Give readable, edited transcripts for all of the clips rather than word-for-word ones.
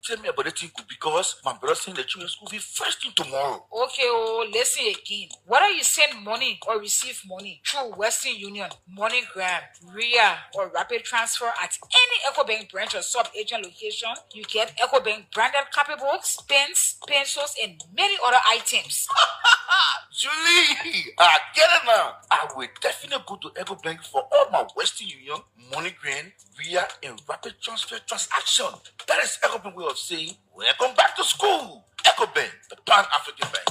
tell me about the thing because my brother saying the children's school fee first thing tomorrow. Okay, listen again. Whether you send money or receive money through Western Union, MoneyGram, RIA, or Rapid Transfer at any EcoBank branch or sub-agent location, you get EcoBank branded copybooks, pens, pencils, and many other items. Julie, I get it now. I will definitely go to EcoBank for all my Western Union, MoneyGram, RIA, and Rapid Transfer transaction. That is EcoBank way of saying, welcome back to school. EcoBank, the Pan-African Bank.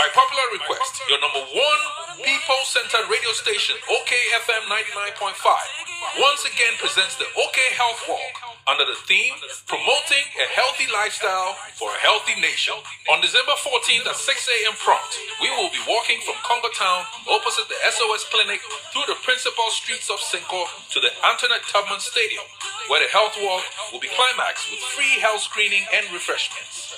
By popular request, your number one people-centered radio station, OKFM 99.5, once again presents the OK Health Walk under the theme, Promoting a Healthy Lifestyle for a Healthy Nation. On December 14th at 6 a.m. prompt, we will be walking from Congo Town opposite the SOS Clinic through the principal streets of Cinco to the Antoinette Tubman Stadium, where the health walk will be climaxed with free health screening and refreshments.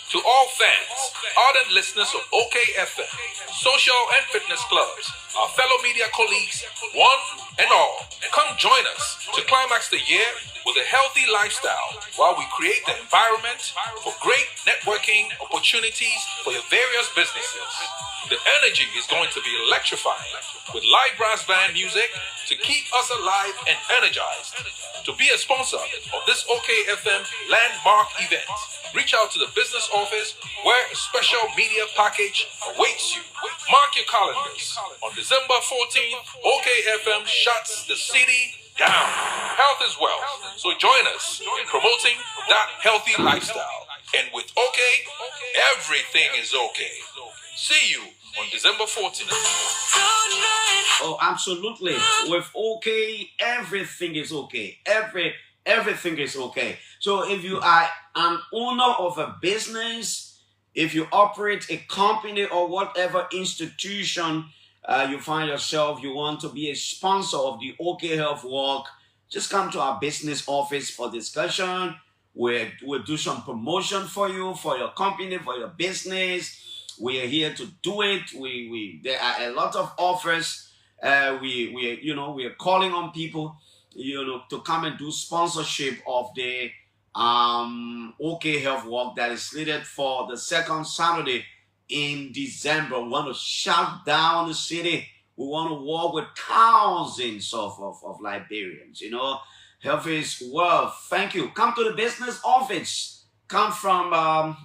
To all fans, ardent listeners of OKFM, social and fitness clubs, our fellow media colleagues, one and all, come join us to climax the year with a healthy lifestyle while we create the environment for great networking opportunities for your various businesses. The energy is going to be electrifying with live brass band music to keep us alive and energized. To be a sponsor of this OKFM landmark event, reach out to the business office where a special media package awaits you. Mark your calendars. On December 14th, OKFM shuts the city down. Health is wealth, so join us in promoting that healthy lifestyle. And with OK, everything is okay. See you on December 14th. Oh, absolutely. With OK, everything is okay. Everything is okay. So if you are an owner of a business, if you operate a company or whatever institution you find yourself, you want to be a sponsor of the OK Health Walk, just come to our business office for discussion. We'll do some promotion for you, for your company, for your business. We are here to do it. There are a lot of offers. We are calling on people, to come and do sponsorship of the OK Health Walk that is slated for the second Saturday in December. We want to shut down the city. We want to walk with thousands of Liberians. Health is wealth. Thank you. Come to the business office. Come from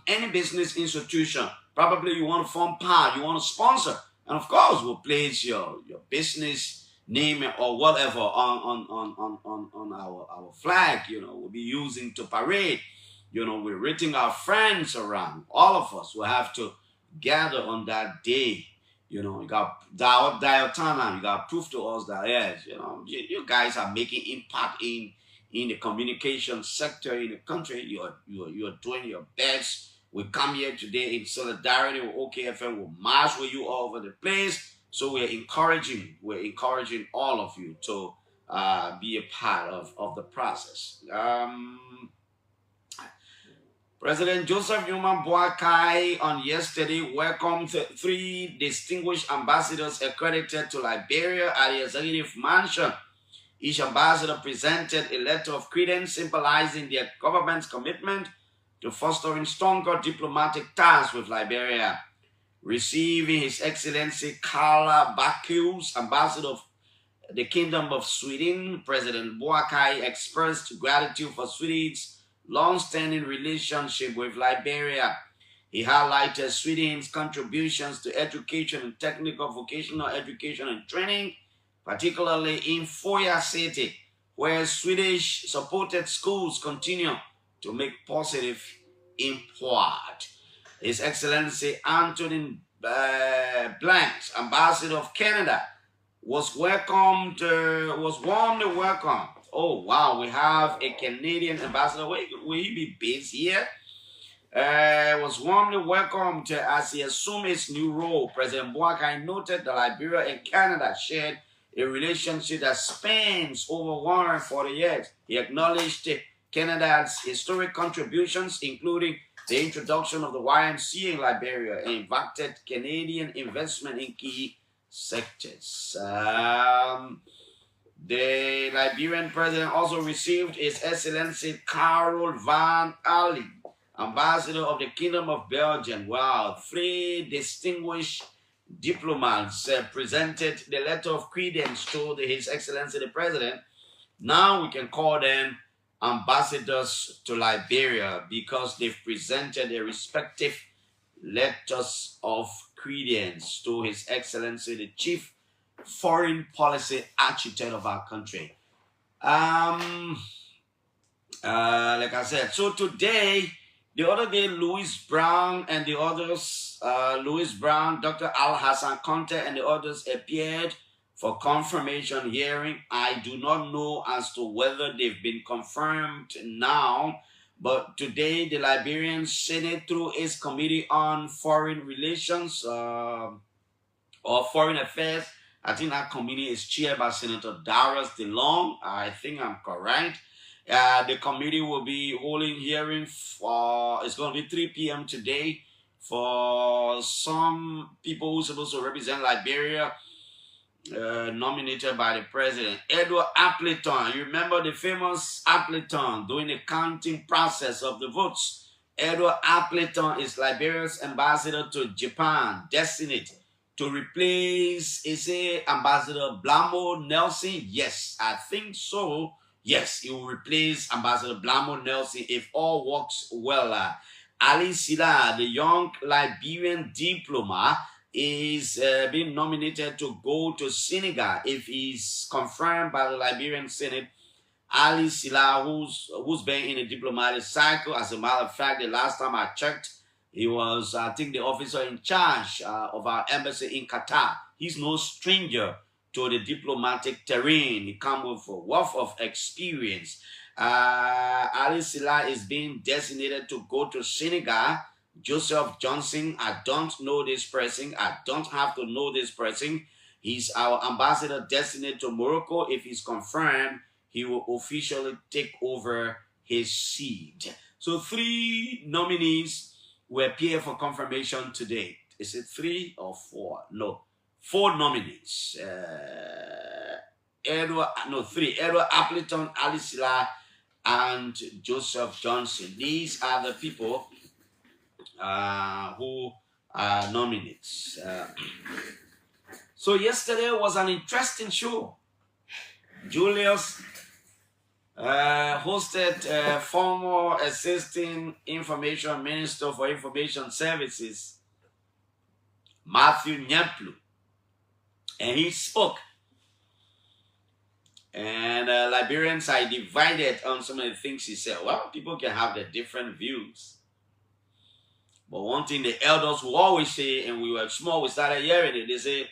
any business institution. Probably you want to form part, you want to sponsor. And of course, we'll place your business name or whatever on our flag, we'll be using to parade. We're rating our friends around. All of us will have to gather on that day. You got dial time, you got proof to us that yes, you guys are making impact in the communication sector in the country. You're doing your best. We come here today in solidarity with OKFM. We'll march with you all over the place. So we're encouraging all of you to be a part of the process. President Joseph Newman Boakai on yesterday welcomed 3 distinguished ambassadors accredited to Liberia at the Executive Mansion. Each ambassador presented a letter of credence symbolizing their government's commitment to fostering stronger diplomatic ties with Liberia. Receiving His Excellency Carla Bakus, Ambassador of the Kingdom of Sweden, President Boakai expressed gratitude for Sweden's long-standing relationship with Liberia. He highlighted Sweden's contributions to education and technical vocational education and training, particularly in Foya City, where Swedish-supported schools continue to make positive import. His Excellency Anthony Blanks, Ambassador of Canada, was warmly welcomed. Oh wow, we have a Canadian ambassador. Will he be based here? was warmly welcomed as he assumed his new role. President Boakai noted that Liberia and Canada shared a relationship that spans over 140 years. He acknowledged Canada's historic contributions, including the introduction of the YMCA in Liberia, and invited Canadian investment in key sectors. The Liberian president also received His Excellency Carol Van Ali, Ambassador of the Kingdom of Belgium. Wow, 3 distinguished diplomats presented the letter of credence to His Excellency the President. Now we can call them ambassadors to Liberia because they've presented their respective letters of credence to His Excellency the Chief Foreign Policy Architect of our country. Like I said, so today, the other day, Louis Brown and the others, Dr. Al Hassan Conte and the others appeared for confirmation hearing. I do not know as to whether they've been confirmed now, but today the Liberian Senate, through its Committee on Foreign Relations or Foreign Affairs, I think that committee is chaired by Senator Darius DeLong. I think I'm correct. The committee will be holding hearing for, it's going to be 3 p.m. today for some people who's supposed to represent Liberia, nominated by the president. Edward Appleton, you remember the famous Appleton doing the counting process of the votes. Edward Appleton is Liberia's ambassador to Japan, destined to replace, is it Ambassador Blamo Nelson? Yes, I think so. Yes, he will replace Ambassador Blamo Nelson if all works well. Ali Sila, the young Liberian diplomat, is being nominated to go to Senegal if he's confirmed by the Liberian Senate. Ali Sila, who's been in a diplomatic cycle. As a matter of fact, the last time I checked, he was, I think, the officer in charge of our embassy in Qatar. He's no stranger to the diplomatic terrain. He comes with a wealth of experience. Ali Sila is being designated to go to Senegal. Joseph Johnson, I don't know this person. I don't have to know this person. He's our ambassador destined to Morocco. If he's confirmed, he will officially take over his seat. So 3 nominees will appear for confirmation today. Is it 3 or 4? No, 4 nominees. 3. Edward Appleton, Ali Sila, and Joseph Johnson. These are the people who are nominates. So yesterday was an interesting show. Julius hosted former Assistant Information Minister for Information Services, Matthew Nyamplu, and he spoke. And Liberians are divided on some of the things he said. Well, people can have their different views. But one thing the elders will always say, and we were small, we started hearing it, they say,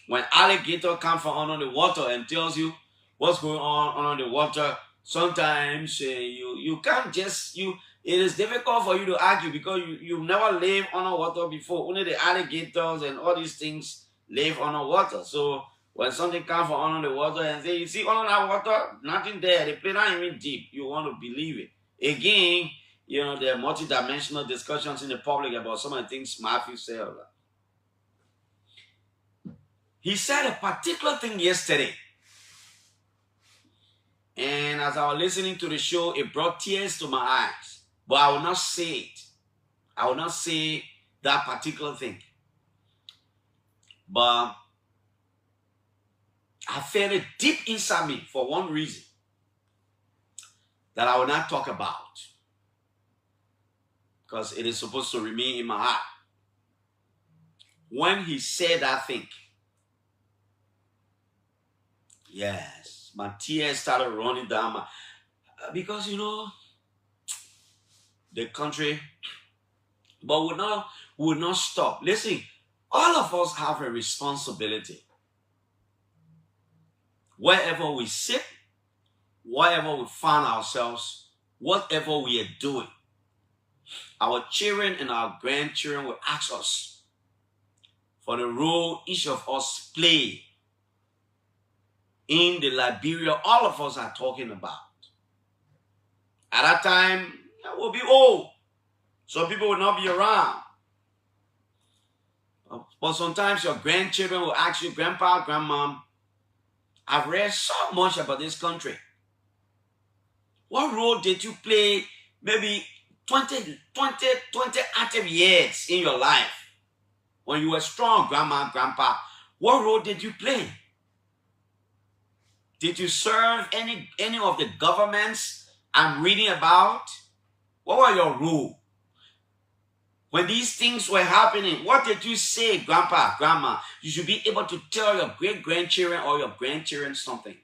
when alligator comes from under the water and tells you what's going on under the water, sometimes you can't just, it is difficult for you to argue because you've never lived underwater before. Only the alligators and all these things live underwater. So when something comes from under the water and say, you see under that water, nothing there, the place not even deep, you want to believe it. Again, there are multidimensional discussions in the public about some of the things Matthew said. He said a particular thing yesterday. And as I was listening to the show, it brought tears to my eyes. But I will not say it. I will not say that particular thing. But I felt it deep inside me for one reason that I will not talk about. Because it is supposed to remain in my heart. When he said that thing, yes, my tears started running down my... Because, the country... But will not stop. Listen, all of us have a responsibility. Wherever we sit, wherever we find ourselves, whatever we are doing, our children and our grandchildren will ask us for the role each of us play in the Liberia all of us are talking about. At that time, we'll be old. Some people will not be around. But sometimes your grandchildren will ask you, Grandpa, Grandmom, I've read so much about this country. What role did you play maybe 20 active years in your life when you were strong, Grandma, Grandpa? What role did you play? Did you serve any of the governments I'm reading about? What were your role? When these things were happening, what did you say, Grandpa, Grandma? You should be able to tell your great-grandchildren or your grandchildren something.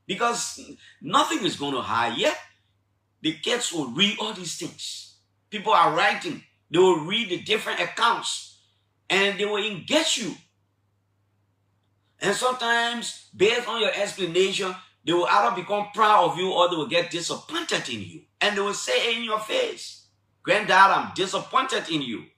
Because nothing is going to hide yet. The kids will read all these things. People are writing. They will read the different accounts. And they will engage you. And sometimes, based on your explanation, they will either become proud of you or they will get disappointed in you. And they will say in your face, Granddad, I'm disappointed in you.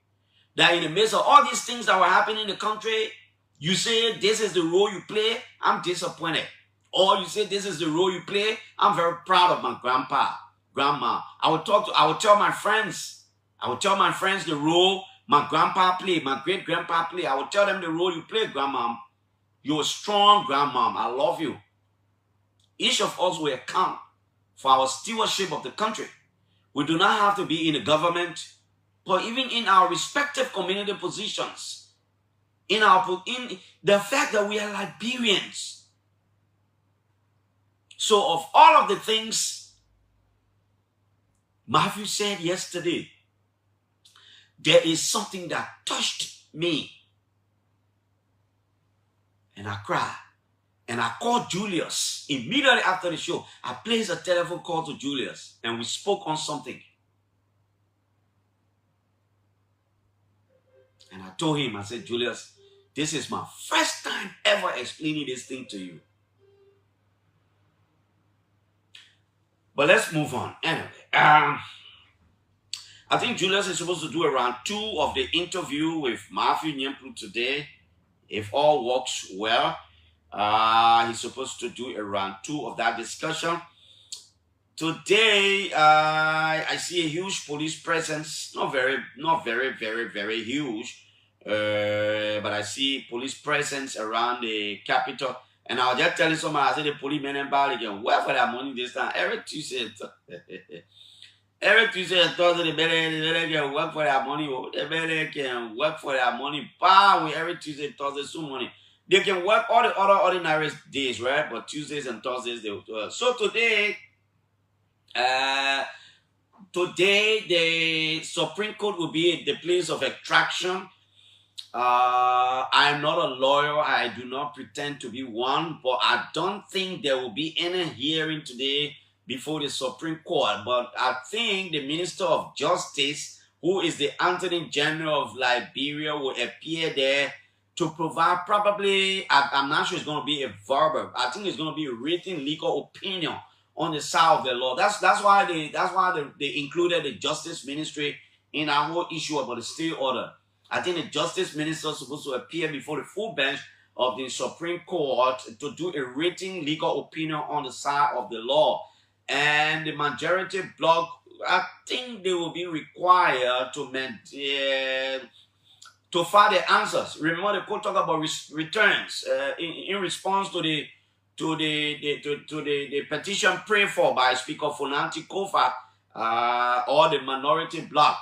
That in the midst of all these things that were happening in the country, you say this is the role you play, I'm disappointed. Or you say this is the role you play, I'm very proud of my grandpa, grandma. I will tell my friends the role my grandpa played, my great-grandpa played. I will tell them the role you play, grandmom. You're a strong grandmom. I love you. Each of us will account for our stewardship of the country. We do not have to be in the government, but even in our respective community positions, in the fact that we are Liberians. So of all of the things Matthew said yesterday, there is something that touched me. And I cried. And I called Julius. Immediately after the show, I placed a telephone call to Julius. And we spoke on something. And I told him, I said, Julius, this is my first time ever explaining this thing to you. But let's move on. Anyway, I think Julius is supposed to do around 2 of the interview with Matthew Nyemplu today. If all works well. He's supposed to do around 2 of that discussion. Today, I see a huge police presence. Not very, very huge. But I see police presence around the Capitol. And I was just telling somebody, I said the policemen and Bali can work for their money this time. Every Tuesday and Thursday, they better can work for their money. They better can work for their money. Every Tuesday and Thursday, some money. They can work all the other ordinary days, right? But Tuesdays and Thursdays, they will do it. So today, the Supreme Court will be the place of attraction. I am not a lawyer. I do not pretend to be one. But I don't think there will be any hearing today before the Supreme Court. But I think the Minister of Justice, who is the Attorney General of Liberia, will appear there to provide probably, I'm not sure it's going to be a verbal. I think it's going to be a written legal opinion on the side of the law. That's why they included the Justice Ministry in our whole issue about the stay order. I think the Justice Minister is supposed to appear before the full bench of the Supreme Court to do a written legal opinion on the side of the law. And the majority bloc, I think they will be required to file the answers. Remember, the court talk about returns in response to the petition prayed for by Speaker Funanti Kofa or the minority bloc.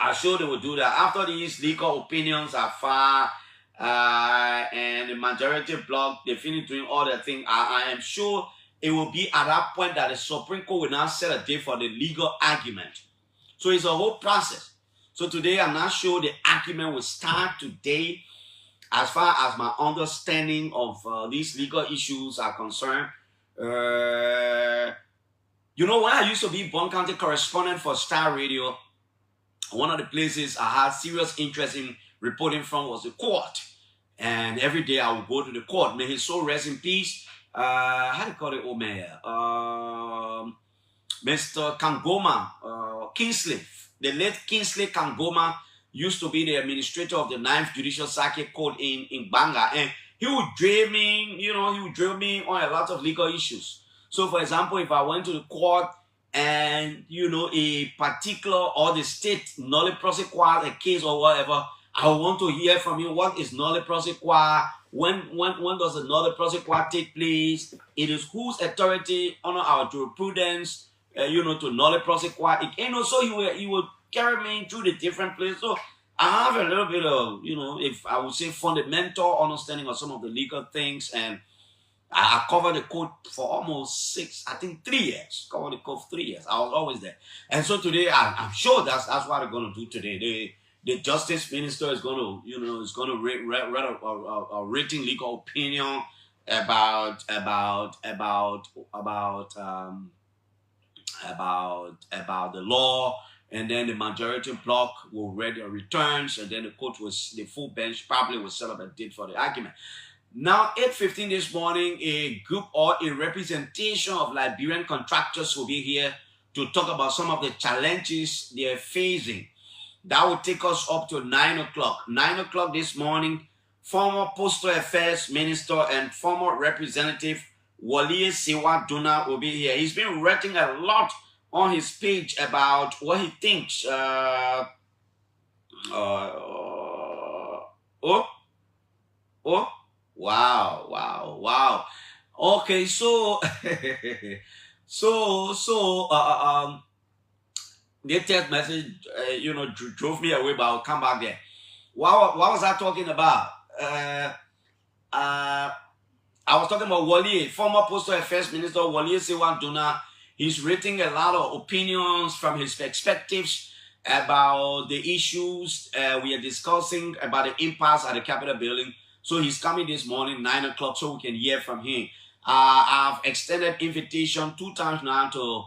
I'm sure they will do that after these legal opinions are filed and the majority bloc they finish doing all the things. I am sure it will be at that point that the Supreme Court will now set a date for the legal argument. So it's a whole process. So today, I'm not sure the argument will start today. As far as my understanding of these legal issues are concerned, you know, when I used to be Bond County correspondent for Star Radio, one of the places I had serious interest in reporting from was the court. And every day I would go to the court. May his soul rest in peace. How do you call it, old man? Mr. Kangoma, Kingsley, the late Kingsley Kangoma used to be the administrator of the 9th Judicial Circuit Court in Banga, and he would drill me, he would drill me on a lot of legal issues. So, for example, if I went to the court and, a particular or the state nolle prosequi a case or whatever, I want to hear from you what is nolle prosequi, when does the nolle prosequi take place, it is whose authority under our jurisprudence, to nolle prosequi, so he would carry me through the different places. So I have a little bit of, if I would say fundamental understanding of some of the legal things, and I covered the code for almost 3 years. Covered the code for 3 years. I was always there. And so today, I'm sure that's what they're going to do today. The justice minister is going to, read a written legal opinion about the law, and then the majority bloc will read the returns, and then the full bench probably will set up a date for the argument. Now, 8:15 this morning, a group or a representation of Liberian contractors will be here to talk about some of the challenges they are facing. That will take us up to 9 o'clock. 9 o'clock this morning, former Postal Affairs Minister and former Representative Wale Sewa Duna will be here. He's been writing a lot on his page about what he thinks. Wow. Okay, so the text message, drove me away, but I'll come back there. What was I talking about? I was talking about Wale, former Postal Affairs Minister Wale Sewa Duna. He's written a lot of opinions from his perspectives about the issues we are discussing, about the impasse at the Capitol building. So he's coming this morning, 9 o'clock, so we can hear from him. I've extended invitation 2 times now to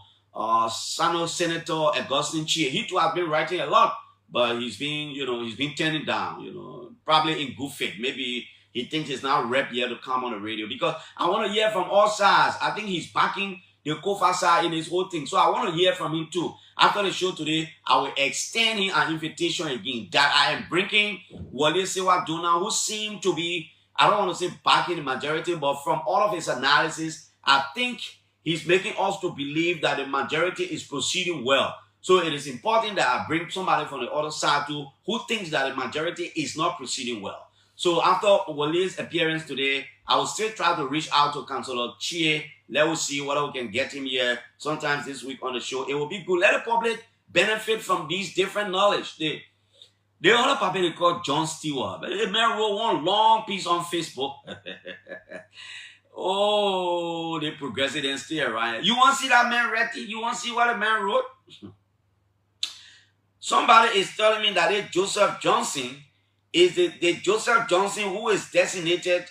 Senator Augustine Chie. He too has been writing a lot, but he's been turning down, probably in good faith. Maybe he thinks it's now rep here to come on the radio, because I want to hear from all sides. I think he's backing the Kofa side in his whole thing. So I want to hear from him too. After the show today, I will extend him an invitation again that I am bringing Wale Sewa Duna, who seem to be, I don't want to say backing the majority, but from all of his analysis, I think he's making us to believe that the majority is proceeding well. So it is important that I bring somebody from the other side too, who thinks that the majority is not proceeding well. So after Wale's appearance today, I will still try to reach out to Councillor Chie. Let us see whether we can get him here sometimes this week on the show. It will be good. Let the public benefit from these different knowledge. The other public called John Stewart. The man wrote one long piece on Facebook. Oh, the progressive and stay around. You want to see that man read it? You want to see what the man wrote? Somebody is telling me that the Joseph Johnson is the Joseph Johnson who is designated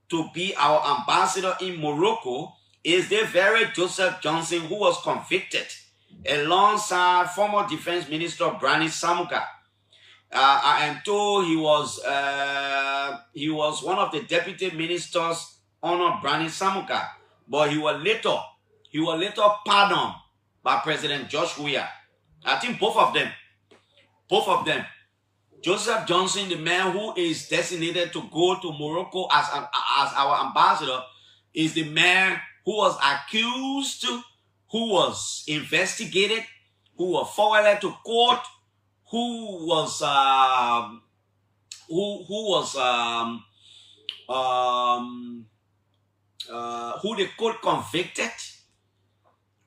to be our ambassador in Morocco is the very Joseph Johnson who was convicted alongside former Defense Minister Brani Samuka. I am told he was one of the deputy ministers under Brani Samuka, but he was later pardoned by President Josh Weah. I think both of them. Joseph Johnson, the man who is designated to go to Morocco as our ambassador, is the man who was accused, who was investigated, who was forwarded to court, who the court convicted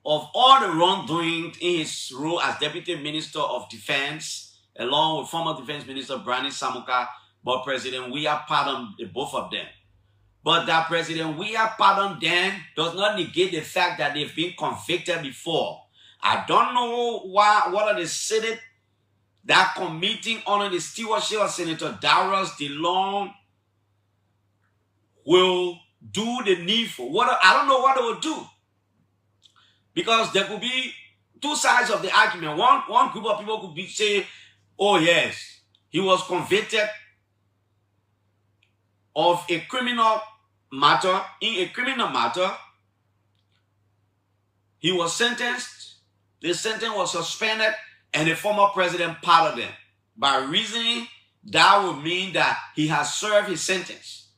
of all the wrongdoing in his role as Deputy Minister of Defense, along with former Defense Minister Brani Samuka, but President Weah pardoned the both of them. But that President Weah pardoned them does not negate the fact that they've been convicted before. I don't know what are the Senate that committee under the stewardship of Senator Darius DeLong will do the needful. I don't know what they will do. Because there could be two sides of the argument. One group of people could say, oh yes, he was convicted of a criminal matter. In a criminal matter, he was sentenced The sentence was suspended and the former president pardoned them. By reasoning, that would mean that he has served his sentence.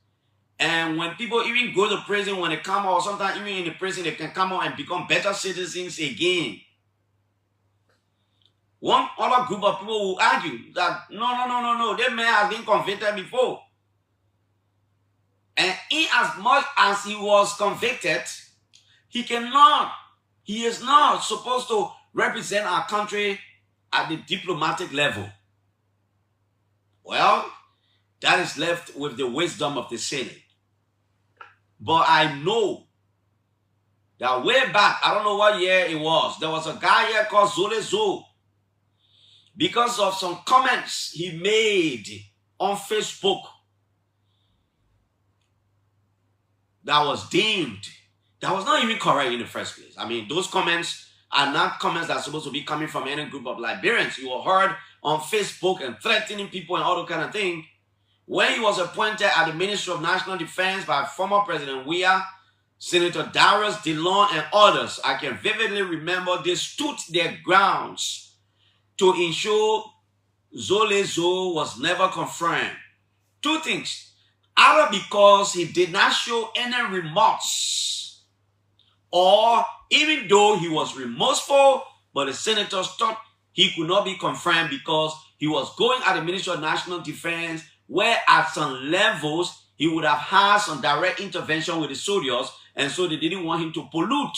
And when people even go to prison, when they come out, or sometimes even in the prison, they can come out and become better citizens again. One other group of people will argue that no, that man has been convicted before. And in as much as he was convicted, he is not supposed to represent our country at the diplomatic level. Well, that is left with the wisdom of the Senate. But I know that way back, I don't know what year it was, there was a guy here called Zole Zo. Because of some comments he made on Facebook that was deemed, that was not even correct in the first place. I mean, those comments are not comments that are supposed to be coming from any group of Liberians. You were heard on Facebook and threatening people and all that kind of thing. When he was appointed at the Ministry of National Defense by former President Weah, Senator Darius Dillon and others, I can vividly remember they stood their grounds to ensure Zole Zo was never confirmed. Two things. Either because he did not show any remorse, or even though he was remorseful, but the senators thought he could not be confirmed because he was going at the Ministry of National Defense, where at some levels he would have had some direct intervention with the soldiers, and so they didn't want him to pollute.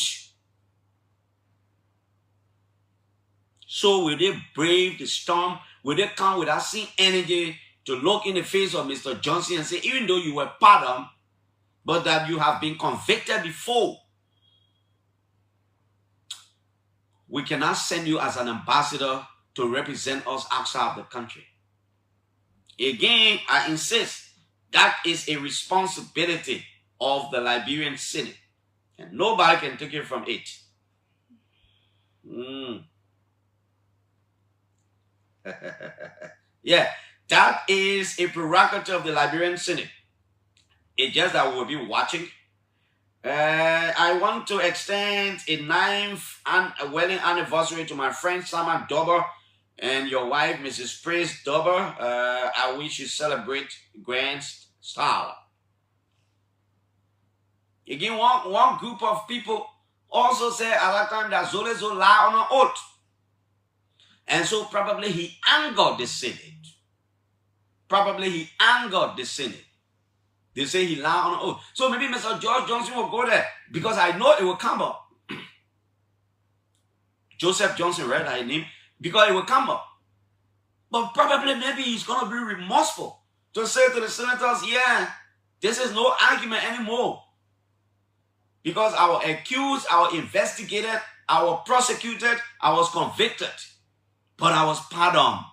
So will they brave the storm? Will they come without seeing energy to look in the face of Mr. Johnson and say, even though you were pardoned, but that you have been convicted before, we cannot send you as an ambassador to represent us outside of the country. Again, I insist, that is a responsibility of the Liberian Senate, and nobody can take it from it. Yeah, that is a prerogative of the Liberian Senate. It's just that we'll be watching. I want to extend a 9th wedding anniversary to my friend Sama Dober and your wife, Mrs. Praise Dober. I wish you celebrate grand style. Again, one group of people also say at that time that Zole Zo lie on an oath. And so probably he angered the Senate. They say he lied on an oath. So maybe Mr. George Johnson will go there because I know it will come up. Joseph Johnson, right? I name because it will come up. But probably maybe he's going to be remorseful to say to the senators, yeah, this is no argument anymore. Because I was accused, I was investigated, I was prosecuted, I was convicted. But I was pardoned.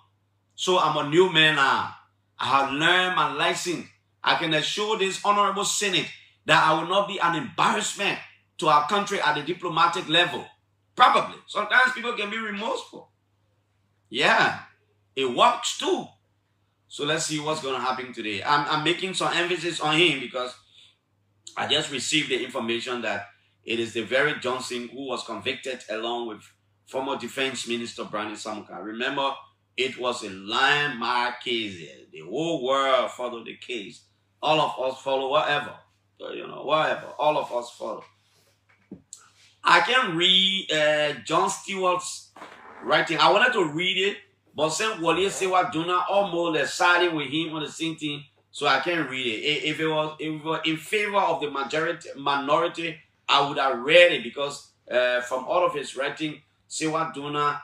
So I'm a new man now. I have learned my lesson. I can assure this honorable Senate that I will not be an embarrassment to our country at the diplomatic level. Probably. Sometimes people can be remorseful. Yeah, it works too. So let's see what's going to happen today. I'm making some emphasis on him because I just received the information that it is the very Johnson who was convicted along with former Defense Minister Brandon Samuka. Remember, it was a landmark case. The whole world followed the case. All of us follow whatever. Whatever. All of us follow. I can read John Stewart's writing. I wanted to read it, but since Wale Sewa Duna almost siding with him on the same thing, so I can't read it. If it was in favor of the minority, I would have read it because from all of his writing, Sewa Duna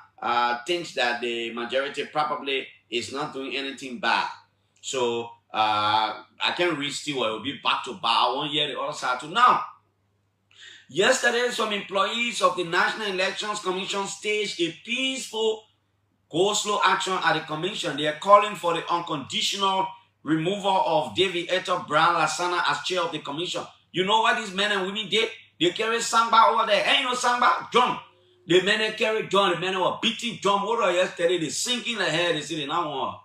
thinks that the majority probably is not doing anything bad. So I can't read Stewart. It will be back to back. I won't hear the other side too. Now, yesterday, some employees of the National Elections Commission staged a peaceful go-slow action at the commission. They are calling for the unconditional removal of David Eto Brown Lasana as chair of the commission. You know what these men and women did? They carried sangba over there. Ain't no sangba, drum. The men carried drum. The men were beating drum over yesterday. They sinking the head. They said they now want.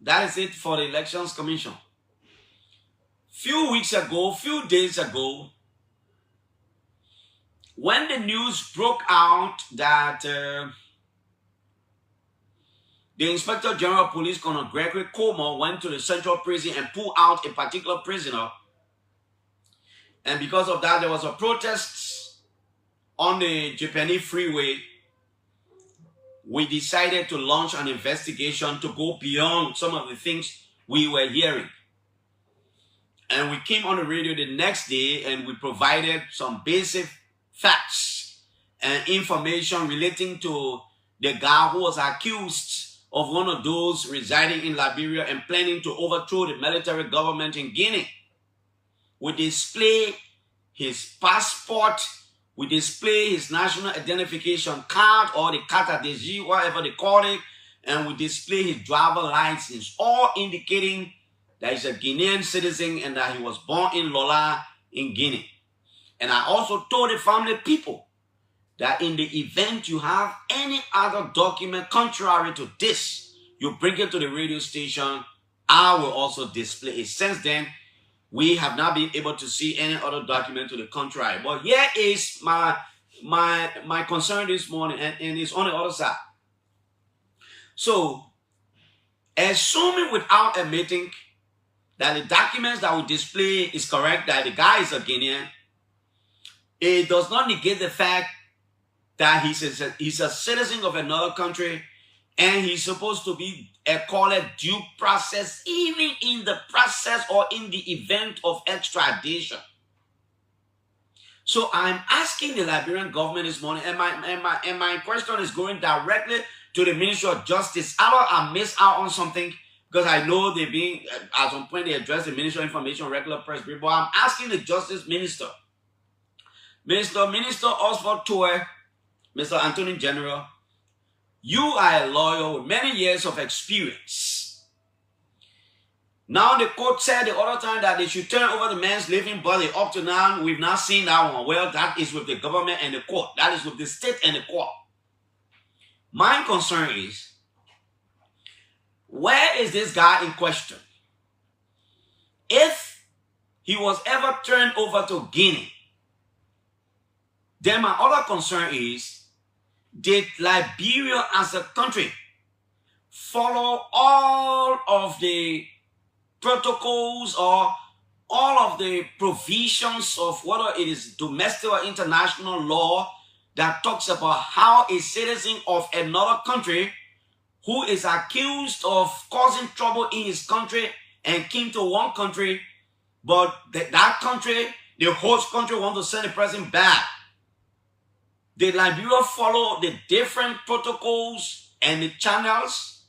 That is it for the Elections Commission. Few days ago, when the news broke out that the Inspector General of Police, Colonel Gregory Comer, went to the central prison and pulled out a particular prisoner, and because of that, there was a protest on the Japanese freeway, we decided to launch an investigation to go beyond some of the things we were hearing. And we came on the radio the next day and we provided some basic facts and information relating to the guy who was accused of one of those residing in Liberia and planning to overthrow the military government in Guinea. We display his passport, we display his national identification card or the carte d'identité, whatever they call it, and we display his driver license, all indicating that he's a Guinean citizen and that he was born in Lola in Guinea. And I also told the family people that in the event you have any other document contrary to this, you bring it to the radio station, I will also display it. Since then, we have not been able to see any other document to the contrary. But here is my concern this morning, and it's on the other side. So, assuming without admitting that the documents that we display is correct, that the guy is a Guinean, it does not negate the fact that he's a citizen of another country and he's supposed to be accorded due process even in the process or in the event of extradition. So I'm asking the Liberian government this morning, and my question is going directly to the Ministry of Justice. I miss out on something because I know they've been, at some point they addressed the Ministry of Information, regular press brief, but I'm asking the Justice Minister, Minister Oswald Toer, Mr. Attorney General, you are a lawyer with many years of experience. Now the court said the other time that they should turn over the man's living body. Up to now, we've not seen that one. Well, that is with the government and the court. That is with the state and the court. My concern is, where is this guy in question? If he was ever turned over to Guinea, then my other concern is, did Liberia as a country follow all of the protocols or all of the provisions of whether it is domestic or international law that talks about how a citizen of another country who is accused of causing trouble in his country and came to one country, but that country, the host country, wants to send the person back. Did Liberia follow the different protocols and the channels?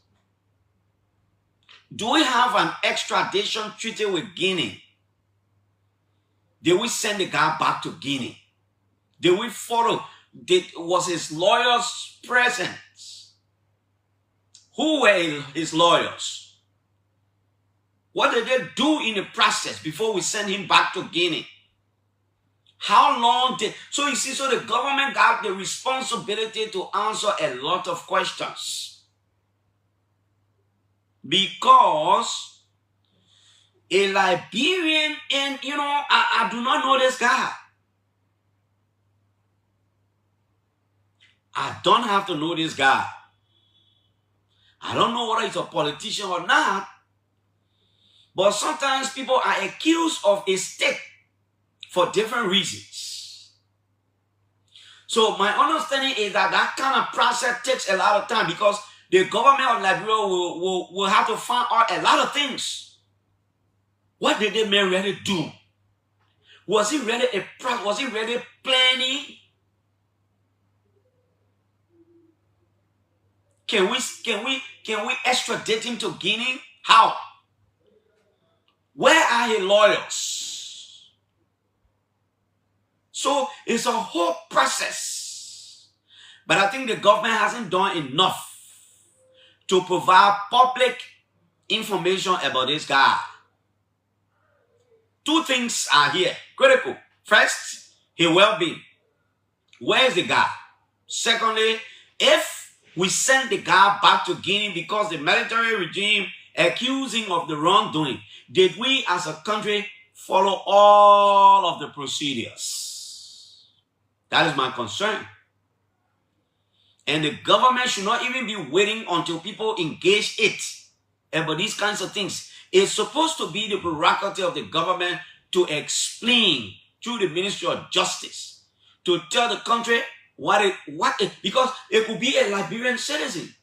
Do we have an extradition treaty with Guinea? Did we send the guy back to Guinea? Did we follow? Was his lawyers present? Who were his lawyers? What did they do in the process before we send him back to Guinea? How long did... So you see, so the government got the responsibility to answer a lot of questions. Because a Liberian, and you know, I do not know this guy. I don't have to know this guy. I don't know whether he's a politician or not. But sometimes people are accused of a state for different reasons. So my understanding is that that kind of process takes a lot of time because the government of Liberia will have to find out a lot of things. What did the man really do? Was he really planning? Can we extradite him to Guinea? How? Where are his lawyers? So it's a whole process. But I think the government hasn't done enough to provide public information about this guy. Two things are here, critical. First, his well-being. Where is the guy? Secondly, if we send the guy back to Guinea because the military regime accused him of the wrongdoing, did we as a country follow all of the procedures? That is my concern. And the government should not even be waiting until people engage it. But these kinds of things, it's supposed to be the prerogative of the government to explain through the Ministry of Justice, to tell the country because it could be a Liberian citizen.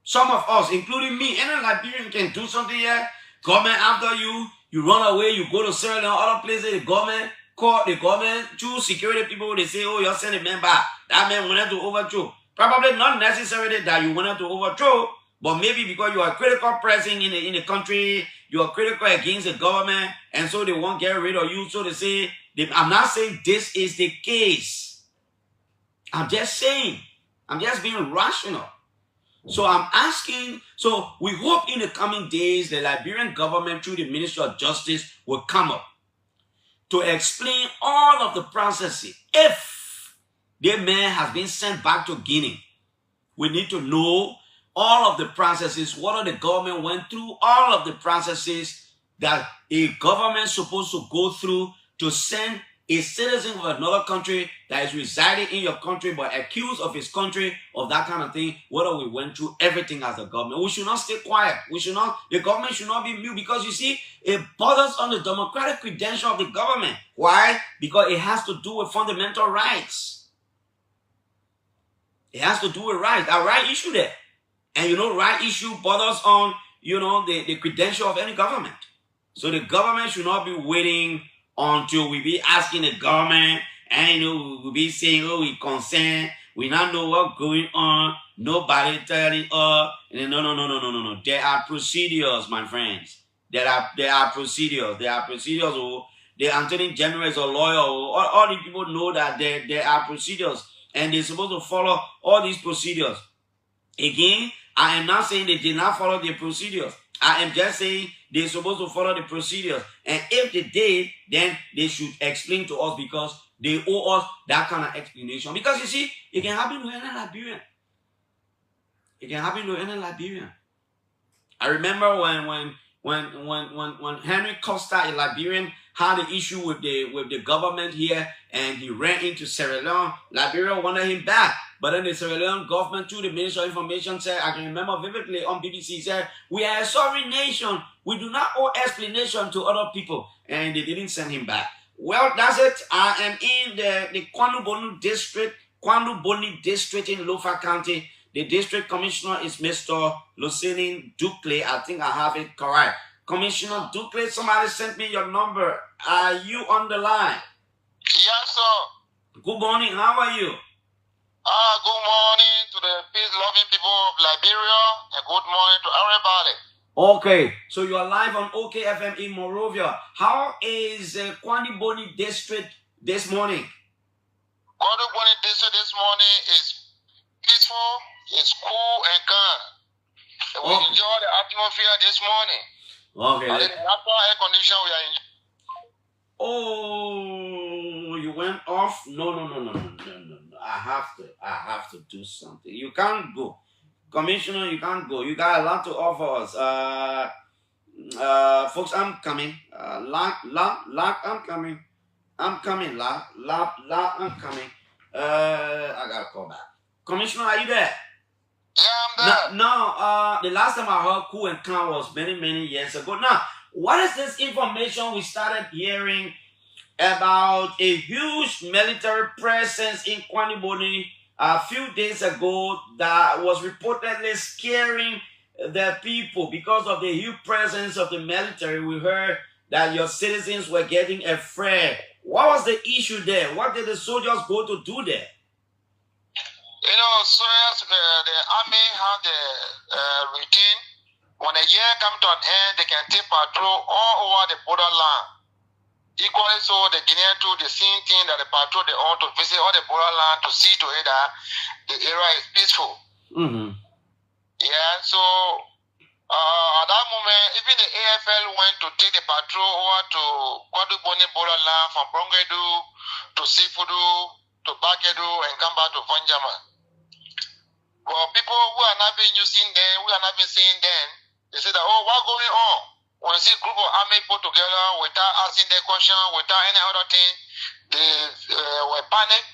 Some of us, including me, any Liberian can do something here. Government after you, you run away, you go to Sierra Leone, other places, the government call the government, choose security people, they say, oh, you're sending a man back. That man wanted to overthrow. Probably not necessarily that you wanted to overthrow, but maybe because you are a critical person in the country, you are critical against the government, and so they won't get rid of you. So they say, I'm not saying this is the case. I'm just saying, I'm just being rational. So I'm asking, so we hope in the coming days the Liberian government through the Ministry of Justice will come up to explain all of the processes. If the man has been sent back to Guinea, we need to know all of the processes, what the government went through, all of the processes that a government is supposed to go through to send a citizen of another country that is residing in your country but accused of his country of that kind of thing, whether we went through everything as a government. We should not stay quiet. The government should not be mute, because you see, it borders on the democratic credential of the government. Why? Because it has to do with fundamental rights. It has to do with rights. A right issue there. And right issue borders on, the credential of any government. So the government should not be waiting until we be asking the government, and we'll be saying, oh, we concerned, we not know what's going on, nobody telling us. No. There are procedures, my friends. There are procedures. There are procedures. The Attorney General is a lawyer. All the people know that there are procedures, and they're supposed to follow all these procedures. Again, I am not saying they did not follow the procedures. I am just saying they're supposed to follow the procedures. And if they did, then they should explain to us, because they owe us that kind of explanation. Because you see, it can happen to any Liberian. It can happen to any Liberian. I remember when Henry Costa, a Liberian, had an issue with the government here, and he ran into Sierra Leone. Liberia wanted him back. But then the Sierra Leone government, through the Ministry of Information, said, I can remember vividly on BBC, said, we are a sovereign nation. We do not owe explanation to other people. And they didn't send him back. Well, that's it. I am in the Kwandu Boni district in Lofa County. The district commissioner is Mr. Lucinin Ducle. I think I have it correct. Commissioner Ducle, somebody sent me your number. Are you on the line? Yes, sir. Good morning. How are you? Good morning to the peace-loving people of Liberia, and good morning to everybody. Okay, so you are live on OKFM in Monrovia. How is Kwandu Boni district this morning? Kwandu Boni district this morning is peaceful, it's cool and calm. We enjoy the atmosphere this morning. Okay. And the natural air condition we are enjoying. Oh, you went off? No. I have to do something. You can't go. Commissioner, you can't go. You got a lot to offer us. Folks, I'm coming. Lock, I'm coming. I'm coming, Lock, I'm coming. I gotta call back. Commissioner, are you there? Yeah, I'm there. No, the last time I heard cool and calm was many years ago. Now, what is this information we started hearing about a huge military presence in Kwandu Boni a few days ago that was reportedly scaring the people because of the huge presence of the military? We heard that your citizens were getting afraid. What was the issue there? What did the soldiers go to do there? Soldiers, the army have the routine. When a year comes to an end, they can take patrol all over the borderland. Equally so, the Guinean too, the same thing that the patrol, they want to visit all the borderland to see to it that the area is peaceful. Mm-hmm. Yeah, so at that moment, even the AFL went to take the patrol over to Kwandu Boni borderland from Brongedu to Sifudu to Bakedu and come back to Vonjama. But people who are not been using them, who are not been seeing them, they say that, oh, what's going on? When you see a group of army put together without asking their question, without any other thing, they were panicked,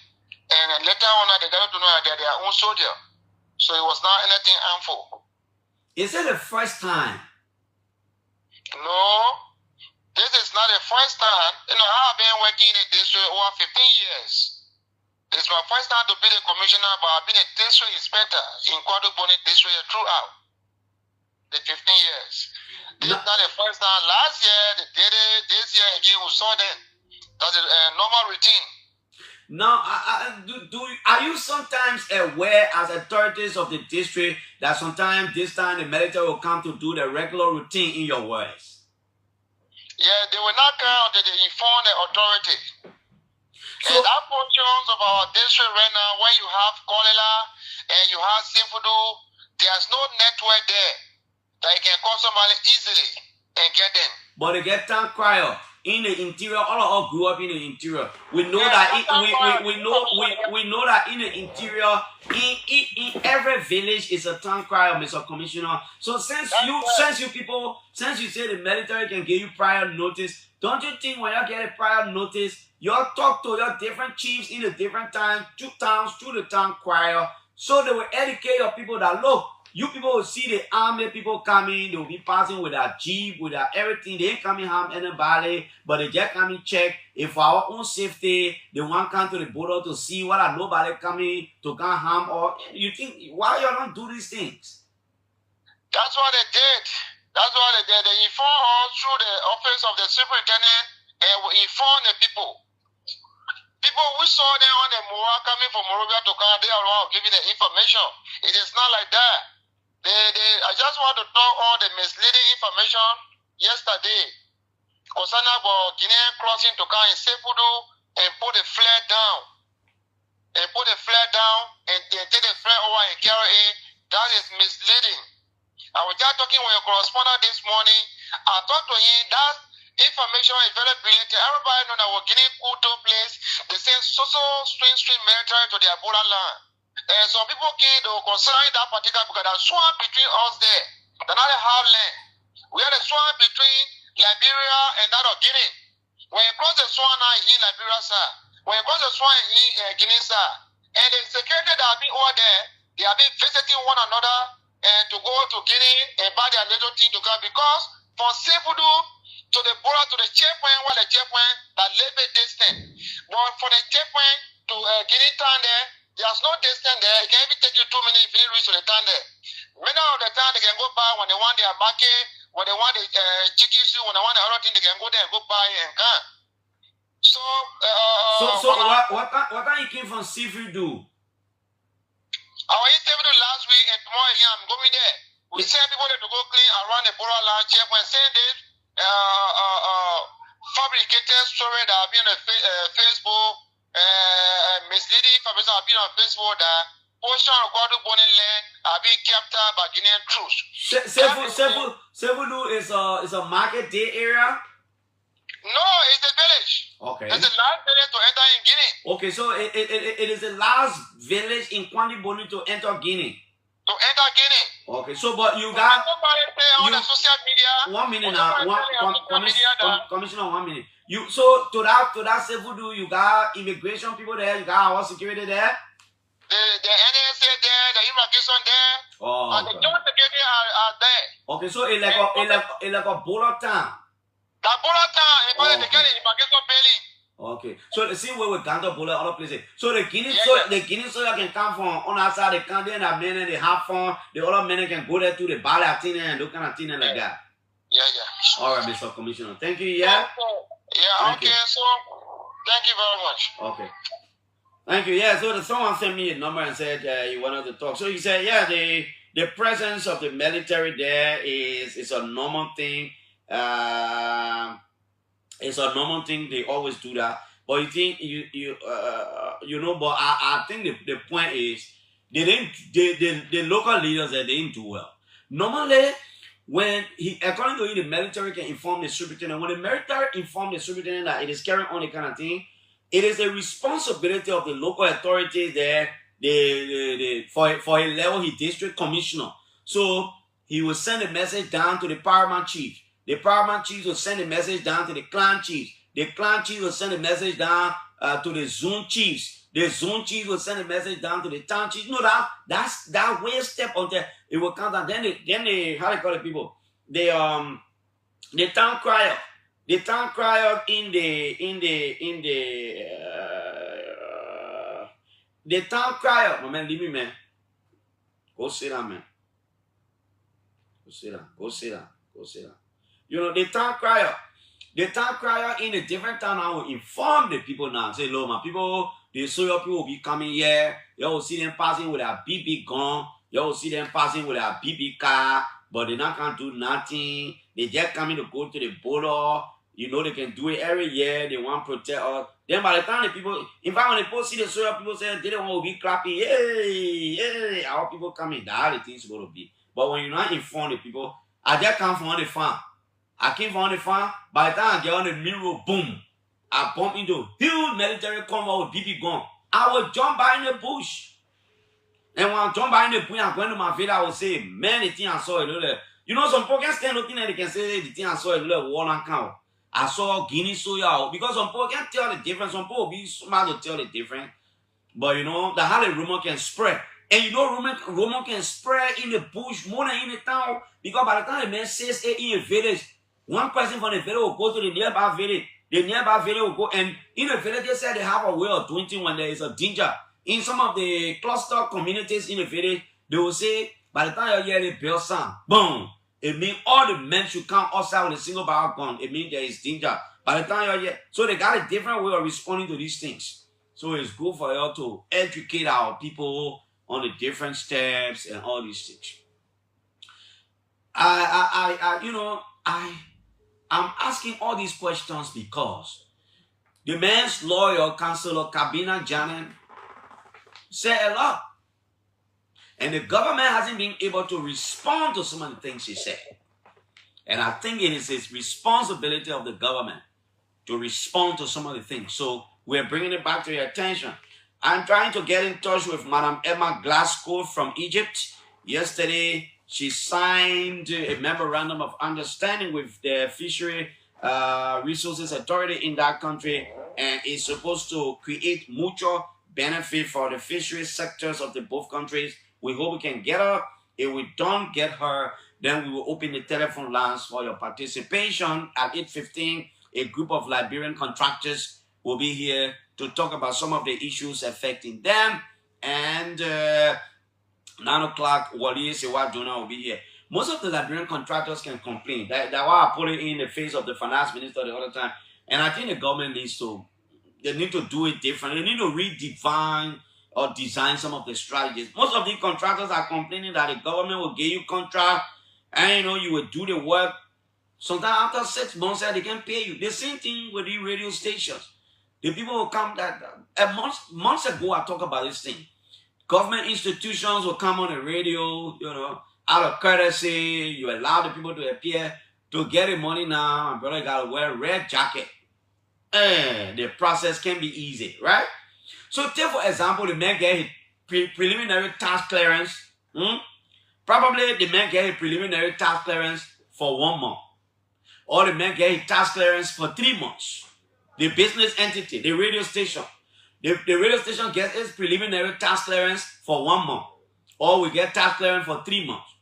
and later on they got to know that they're their own soldier. So it was not anything harmful. Is it the first time? No, this is not the first time. You know, I have been working in the district over 15 years. This is my first time to be the commissioner, but I've been a district inspector in Quaduboni district throughout the 15 years. This is not the first time. Last year, they did it. This year again, we saw them. That's a normal routine. Now, are you sometimes aware as authorities of the district that sometimes this time the military will come to do the regular routine in your words? Yeah, they will not come until they inform the authority. So, and that portions of our district right now, where you have cholera and you have Simfudu, there's no network there that you can call somebody easily and get them. But they get town crier in the interior. All of us grew up in the interior. We know that we know that in the interior, in every village is a town crier, Mr. Commissioner. So since you say the military can give you prior notice, don't you think when you get a prior notice, you talk to your different chiefs in the different times, through the town crier, so they will educate your people that look, you people will see the army people coming, they will be passing with a jeep, with everything. They ain't coming harm anybody, but they just coming check if for our own safety, they want to come to the border to see whether nobody coming to come harm. Or you think, why you don't do these things? That's what they did. That's what they did. They informed us through the office of the superintendent and we informed the people. People we saw them on the Mora coming from Morovia to come, they are giving the information. It is not like that. I just want to talk on the misleading information yesterday concerning about Guinean crossing to come in Sefudu and put the flag down. And put the flag down and take the flag over and carry it. That is misleading. I was just talking with your correspondent this morning. I talked to him that information is very brilliant. Everybody know that we're getting Kuto place. They send stream military to their borderland. And some people came to concern that particular because there's swamp between us there. They're not a hard land. We have a swamp between Liberia and that of Guinea. When you cross the swamp now in Liberia, sir. When you cross the swamp in Guinea, sir. And the security that have been over there, they have been visiting one another and to go to Guinea and buy their little thing to come because from Sefudu to the border to the checkpoint, where the checkpoint that little bit distant. But for the checkpoint to Guinea town there, there's no distance there. It can even take you 2 minutes if you reach to the town there. Many of the time they can go buy when they want their market, when they want the chicken soup, when they want the other thing, they can go there and go buy and come. So, what kind you came from Seafood do? I was in Seafood last week and tomorrow again I'm going there. We send people there to go clean around the borderline checkpoint. Send this fabricated story that have been on Facebook. Misleading information have been on Facebook that portion of Guaduboni land are being captured by Guinean troops. Sefudu is a market day area? No, it's a village. Okay. It's the last village to enter in Guinea. Okay, so it is the last village in Guaduboni to enter Guinea. To enter Guinea. Okay, so but you got on the social media. 1 minute now. Commissioner, 1 minute. So to that Sefudu, you got immigration people there, you got our security there. The NSA there, the immigration there. Oh. And the joint security are there. Okay, so it's like a border town. The border town, they get the immigration building. Okay, so the same way with Ghana, Bola, other places. So the Guinea soldier can come from on our side. They come there, and men they have fun. The other men can go there to the ballet and do kind of thing like that. Yeah. All right, Mr. Commissioner. Thank you. Yeah. Thank you. So thank you very much. Okay. Thank you. Yeah. So someone sent me a number and said he wanted to talk. So he said, yeah, the presence of the military there is a normal thing. It's a normal thing. They always do that. But you think you know. But I think the point is the local leaders that they didn't do well. Normally, when according to you, the military can inform the superintendent. When the military inform the superintendent that it is carrying on the kind of thing, it is the responsibility of the local authorities there. For a level, he district commissioner. So he will send a message down to the paramount chief. The paramount chief will send a message down to the clan chief. The clan chief will send a message down to the zone chiefs. The zone chiefs will send a message down to the town chiefs. No, that way step until it will count down. Then they how they call it people? The town crier. The town crier in the town crier. My man, leave me, man. Go sit down, man. Go sit down. Go sit down. Go sit down. You know, the town crier in a different town now will inform the people now. Say, look, my people, the Soyo people will be coming here. You will see them passing with a BB gun. You will see them passing with a BB car. But they not can do nothing. They just coming to go to the border. You know, they can do it every year. They want to protect us. Then by the time the people, in fact, when the people see the Soyo people say they don't want to be clapping, hey, our people coming. That's how the things going to be. But when you not inform the people, I just come from the farm. I came from the farm. By the time I get on the mirror, boom, I bump into huge military convoy with BB gun. I will jump by in the bush. And when I jump by in the bush, I'm going to my village, I will say, man, the thing I saw, you know, some people can stand looking at it and say, the thing I saw, wall and cow. I saw Guinea soya. Because some people can tell the difference. Some people will be smart to tell the difference. But you know, the how the rumor can spread. And you know, rumor can spread in the bush more than in the town. Because by the time the man says it in a village, one person from the village will go to the nearby village. The nearby village will go. And in the village, they say they have a way of doing things when there is a danger. In some of the cluster communities in the village, they will say, by the time you hear the bell sound, boom, it means all the men should come outside with a single barrel gun. It means there is danger. By the time you hear, so they got a different way of responding to these things. So it's good for you to educate our people on the different steps and all these things. I'm asking all these questions because the man's lawyer, Councillor Kabina Janan, said a lot. And the government hasn't been able to respond to some of the things he said. And I think it is his responsibility of the government to respond to some of the things. So we're bringing it back to your attention. I'm trying to get in touch with Madam Emma Glasgow from Egypt. Yesterday, she signed a memorandum of understanding with the Fisheries Resources Authority in that country, and is supposed to create mutual benefit for the fisheries sectors of the both countries. We hope we can get her. If we don't get her, then we will open the telephone lines for your participation. At 8:15, a group of Liberian contractors will be here to talk about some of the issues affecting them. And 9 o'clock, Wali Sewa Jonah will be here. Most of the Liberian contractors can complain. That's why I put it in the face of the finance minister the other time. And I think the government needs to, they need to do it differently. They need to redefine or design some of the strategies. Most of the contractors are complaining that the government will give you contract and you will do the work. Sometimes after 6 months, they can pay you. The same thing with the radio stations. The people will come that months ago I talked about this thing. Government institutions will come on the radio, out of courtesy. You allow the people to appear to get the money now. My brother got to wear a red jacket. The process can be easy, right? So take for example, the man get his preliminary tax clearance. Probably the man get his preliminary tax clearance for 1 month. Or the man get his tax clearance for 3 months. The business entity, the radio station. The radio station gets its preliminary tax clearance for 1 month. Or we get tax clearance for 3 months.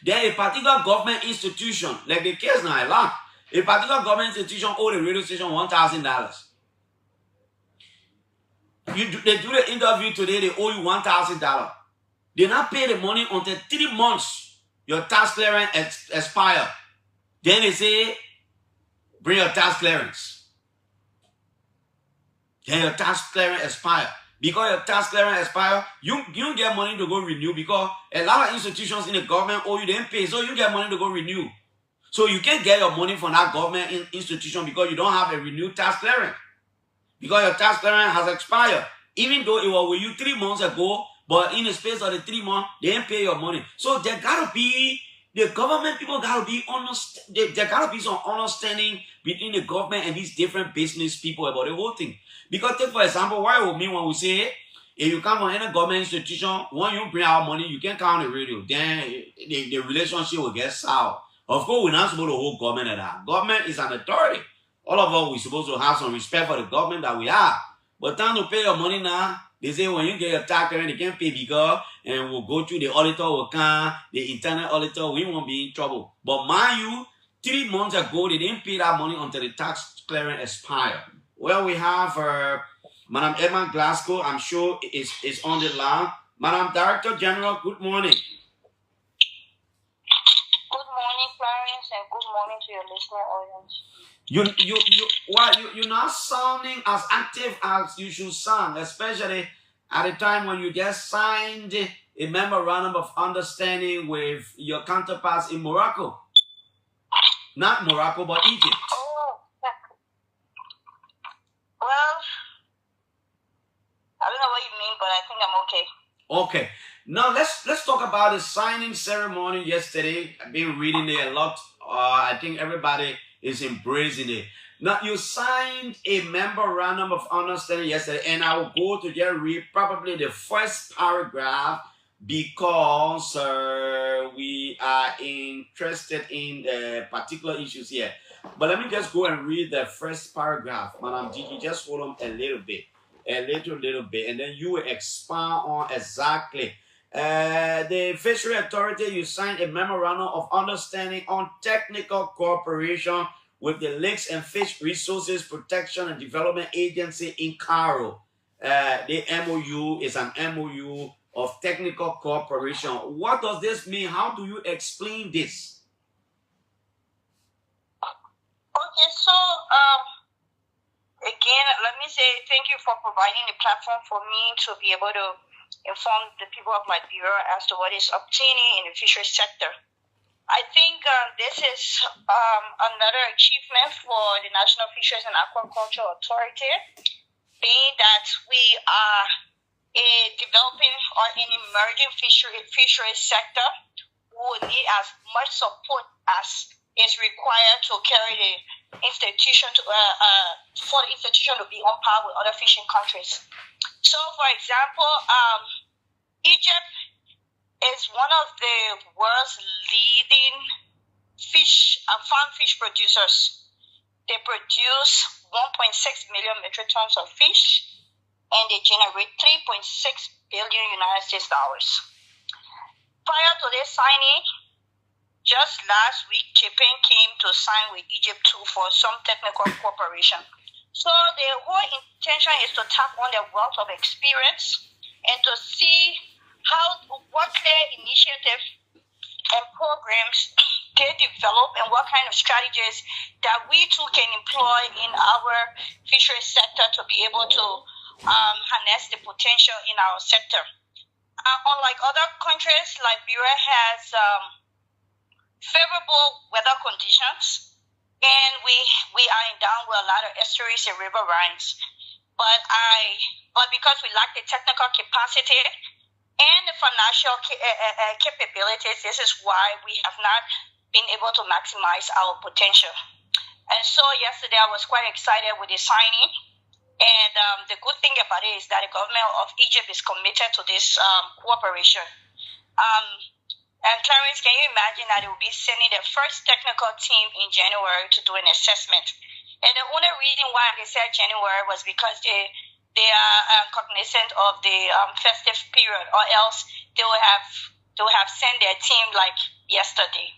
Then a particular government institution, like the case now, a particular government institution owes the radio station $1,000. They do the interview today, they owe you $1,000. They not pay the money until 3 months. Your tax clearance expire. Then they say, bring your tax clearance. Then your tax clearance expire. Because your tax clearance expire, you don't get money to go renew because a lot of institutions in the government owe you, they didn't pay, so you get money to go renew. So you can't get your money from that government institution because you don't have a renewed tax clearance. Because your tax clearance has expired. Even though it was with you 3 months ago, but in the space of the 3 months, they didn't pay your money. So there gotta be, the government people gotta be honest, there gotta be some understanding between the government and these different business people about the whole thing. Because take for example, what it will mean when we say, if you come from any government institution, when you bring out money, you can come on the radio, then the relationship will get sour. Of course, we're not supposed to hold government at that. Government is an authority. All of us, we're supposed to have some respect for the government that we have. But time to pay your money now, they say when you get your tax clearance, they can't pay because, and we'll go through the auditor, will come, the internal auditor, we won't be in trouble. But mind you, 3 months ago, they didn't pay that money until the tax clearance expired. Well, we have Madam Emma Glasgow, I'm sure is on the line. Madam Director General, good morning. Good morning, Clarence, and good morning to your listening audience. You're not sounding as active as you should sound, especially at a time when you just signed a memorandum of understanding with your counterparts in Morocco. Not Morocco, but Egypt. Oh, well, I don't know what you mean, but I think I'm okay. Okay. Now let's talk about the signing ceremony yesterday. I've been reading it a lot. I think everybody is embracing it. Now you signed a memorandum of understanding yesterday, and I will go to just read probably the first paragraph because we are interested in particular issues here. But let me just go and read the first paragraph. Madam Gigi, just hold on a little bit, and then you will expand on exactly. The Fishery Authority, you signed a memorandum of understanding on technical cooperation with the Lakes and Fish Resources Protection and Development Agency in Cairo. The MOU is an MOU of technical cooperation. What does this mean? How do you explain this? Okay, so again, let me say thank you for providing the platform for me to be able to inform the people of Liberia as to what is obtaining in the fisheries sector. I think this is another achievement for the National Fisheries and Aquaculture Authority, being that we are a developing or an emerging fisheries sector who will need as much support as is required to carry the institution for the institution to be on par with other fishing countries. So, for example, Egypt is one of the world's leading farm fish producers. They produce 1.6 million metric tons of fish, and they generate 3.6 billion United States dollars. Prior to this signing, just last week, Japan came to sign with Egypt too for some technical cooperation. So the whole intention is to tap on their wealth of experience and to see what their initiatives and programs they develop and what kind of strategies that we too can employ in our fisheries sector to be able to harness the potential in our sector. Unlike other countries, Liberia has favorable weather conditions, and we are endowed with a lot of estuaries and riverines. But because we lack the technical capacity and the financial capabilities, this is why we have not been able to maximize our potential. And so yesterday I was quite excited with the signing. And the good thing about it is that the government of Egypt is committed to this cooperation. And Clarence, can you imagine that they will be sending their first technical team in January to do an assessment? And the only reason why they said January was because they are cognizant of the festive period, or else they will have sent their team like yesterday.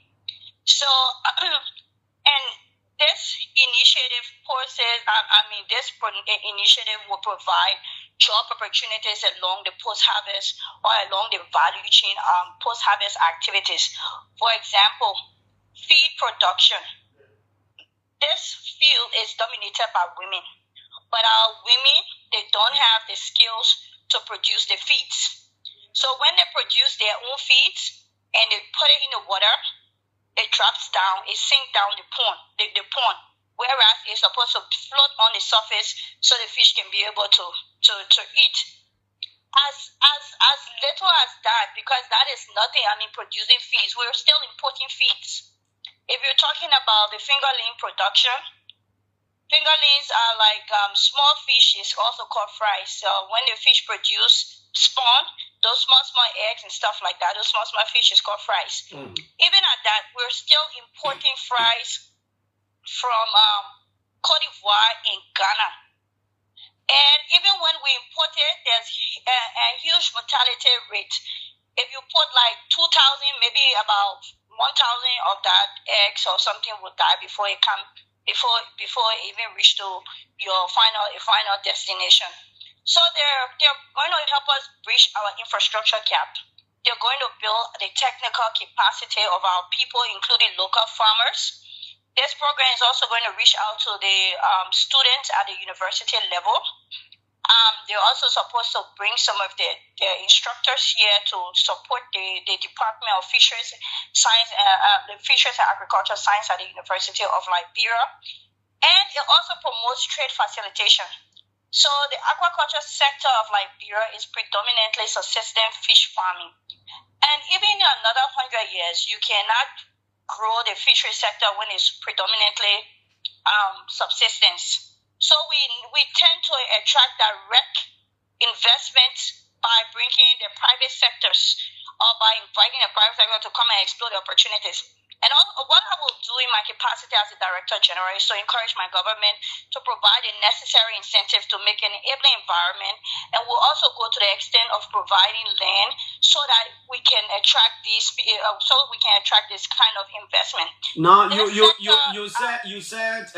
So, and this initiative initiative will provide job opportunities along the post-harvest or along the value chain post-harvest activities. For example, feed production. This field is dominated by women, but our women, they don't have the skills to produce the feeds. So when they produce their own feeds and they put it in the water, it drops down, it sinks down the pond, whereas it's supposed to float on the surface so the fish can be able to eat. As little as that, because that is nothing, producing feeds, we're still importing feeds. If you're talking about the fingerling production, fingerlings are like small fish, is also called fries. So when the fish produce spawn, those small eggs and stuff like that, those small fish is called fries. Even at that, we're still importing fries from Cote d'Ivoire, and Ghana. And even when we import it, there's a huge mortality rate. If you put like 2,000, maybe about 1,000 of that eggs or something will die before it even reach to your final destination. So they're going to help us bridge our infrastructure gap. They're going to build the technical capacity of our people, including local farmers. This program is also going to reach out to the students at the university level. They're also supposed to bring some of their instructors here to support the Department of Fisheries Science, the Fisheries and Agriculture Science at the University of Liberia. And it also promotes trade facilitation. So the aquaculture sector of Liberia is predominantly subsistence fish farming. And even in another 100 years, you cannot grow the fishery sector when it's predominantly subsistence. So we tend to attract direct investment by bringing the private sectors or by inviting the private sector to come and explore the opportunities. And what I will do in my capacity as a Director General is to encourage my government to provide the necessary incentive to make an enabling environment, and we'll also go to the extent of providing land so that we can attract this kind of investment. Now, you said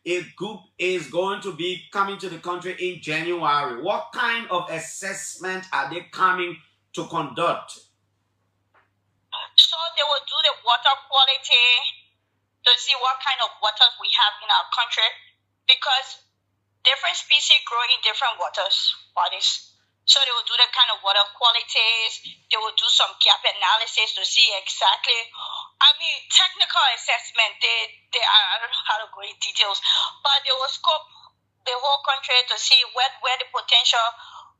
a group is going to be coming to the country in January. What kind of assessment are they coming to conduct? So they will do the water quality to see what kind of water we have in our country, because different species grow in different bodies. So they will do the kind of water qualities. They will do some gap analysis to see exactly, technical assessment. I don't know how to go in details, but they will scope the whole country to see where the potential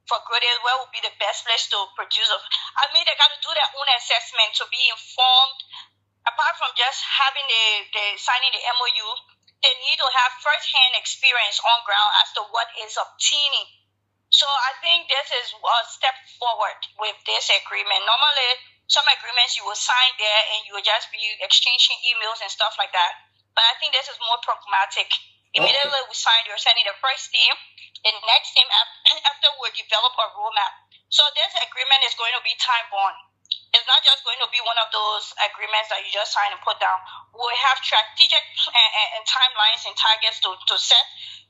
for growth is, where would be the best place to produce. They got to do their own assessment to be informed. Apart from just having the signing the MOU, they need to have first-hand experience on ground as to what is obtaining. So I think this is a step forward with this agreement. Normally, some agreements you will sign there and you will just be exchanging emails and stuff like that. But I think this is more pragmatic. Immediately we sign, you're sending the first team, the next team after we develop a roadmap. So this agreement is going to be time-bound. It's not just going to be one of those agreements that you just sign and put down. We'll have strategic and timelines and targets to set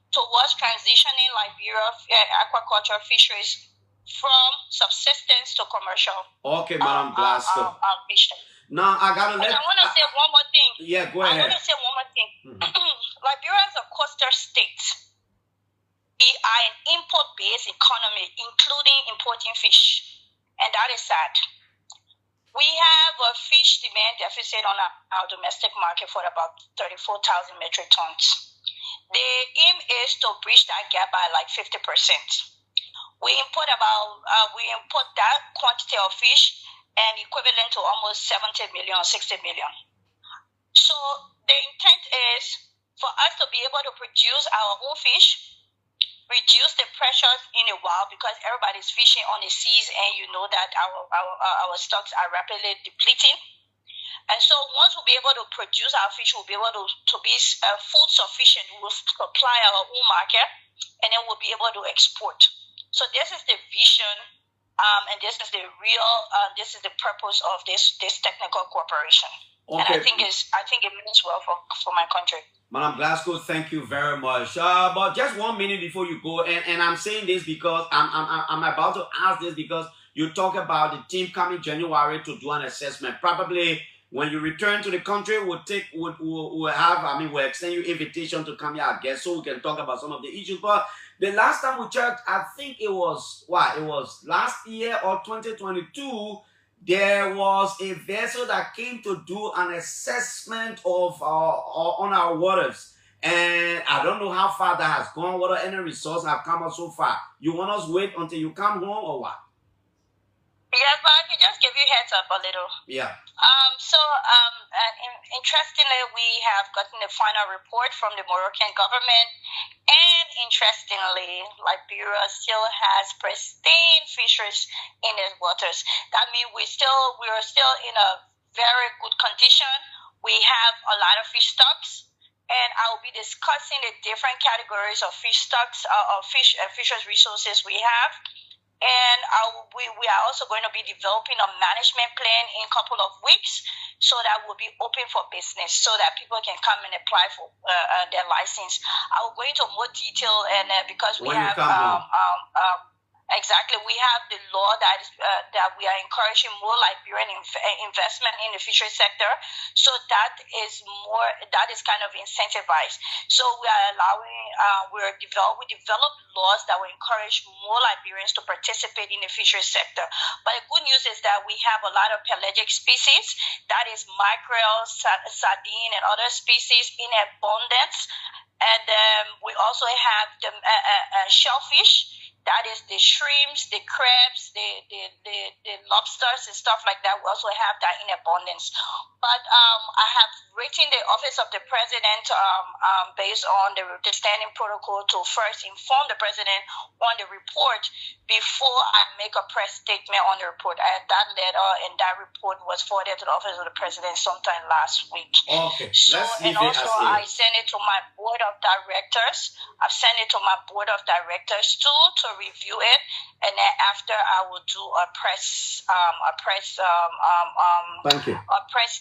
towards transitioning Liberia aquaculture fisheries from subsistence to commercial. Okay, Madam Glasgow. Fishing. Now I want to say one more thing. Yeah, go ahead. I want to say one more thing. Liberia is a coastal state. We are an import-based economy, including importing fish, and that is sad. We have a fish demand deficit on our domestic market for about 34,000 metric tons. The aim is to bridge that gap by like 50%. We import that quantity of fish and equivalent to almost 70 million, 60 million. So the intent is for us to be able to produce our own fish, reduce the pressures in the wild, because everybody's fishing on the seas, and you know that our stocks are rapidly depleting. And so once we'll be able to produce our fish, we'll be able to be food sufficient. We'll supply our own market, and then we'll be able to export. So this is the vision, and this is the purpose of this technical cooperation. Okay. And I think it means well for my country. Madam Glasgow, thank you very much. But just 1 minute before you go, and I'm saying this because I'm about to ask this because you talk about the team coming January to do an assessment. Probably when you return to the country, we'll extend you invitation to come here as guest so we can talk about some of the issues. But the last time we checked, I think it was last year or 2022. There was a vessel that came to do an assessment of on our waters, and I don't know how far that has gone. What any results have come out so far? You want us to wait until you come home or what? Yes, but I can just give you heads up a little. Yeah. Interestingly, we have gotten the final report from the Moroccan government, and interestingly, Liberia still has pristine fisheries in its waters. That means we are still in a very good condition. We have a lot of fish stocks. and I will be discussing the different categories of fish stocks, of fisheries resources we have. And we are also going to be developing a management plan in a couple of weeks, so that will be open for business, so that people can come and apply for their license. I will go into more detail, and because we have exactly, we have the law that we are encouraging more Liberian investment in the fishery sector. So that is kind of incentivized. So we are allowing, we develop laws that will encourage more Liberians to participate in the fishery sector. But the good news is that we have a lot of pelagic species, that is mackerel, sardine, and other species in abundance. And we also have the shellfish. That is the shrimps, the crabs, the lobsters and stuff like that. We also have that in abundance. But I have written the Office of the President based on the standing protocol to first inform the President on the report before I make a press statement on the report. That letter and that report was forwarded to the Office of the President sometime last week. Okay, So, and also I sent it to my board of directors. I've sent it to my board of directors too, to review it, and then after I will do a press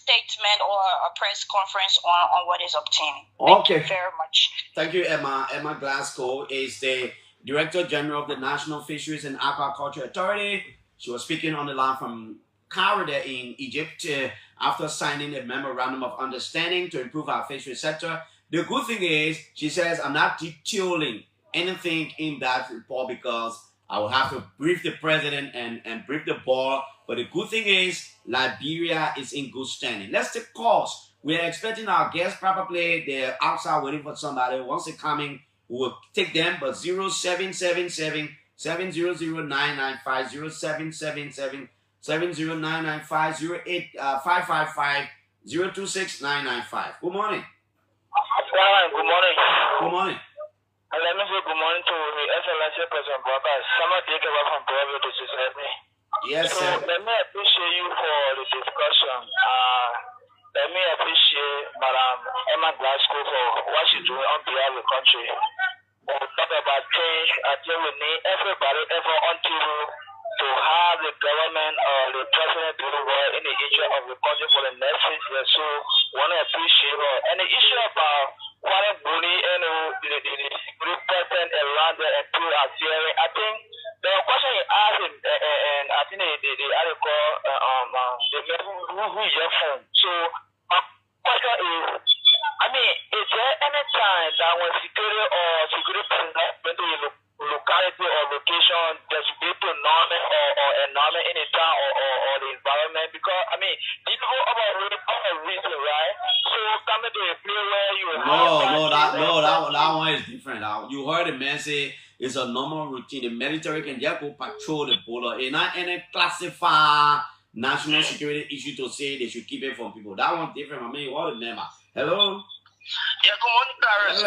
statement or a press conference on what is obtained. Thank you very much. Thank you, Emma. Emma Glasgow is the Director General of the National Fisheries and Aquaculture Authority. She was speaking on the line from Cairo in Egypt after signing a memorandum of understanding to improve our fishery sector. The good thing is, she says, I'm not detailing anything in that report because I will have to brief the president and brief the board. But the good thing is, Liberia is in good standing. Let's take calls. We are expecting our guests, probably they're outside waiting for somebody. Once they're coming, we will take them. But 0777 700-995, 0777 70995, 555 026 995. Good morning. Good morning. Good morning. Let me say good morning to the Excellency President Brothers. Someone take over from Brother to society. Yes, so sir. Let me appreciate you for the discussion. Let me appreciate Madam Emma Glasgow for what she's doing on behalf of the country. When we talk about change, I think we need everybody ever until to have the government or the president do the work in the interest of the country for the next 6 years. So I want to appreciate her. And the issue about foreign bully and the president around there and people are fearing, I think the question he asked and I think the article the man who is your phone. So my question is, I mean, is there any time that when security personnel went to a locality or location, there should be to environment or environment in the town or the environment? Because I mean, people operate on a reason, right? So coming to a place where you that one is different. You heard the man say it's a normal routine. The military can just go patrol the border. It's not any classified national security issue to say they should keep it from people. That one's different. I mean, what remember? Hello? Yeah, good morning, Clarence.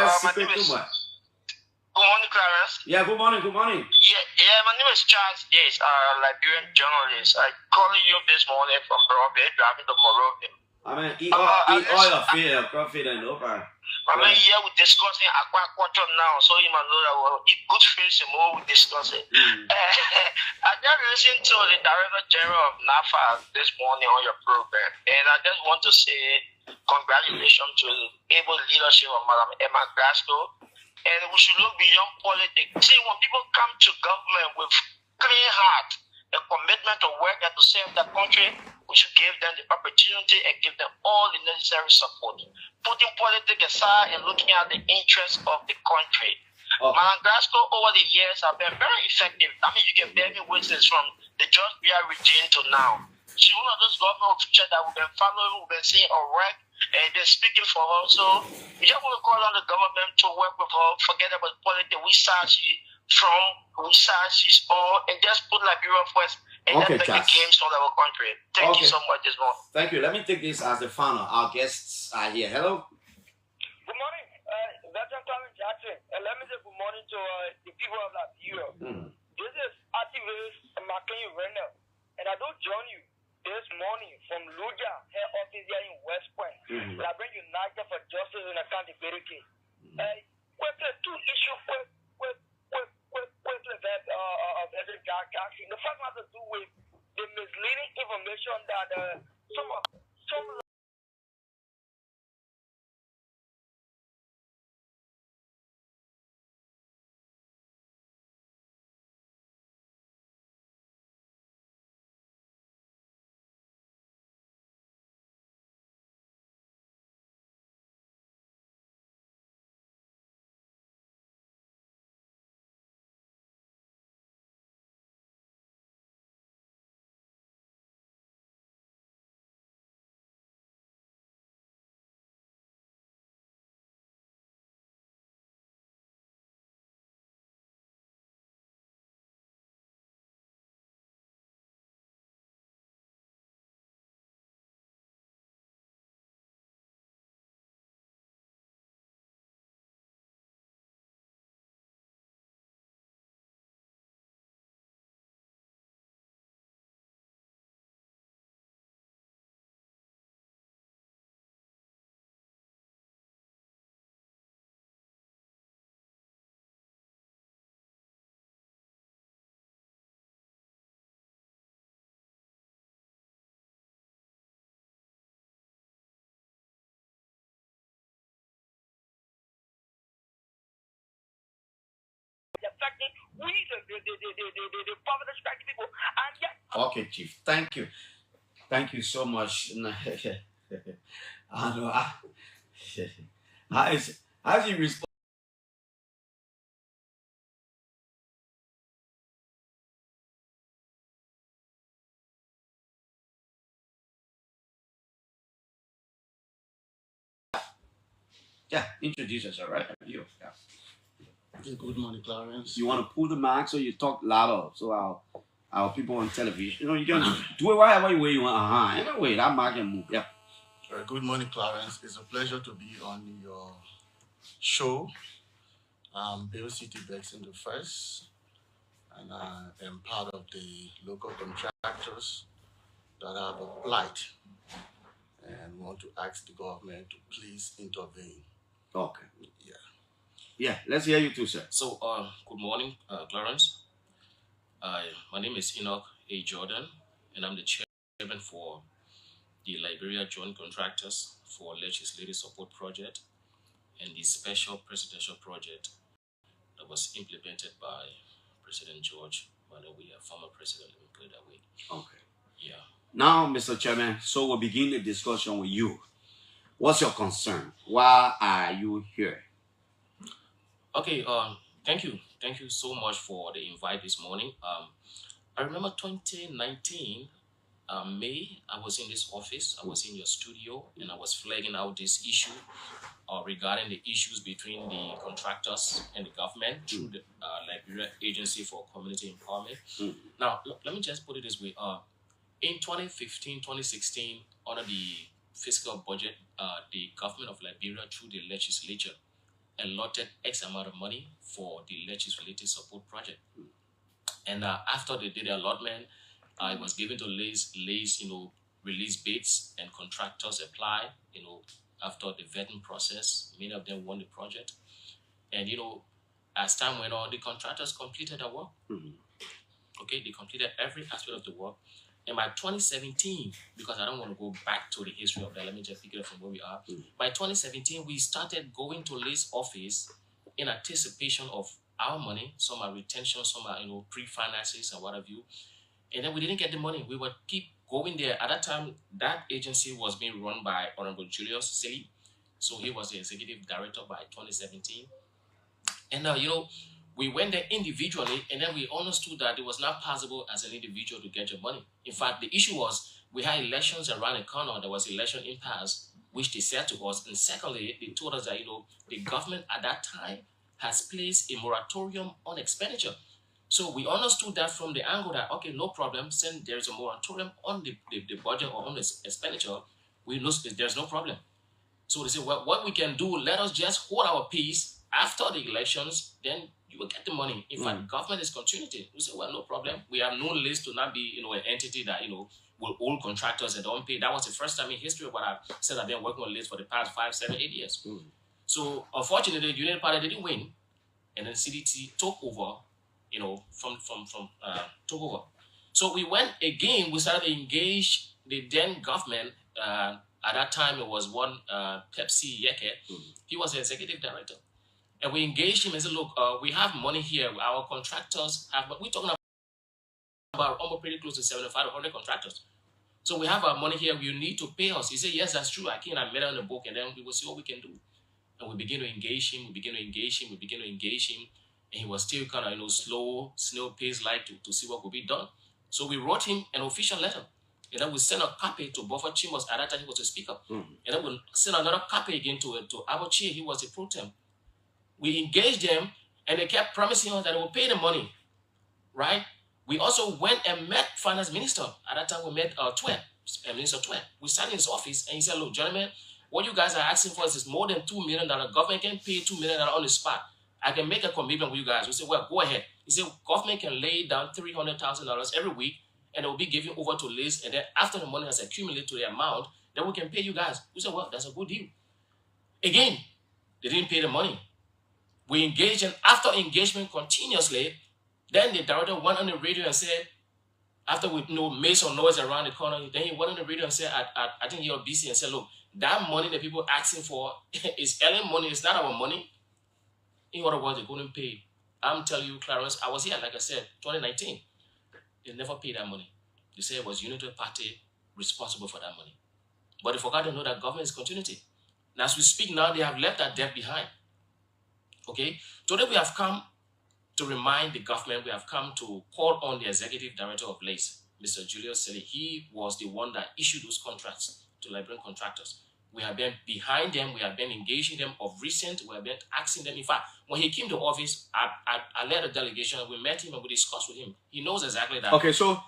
Good morning, Clarence. Yeah, good morning, good morning. Yeah, my name is Charles Yates, Liberian journalist. I calling you this morning from Broadway, driving to Morovia. I mean, eat all your fear, coffee and over. I mean, here we're discussing aquaculture now, so you might know that we'll eat good fish and more we discuss it. I just listened to the Director General of NAFA this morning on your program, and I just want to say congratulations to the able leadership of Madam Emma Glasgow. And we should look beyond politics. See, when people come to government with clean heart, a commitment to work and to serve the country, we should give them the opportunity and give them all the necessary support. Putting politics aside and looking at the interests of the country. Madam Glasgow, over the years, have been very effective. I mean, you can bear me witness from the George Weah regime to now. She's one of those government officials that we've been following, we've been seeing her work, and they're speaking for her. So we just want to call on the government to work with her, forget about politics, which side she's from, which side she's on, and just put Liberia first, and just make the games for our country. Thank you so much this morning. Thank you. Let me take this as the final. Our guests are here. Hello. Good morning, Veteran Clarence Jackson, and let me say good morning to the people of Liberia. This is activist McLean Renner, and I don't join you. this morning from Luja, head office here in West Point. I bring United for Justice and Accountability. Quickly, two issues quickly that the first one has to do with the misleading information that some affecting we the poverty stricken people, and yet. Okay, Chief. Thank you. Thank you so much. I know. How do you respond? Yeah, introduce yourself, right? You. Yeah. Good morning, Clarence. You want to pull the mic so you talk louder, so our people on television, you can do it whatever way you want. Anyway, that mic can move. Yeah. Good morning, Clarence. It's a pleasure to be on your show. I'm Bill City Bex in the first, and I am part of the local contractors that have applied and want to ask the government to please intervene. Okay. Yeah. Yeah, let's hear you too, sir. So, good morning, Clarence. My name is Enoch A. Jordan, and I'm the chairman for the Liberia Joint Contractors for Legislative Support Project and the Special Presidential Project that was implemented by President George Manawiya, former president. Let me put it that way. Okay. Yeah. Now, Mr. Chairman, so we'll begin the discussion with you. What's your concern? Why are you here? Okay, thank you. Thank you so much for the invite this morning. I remember 2019, May, I was in this office, I was in your studio, and I was flagging out this issue regarding the issues between the contractors and the government through the Liberia Agency for Community Empowerment. Now, let me just put it this way. In 2015, 2016, under the fiscal budget, the government of Liberia through the legislature allotted X amount of money for the legislative support project. And after they did the allotment, it was given to release bids, and contractors apply, after the vetting process. Many of them won the project. And, as time went on, the contractors completed their work. Okay, they completed every aspect of the work. And by 2017, because I don't want to go back to the history of that, let me just pick it up from where we are. By 2017, we started going to Lee's office in anticipation of our money. Some are retention, some are, pre-finances and what have you. And then we didn't get the money. We would keep going there. At that time, that agency was being run by Honorable Julius Silly. So he was the executive director by 2017. And we went there individually, and then we understood that it was not possible as an individual to get your money. In fact, the issue was we had elections around the corner. There was election impasse, which they said to us. And secondly, they told us that, the government at that time has placed a moratorium on expenditure. So we understood that from the angle that, okay, no problem, since there's a moratorium on the budget or on the expenditure, we know there's no problem. So they said, well, what we can do, let us just hold our peace after the elections, then you will get the money. In fact, government is continuity. We say, well, no problem. We have no list to not be, an entity that, will old contractors and don't pay. That was the first time in history what I said I've been working on this for the past 5, 7, 8 years. So unfortunately, the Union Party didn't win, and then CDT took over, you know, took over. So we went again, we started to engage the then government. At that time, it was one Pepsi Yeke. He was the executive director. And we engaged him and said, look, we have money here. Our contractors have, we're talking about almost pretty close to 75 to 100 contractors. So we have our money here. You need to pay us. He said, yes, that's true. I made it on the book, and then we will see what we can do. And we begin to engage him. And he was still kind of, you know, slow, snail pace like to see what could be done. So we wrote him an official letter. And then we sent a copy to Buffer Chimos. At that time, he was the speaker. And then we sent another copy again to Abochie. He was the pro tem. We engaged them, and they kept promising us that they will pay the money, right? We also went and met finance minister. At that time, we met Minister Twe. We sat in his office, and he said, look, gentlemen, what you guys are asking for is more than $2 million. Government can pay $2 million on the spot. I can make a commitment with you guys. We said, well, go ahead. He said, government can lay down $300,000 every week, and it will be given over to Liz. And then after the money has accumulated to the amount, then we can pay you guys. We said, well, that's a good deal. Again, they didn't pay the money. We engaged, and after engagement continuously, then the director went on the radio and said, after we made some noise around the corner, then he went on the radio and said, I think you're busy, and said, look, that money that people are asking for is Ellen money, it's not our money. In other words, they couldn't pay. I'm telling you, Clarence, I was here, like I said, 2019. They never paid that money. They said it was Unity Party responsible for that money. But they forgot to know that government is continuity. And as we speak now, they have left that debt behind. Okay? Today we have come to remind the government, we have come to call on the executive director of LACE, Mr. Julius Selly. He was the one that issued those contracts to Liberian contractors. We have been behind them. We have been engaging them of recent. We have been asking them. In fact, when he came to office, I led a delegation. We met him and we discussed with him. He knows exactly that. Okay, so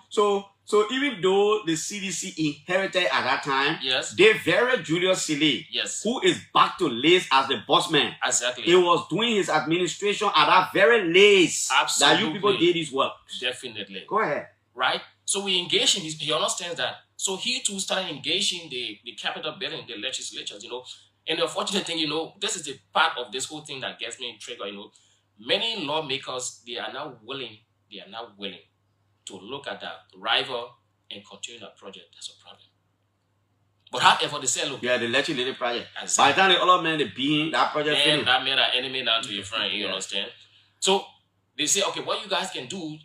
even though the CDC inherited at that time, yes, they varied Julius Sili, yes, who is back to Lace as the boss man. Exactly. He was doing his administration at that very Lace that you people did his work. Definitely. Go ahead. Right? So we engage him. He understands that. So he too started engaging the capital building, the legislatures, you know. And the unfortunate thing, you know, this is the part of this whole thing that gets me triggered, you know. Many lawmakers, they are now willing to look at that rival and continue that project. That's a problem. But however, they say, look. Yeah, the legislative project. Exactly. By the time the other man, they being that project and that made an enemy now to your friend, you understand? So they say, okay, what you guys can do,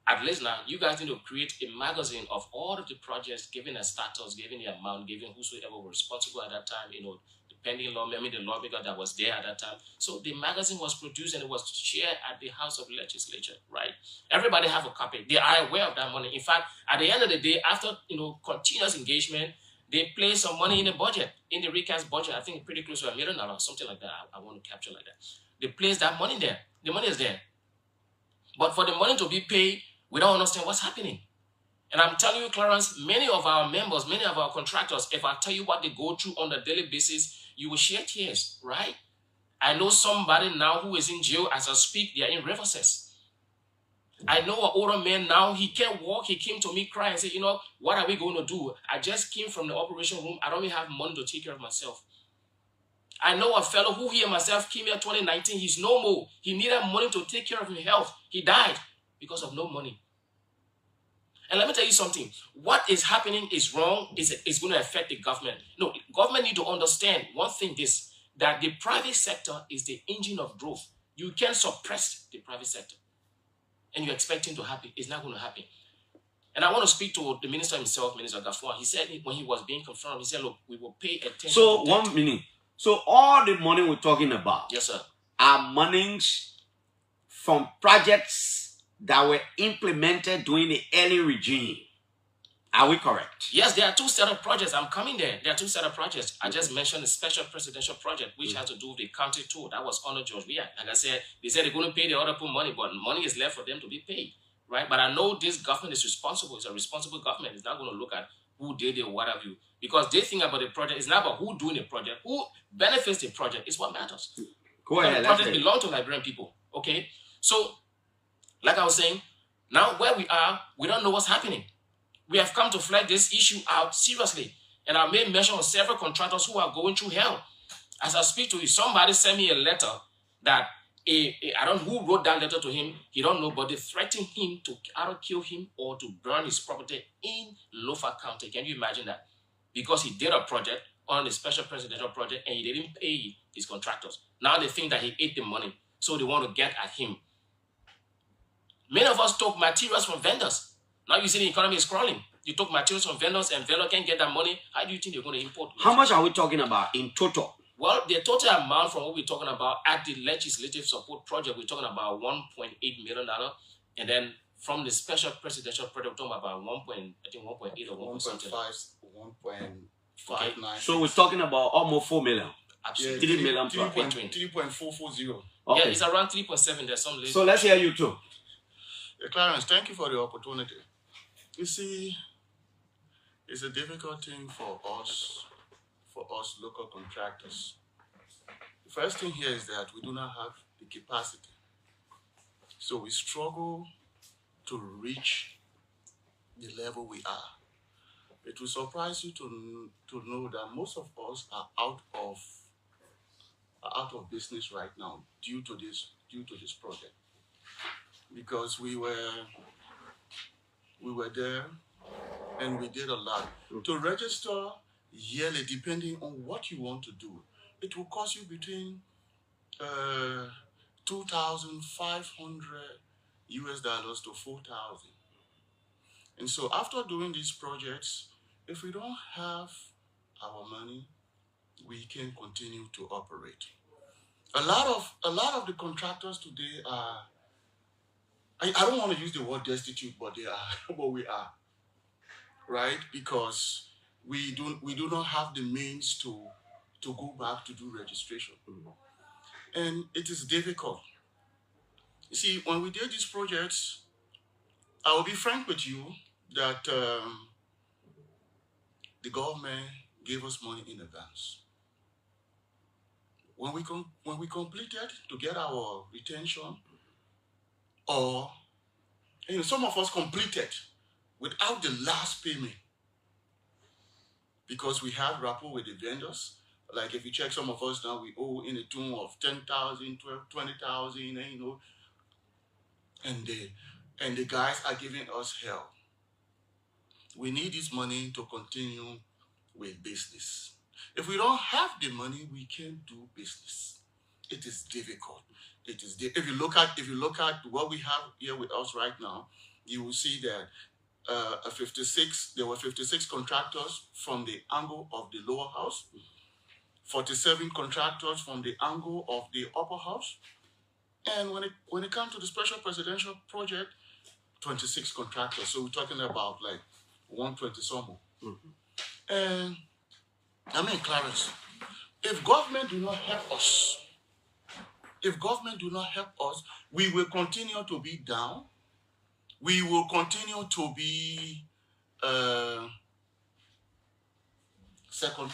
at least now, you guys need to create a magazine of all of the projects, giving a status, giving the amount, giving whosoever was responsible at that time, you know, the pending law, maybe the lawmaker that was there at that time. So the magazine was produced and it was shared at the House of Legislature, right? Everybody have a copy. They are aware of that money. In fact, at the end of the day, after, you know, continuous engagement, they place some money in the budget, in the recast budget. I think pretty close to $1 million, something like that. I want to capture like that. They place that money there. The money is there. But for the money to be paid, we don't understand what's happening. And I'm telling you, Clarence, many of our members, many of our contractors, if I tell you what they go through on a daily basis, you will shed tears, right? I know somebody now who is in jail as I speak, they are in reverses. I know an older man now, he can't walk. He came to me crying and said, you know, what are we going to do? I just came from the operation room. I don't even have money to take care of myself. I know a fellow who he and myself came here 2019. He's no more. He needed money to take care of his health. He died because of no money. And let me tell you something. What is happening is wrong. It's going to affect the government. No, government need to understand one thing, that the private sector is the engine of growth. You can't suppress the private sector. And you expect him to happen. It's not going to happen. And I want to speak to the minister himself, Minister Gaffwan. He said when he was being confirmed, he said, look, we will pay attention. So 1 minute. So all the money we're talking about, yes, sir, are monies from projects that were implemented during the early regime. Are we correct? Yes, there are two set of projects. I'm coming there. There are two set of projects. I just mentioned the special presidential project, which has to do with the county tour. That was under George Weah. Like I said, they said they're going to pay the other people money, but money is left for them to be paid, right? But I know this government is responsible. It's a responsible government. It's not going to look at who did it or what have you. Because they think about the project. It's not about who doing the project. Who benefits the project is what matters. Go ahead. The projects belong to Liberian people, okay? So, like I was saying, now where we are, we don't know what's happening. We have come to flag this issue out seriously. And I made mention of several contractors who are going through hell. As I speak to you, somebody sent me a letter that I don't know who wrote that letter to him. He don't know, but they threatened him to either kill him or to burn his property in Lofa County. Can you imagine that? Because he did a project on a special presidential project and he didn't pay his contractors. Now they think that he ate the money, so they want to get at him. Many of us took materials from vendors. Now you see the economy is crawling. You took materials from vendors and vendors can't get that money. How do you think they're going to import? How much are we talking about in total? Well, the total amount from what we're talking about at the legislative support project, we're talking about $1.8 million. And then from the special presidential project, we're talking about 1.8 or 1.59. So we're talking about almost 4 million. Absolutely. 3 million. 3.440. Okay. Yeah, Okay. it's around 3.7. There's some So let's hear you too. Clarence, thank you for the opportunity. You see, it's a difficult thing for us local contractors. The first thing here is that we do not have the capacity. So we struggle to reach the level we are. It will surprise you to know that most of us are out of business right now due to this project. Because we were there and we did a lot. To register yearly, depending on what you want to do, it will cost you between $2,500 to $4,000. And so after doing these projects, if we don't have our money, we can continue to operate. A lot of the contractors today are, I don't want to use the word destitute, but they are, but we are, right? Because we do not have the means to go back to do registration. And it is difficult. You see, when we did these projects, I will be frank with you that the government gave us money in advance. When we completed to get our retention, or some of us completed without the last payment because we have rapport with the vendors. Like if you check some of us now, we owe in the tune of 10,000, 20,000, and the guys are giving us hell. We need this money to continue with business. If we don't have the money, we can't do business. It is difficult. If you look at what we have here with us right now, you will see that there were 56 contractors from the angle of the lower house, 47 contractors from the angle of the upper house, and when it comes to the special presidential project, 26 contractors. So we're talking about like 120 some. And I mean, Clarence, if government do not help us, we will continue to be down. We will continue to be second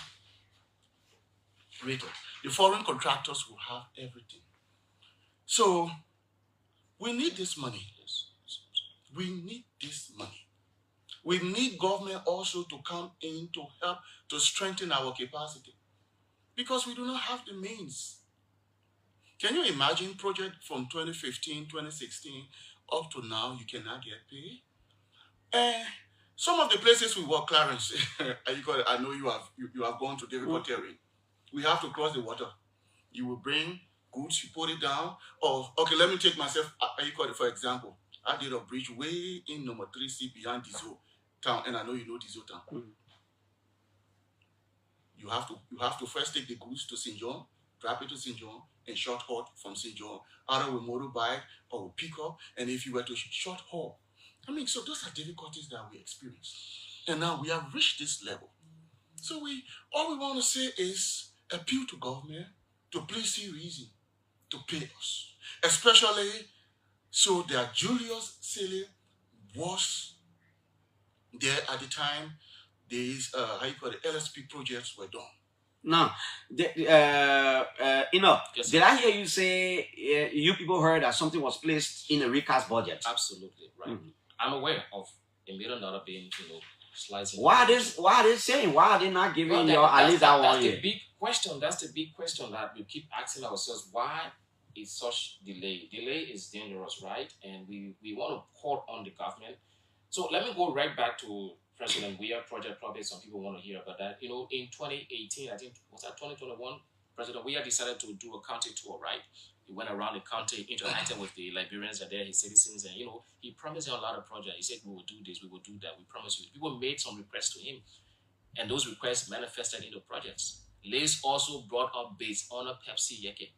rated. The foreign contractors will have everything. So we need this money. We need this money. We need government also to come in to help to strengthen our capacity because we do not have the means. Can you imagine project from 2015, 2016 up to now, you cannot get paid? Some of the places we work, Clarence, I know you have gone to difficult terrain. We have to cross the water. You will bring goods, you put it down. Or, okay, let me take myself, for example. I did a bridge way in number 3C behind Dizo town, and I know you know Dizo town. You have to first take the goods to St. John, drop it to St. John, and short haul from St. John, either with motorbike or with pickup. And if you were to short haul, so those are difficulties that we experience. And now we have reached this level. So all we want to say is appeal to government to please see reason to pay us. Especially so that Julius Caesar was there at the time these LSP projects were done. Now, Yes, did I hear you say you people heard that something was placed in a recast budget? absolutely right. I'm aware of $1 million being, slicing. Why are they saying? Why are they not giving at least that 1 year? That's the big question. That's the big question that we keep asking ourselves. Why is such delay? Delay is dangerous, right? And we want to call on the government. So let me go right back to President Weir project. Probably some people want to hear about that. In 2018, I think, was that 2021? President Weir decided to do a county tour, right? He went around the country, interacted with the Liberians that are there, his citizens, and he promised them a lot of projects. He said, we will do this, we will do that, we promise you. People made some requests to him, and those requests manifested into projects. Lace also brought up base on a Pepsi Yeke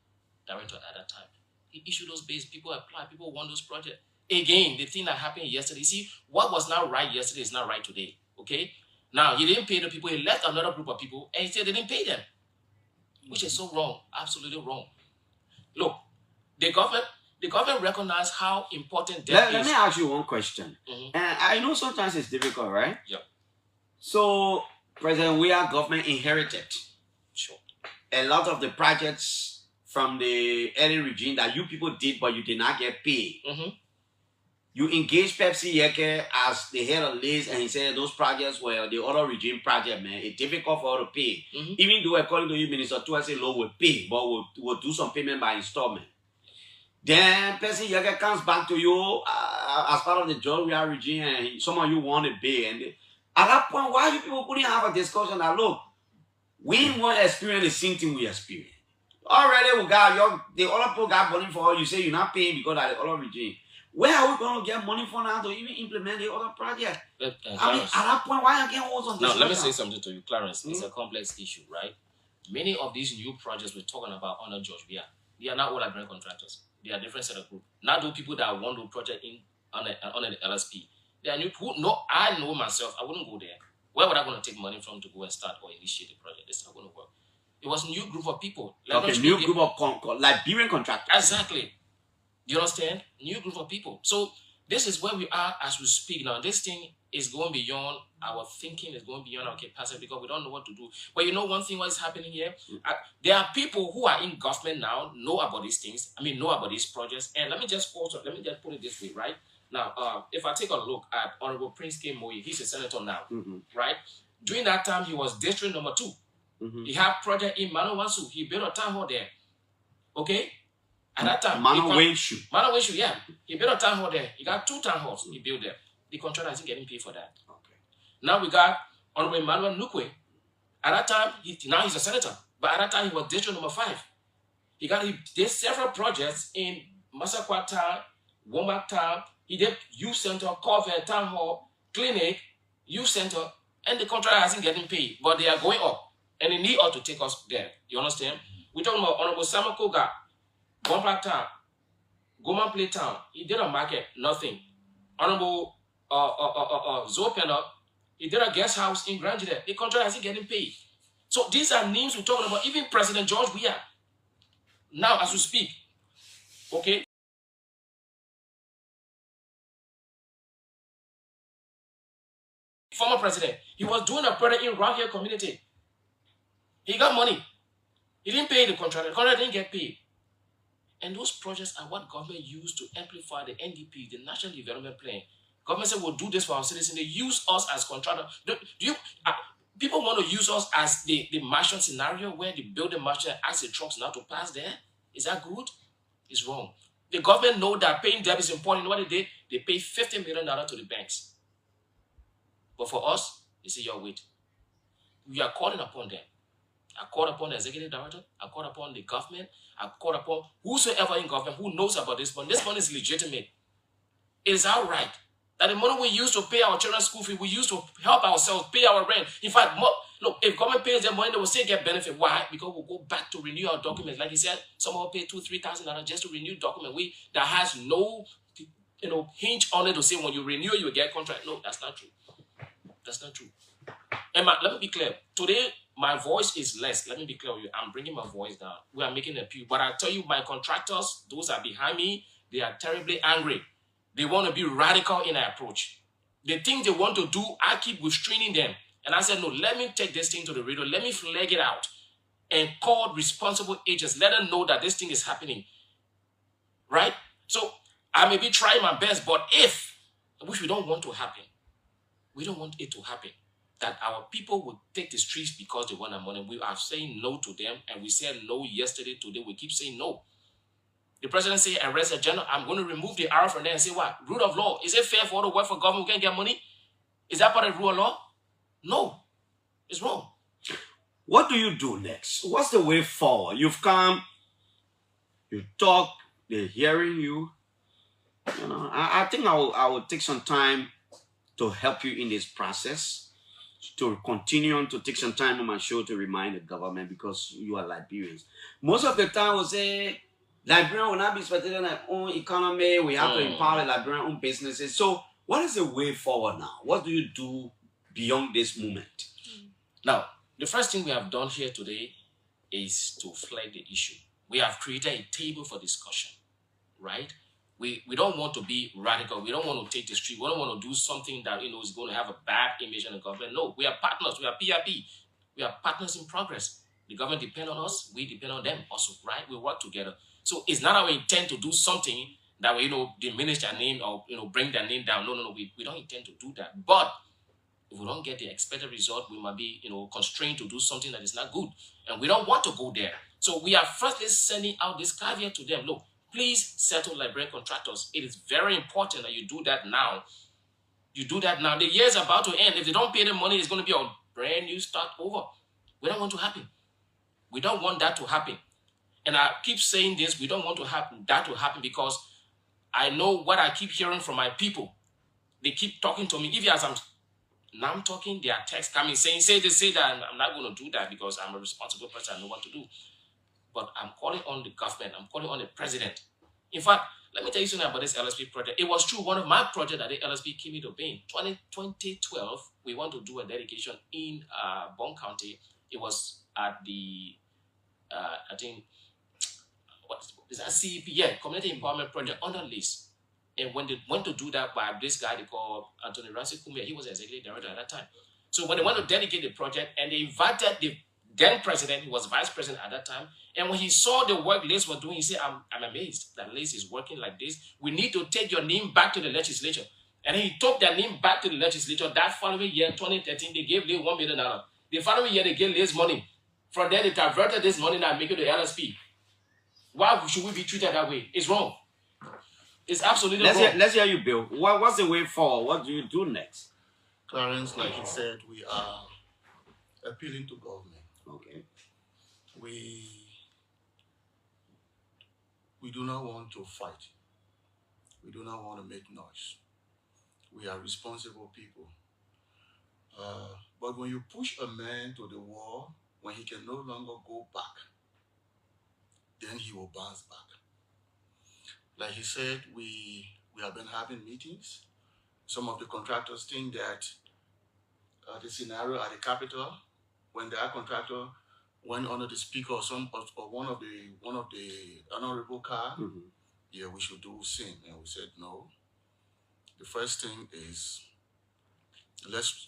director at that time. He issued those base, people applied, people won those projects. Again, the thing that happened yesterday, see, what was not right yesterday is not right today, okay? Now, he didn't pay the people, he left another group of people, and he said they didn't pay them, which is so wrong, absolutely wrong. Look, the government recognized how important debt is. Let me ask you one question. And I know sometimes it's difficult, right? Yep. So, President Weir government inherited a lot of the projects from the early regime that you people did, but you did not get paid. You engaged Pepsi Yeke as the head of list, and he said those projects were the other regime project, man. It's difficult for her to pay. Even though, according to you, Minister Tuase Law will pay, but we'll do some payment by installment. Then Pepsi Yeke comes back to you as part of the George Weir regime, and some of you want to pay. And at that point, why you people couldn't have a discussion that, look, we want to experience the same thing we experience. Already, we got the other people got money for you. Say you're not paying because of the other regime. Where are we going to get money for now to even implement the other project? I mean, at that point, why can't hold on? Now, let me say something to you, Clarence. It's a complex issue, right? Many of these new projects we're talking about under George Weir, they are not all Liberian contractors. They are different set of group. Not those people that want to project in on an LSP. They are new. I know myself. I wouldn't go there. Where would I going to take money from to go and start or initiate the project? It's not going to work. It was a new group of people. Okay, new group of Liberian contractors. Exactly. Do you understand? New group of people. So this is where we are as we speak now. This thing is going beyond our thinking, is going beyond our capacity because we don't know what to do. But you know one thing what is happening here? There are people who are in government now, know about these things. I mean, know about these projects. And let me just put it this way, right? Now, if I take a look at Honorable Prince K. Moyi, he's a senator now, right? During that time, he was district number 2. He had project in Manowansu. He built a town hall there. Okay? At that time, Manowansu, yeah. He built a town hall there. He got 2 town halls he built there. The contractor isn't getting paid for that. Okay. Now we got Honorable Emmanuel Nukwe. At that time, now he's a senator. But at that time, he was district number 5. He did several projects in Massaquoi Town, Womack Town. He did youth center, cover, town hall, clinic, youth center, and the contractor hasn't getting paid. But they are going up. And they need us to take us there. You understand? We're talking about Honorable Samuel Koga, Womack Town, Goman Play Town. He did a market, nothing. Honorable Zopena, he did a guest house in Grand there. The contractor hasn't getting paid. So these are names we're talking about. Even President George Weir. Now, as we speak, okay? Former president, he was doing a project in Rock Hill community. He got money. He didn't pay the contractor. The contractor didn't get paid. And those projects are what government used to amplify the NDP, the National Development Plan. Government said, we'll do this for our citizens. They use us as contractor. People want to use us as the Martian scenario where they build the Martian and ask the trucks not to pass there. Is that good? It's wrong. The government know that paying debt is important. You know what they did? They pay $50 million to the banks. But for us, they say, your wait. We are calling upon them. I called upon the executive director. I called upon the government. I called upon whosoever in government who knows about this money. This money is legitimate. It is our right. That the money we use to pay our children's school fee, we use to help ourselves, pay our rent. In fact, look, if government pays them money, they will still get benefit. Why? Because we'll go back to renew our documents. Like he said, some will pay $2,000-3,000 just to renew document that has no, hinge on it to say when you renew, you will get contract. No, that's not true. That's not true. And let me be clear. Today, my voice is less. Let me be clear with you. I'm bringing my voice down. We are making a appeal. But I tell you, my contractors, those are behind me, they are terribly angry. They want to be radical in their approach. The things they want to do, I keep restraining them. And I said, no, let me take this thing to the radio. Let me flag it out and call responsible agents. Let them know that this thing is happening. Right? So I may be trying my best, but which we don't want to happen, We don't want it to happen. That our people will take the streets because they want our money. We are saying no to them, and we said no yesterday, today we keep saying no. The president say, arrest a general, I'm going to remove the R from there and say what? Rule of law. Is it fair for all to work for government who can't get money? Is that part of the rule of law? No. It's wrong. What do you do next? What's the way forward? You've come, you talk, they're hearing you. You know, I think I will take some time to help you in this process, to continue on to take some time on my show to remind the government, because you are Liberians. Most of the time we'll say, Liberian will not be expected on their own economy. We have to empower the Liberian own businesses. So what is the way forward now? What do you do beyond this moment? Now, the first thing we have done here today is to flag the issue. We have created a table for discussion, right? We don't want to be radical. We don't want to take the street. We don't want to do something that is going to have a bad image in the government. No, we are partners. We are PRP. We are partners in progress. The government depends on us. We depend on them also, right? We work together. So it's not our intent to do something that will, diminish their name or bring their name down. No. We don't intend to do that. But if we don't get the expected result, we might be constrained to do something that is not good, and we don't want to go there. So we are firstly sending out this caveat to them. Look, please settle Liberian contractors. It is very important that you do that now. You do that now. The year is about to end. If they don't pay the money, it's going to be a brand new start over. We don't want to happen. We don't want that to happen. And I keep saying this, we don't want that to happen because I know what I keep hearing from my people. They keep talking to me. If I'm talking, there are texts coming saying, say this, say that. I'm not going to do that because I'm a responsible person. I know what to do. But I'm calling on the government. I'm calling on the president. In fact, let me tell you something about this LSP project. It was true. One of my projects that the LSP came into being. 2012, we want to do a dedication in Bond County. It was at the, I think, what is that, CEP? Yeah, Community Empowerment Project on the list. And when they went to do that by this guy they called Anthony Rancy Kumia, he was executive director at that time. So when they went to dedicate the project, and they invited the then president, he was vice president at that time, and when he saw the work Liz was doing, he said, I'm amazed that Liz is working like this. We need to take your name back to the legislature. And he took their name back to the legislature. That following year, 2013, they gave Liz $1 million. The following year, they gave Liz money. From there, they diverted this money and make it the LSP. Why should we be treated that way? It's wrong. It's absolutely wrong. Let's hear you, Bill. What's the way forward? What do you do next? Clarence, like he said, we are appealing to government. Okay. We do not want to fight. We do not want to make noise. We are responsible people. But when you push a man to the wall, when he can no longer go back, then he will bounce back. Like he said, we have been having meetings. Some of the contractors think that the scenario at the Capitol, when the contractor went under the speaker or one of the honorable car, yeah, we should do the same. And we said no. The first thing is let's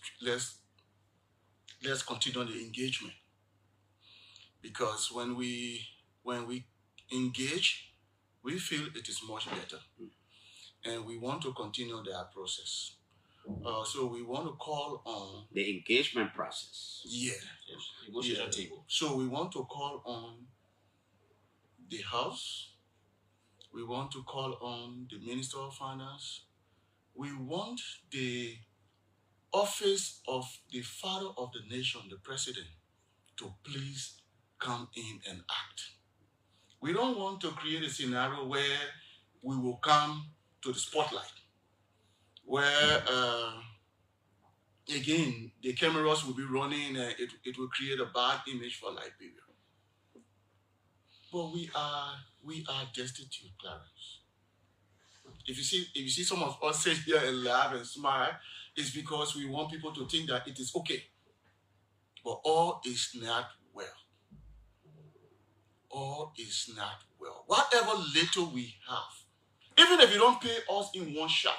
continue the engagement, because when we engage, we feel it is much better, and we want to continue that process. So we want to call on the engagement process. Yeah. Yes. Negotiation table. So we want to call on the House. We want to call on the Minister of Finance. We want the office of the Father of the Nation, the President, to please come in and act. We don't want to create a scenario where we will come to the spotlight, where again the cameras will be running and it will create a bad image for Liberia. But we are destitute, Clarence. If you see some of us sit here and laugh and smile, it's because we want people to think that it is okay. But all is not well. All is not well. Whatever little we have, even if you don't pay us in one shot,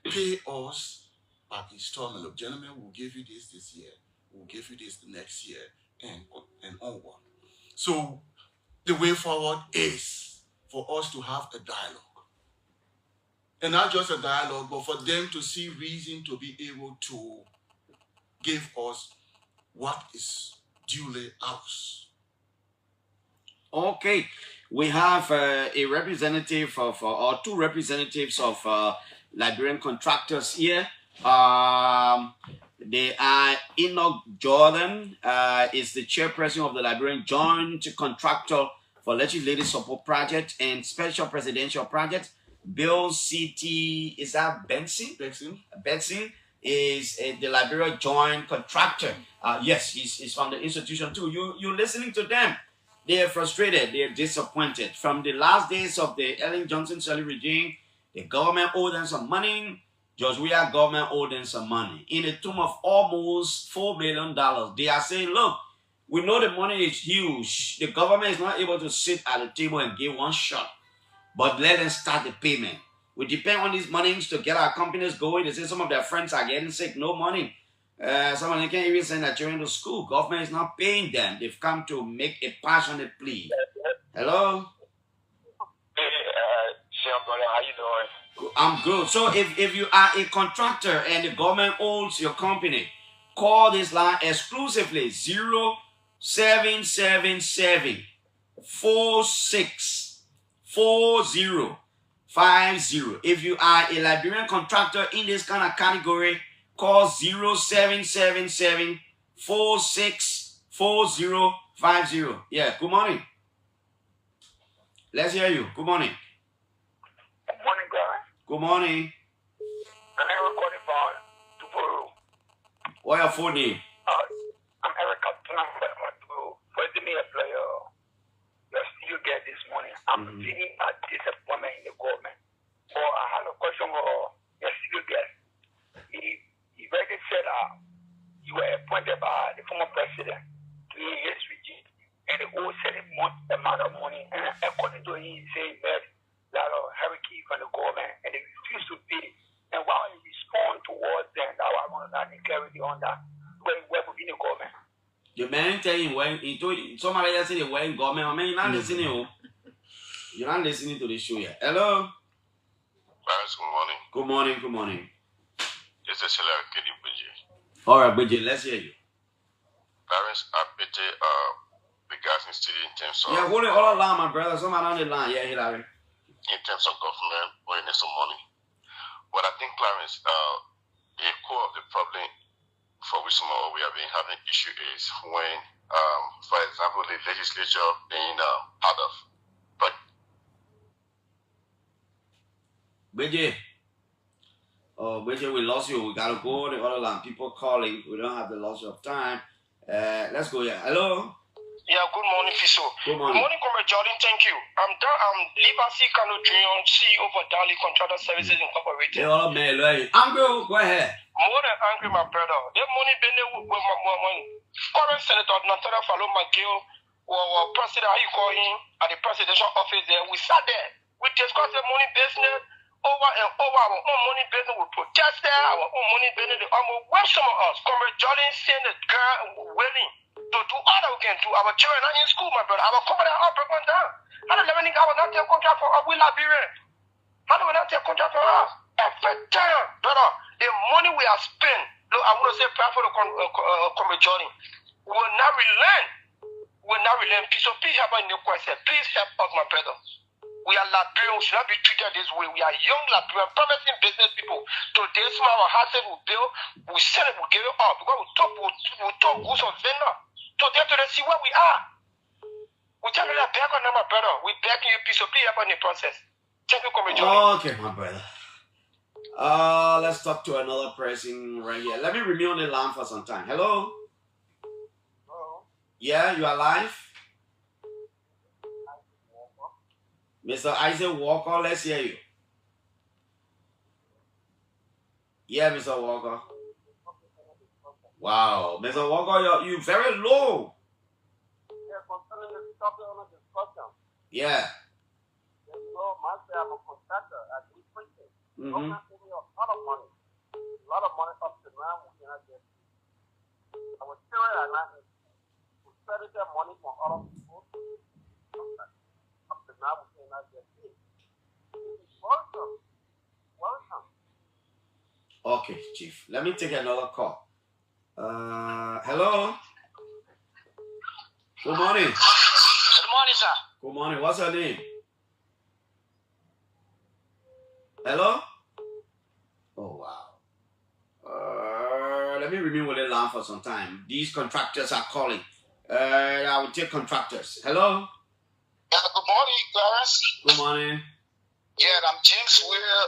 pay us by installment. Look, gentlemen, we'll give you this year. We'll give you this the next year, and onward. So the way forward is for us to have a dialogue. And not just a dialogue, but for them to see reason to be able to give us what is duly ours. Okay, we have a representative of, or two representatives of Liberian contractors here. They are Enoch Jordan, is the chairperson of the Liberian Joint Contractor for Legislative Support Project and Special Presidential Project. Bill C.T. is that Benson? Benson is the Liberian Joint Contractor. Yes, he's from the institution too. You listening to them? They are frustrated. They are disappointed. From the last days of the Ellen Johnson-Sirleaf regime, the government owed them some money. George Weah government owed them some money. In a sum of almost $4 billion, they are saying, look, we know the money is huge. The government is not able to sit at the table and give one shot. But let them start the payment. We depend on these monies to get our companies going. They say some of their friends are getting sick, no money. Some of them can't even send their children to school. Government is not paying them. They've come to make a passionate plea. Hello? Hey, Sean, brother, how you doing? I'm good. So if you are a contractor and the government owns your company, call this line exclusively 0777 464050. If you are a Liberian contractor in this kind of category, call 0777 464050. Yeah, good morning. Let's hear you. Good morning. Good morning, guys. Good morning. I'm recording for Tupuru. What your phone name? I'm Eric Kaplan for the media player. You get this morning. I'm feeling a disappointment in the government. But I have a question for your still get. He already said you were appointed by the former president to his regime, and they all said a amount of money, and according to him, he said he met a lot of hurricane from the government, and they refused to pay. And while he respond towards them, that I want to carry on that when he work within the government. The man tell him when he told somebody else said they were in government. I mean, you're not listening. You're not listening to the show yet. Hello. Parents, good morning. Good morning. Good morning. This is Hillary Kedi Bridget. All right, Bridget, let's hear you. Parents are better regarding still in terms of Yeah, hold it all along, my brother. Somebody on the line. Yeah, Hillary. in terms of government owing us some money. But I think, Clarence, the core of the problem for which some of we have been having issue is when, for example, the legislature being part of. But Bridget. Oh, Bridget, we lost you. We gotta go on the other line. People calling. We don't have the loss of time. Let's go. Yeah. Hello. Yeah, good morning, Fiso. Good morning. Good morning, Comrade Jordan. Thank you. I'm Liberty Kano Junior, CEO for Dali Contractor Services Incorporated. Hey, all man, Uncle, go ahead. More than angry, my brother. The money been there when current Senator Nathaniel Fallow McGill or president, how you call him, at the presidential office there. We sat there. We discussed the money business over and over. Our own money business. We protested. Our own money business. Where some of us, Comrade Jordan, seeing the girl willing to do all that we can do. Our children are in school, my brother. Our company are all broken down. How do we think I will not take contract for us? We Liberian. How do we not take contract for us? Every time, brother, the money we have spent, look, I want to say prayer for the Comrade Jordan. We will not relent. We will not relent. So please help us in the question. Please help us, my brother. We are Liberian. We should not be treated this way. We are young Liberian, promising business people. Today, some of our houses we build, we sell it, we give it up because we talk goods of vendor. Today, see where we are. We tell you that back on my brother. We begging you, please, so please help us in the process. Thank you, Comrade Jordan. Okay, my brother. Let's talk to another person right here. Let me remain on the line for some time. Hello? Hello? Yeah, you are live? Mr. Isaac Walker, let's hear you. Yeah, Mr. Walker. Wow, Mr. Walker, you're very low. Yeah, concerning the topic on the discussion. Yeah. I'm a contractor at this point. Mm-hmm. Government gave me a lot of money. A lot of money up to now we cannot get. Our children are not we study their money from other people. Up to now we cannot get it. It's awesome. Okay, Chief. Let me take another call. Hello. Good morning. Good morning, sir. Good morning. What's your name? Hello? Oh, wow. Let me remain with the line for some time. These contractors are calling. I will take contractors. Hello? Yeah, good morning, Clarence. Good morning. Yeah, I'm James Weir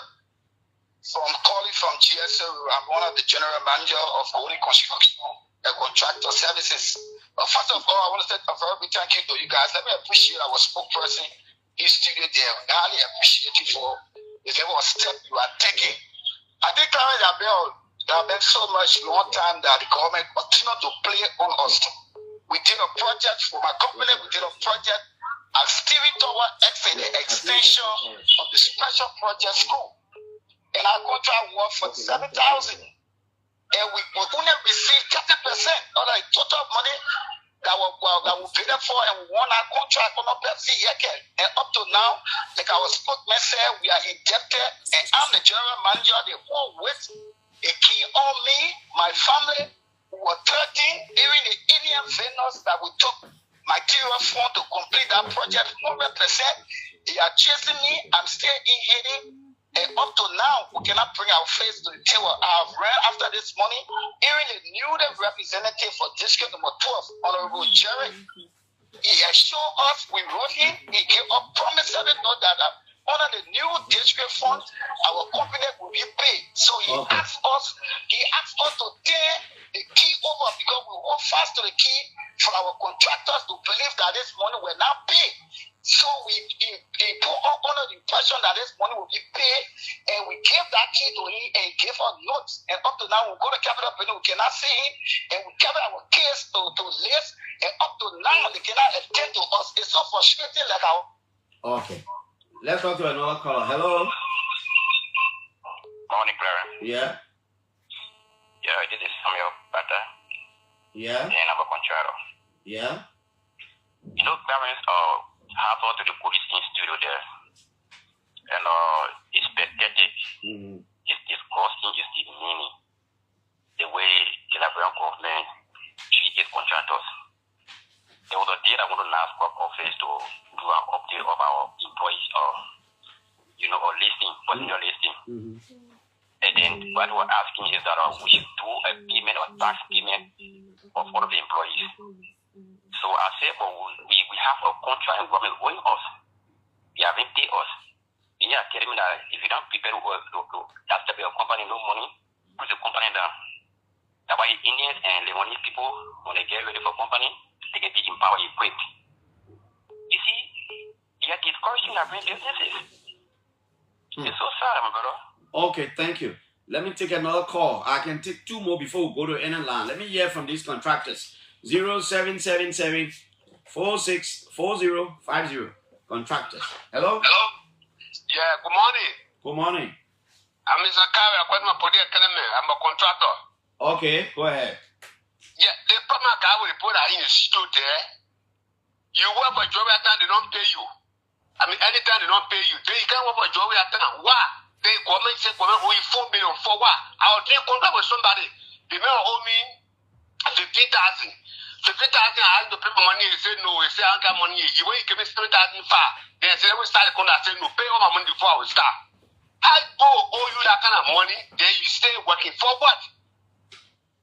calling from GSO. I'm one of the general manager of Holy Construction and Contractor Services. First of all, I want to say a very big thank you to you guys. Let me appreciate our spokesperson in studio there. I highly appreciate you for the level of step you are taking. I think Clarence, there have been so much long time that the government continue to play on us. We did a project for my company. We did a project at steering toward the extension of the special project school. And our contract was for 7,000. And we only received 30% of the total money that we paid them for, and we won our contract on a Pepsi Yeke. And up to now, like our spokesman said, we are indebted, and I'm the general manager. The whole with a key on me, my family, who were 13, even the Indian vendors that we took material from to complete that project 100%. They are chasing me. I'm still in Haiti. And up to now, we cannot bring our face to the table. I have read after this morning, even the new representative for district number 12, Honorable Jerry, he has shown us, we wrote him, he gave a promise that under the new district fund, our company will be paid. So he asked us to turn the key over because we hold fast to the key for our contractors to believe that this money will not pay. So he put up under the impression that this money will be paid, and we gave that key to him and he gave us notes. And up to now, we go to capital building, we cannot see him, and we carry our case to list, and up to now, they cannot attend to us. It's so frustrating like our. Okay. Let's talk to another caller. Hello? Morning, Clarence. Yeah? Yeah, this is Samuel Bata. Yeah? And I'm a contractor. Yeah? You know, Clarence, have all to the police in studio there. And it's pathetic. It's disgusting, it's demeaning. The way the Liberian government treats its contractors. There was a day I want to ask our office to do an update of our employees or listing, personal listing. And then what we're asking is that we should do a payment or tax payment of all of the employees. So I said, but we have a contract and government owing us. They haven't paid us. They are telling me that if you don't prepare that's the company no money, put the company down. That's why Indians and Lebanese people, when they get ready for company, they get big in power equipped. You see, they are discouraging our businesses. It's so sad, my brother. Okay, thank you. Let me take another call. I can take two more before we go to end line. Let me hear from these contractors. 0777 464050. Contractors. Hello? Hello? Yeah, good morning. Good morning. I'm Mr. Kari. I'm a contractor. Okay, go ahead. Yeah, the problem I will report in the studio there. You work for job at time, they don't pay you. I mean, anytime they don't pay you, then you can't work for job at time. Why? They government say government owe you 4 million for what? I'll take contract with somebody. The man owe me 15,000. 15,000, I have to pay my money. He said no. He said I don't got money. He will give me 7,000 far. Then he said let me start the contract. I said no. Pay all my money before I will start. I owe you that kind of money. Then you stay working for what?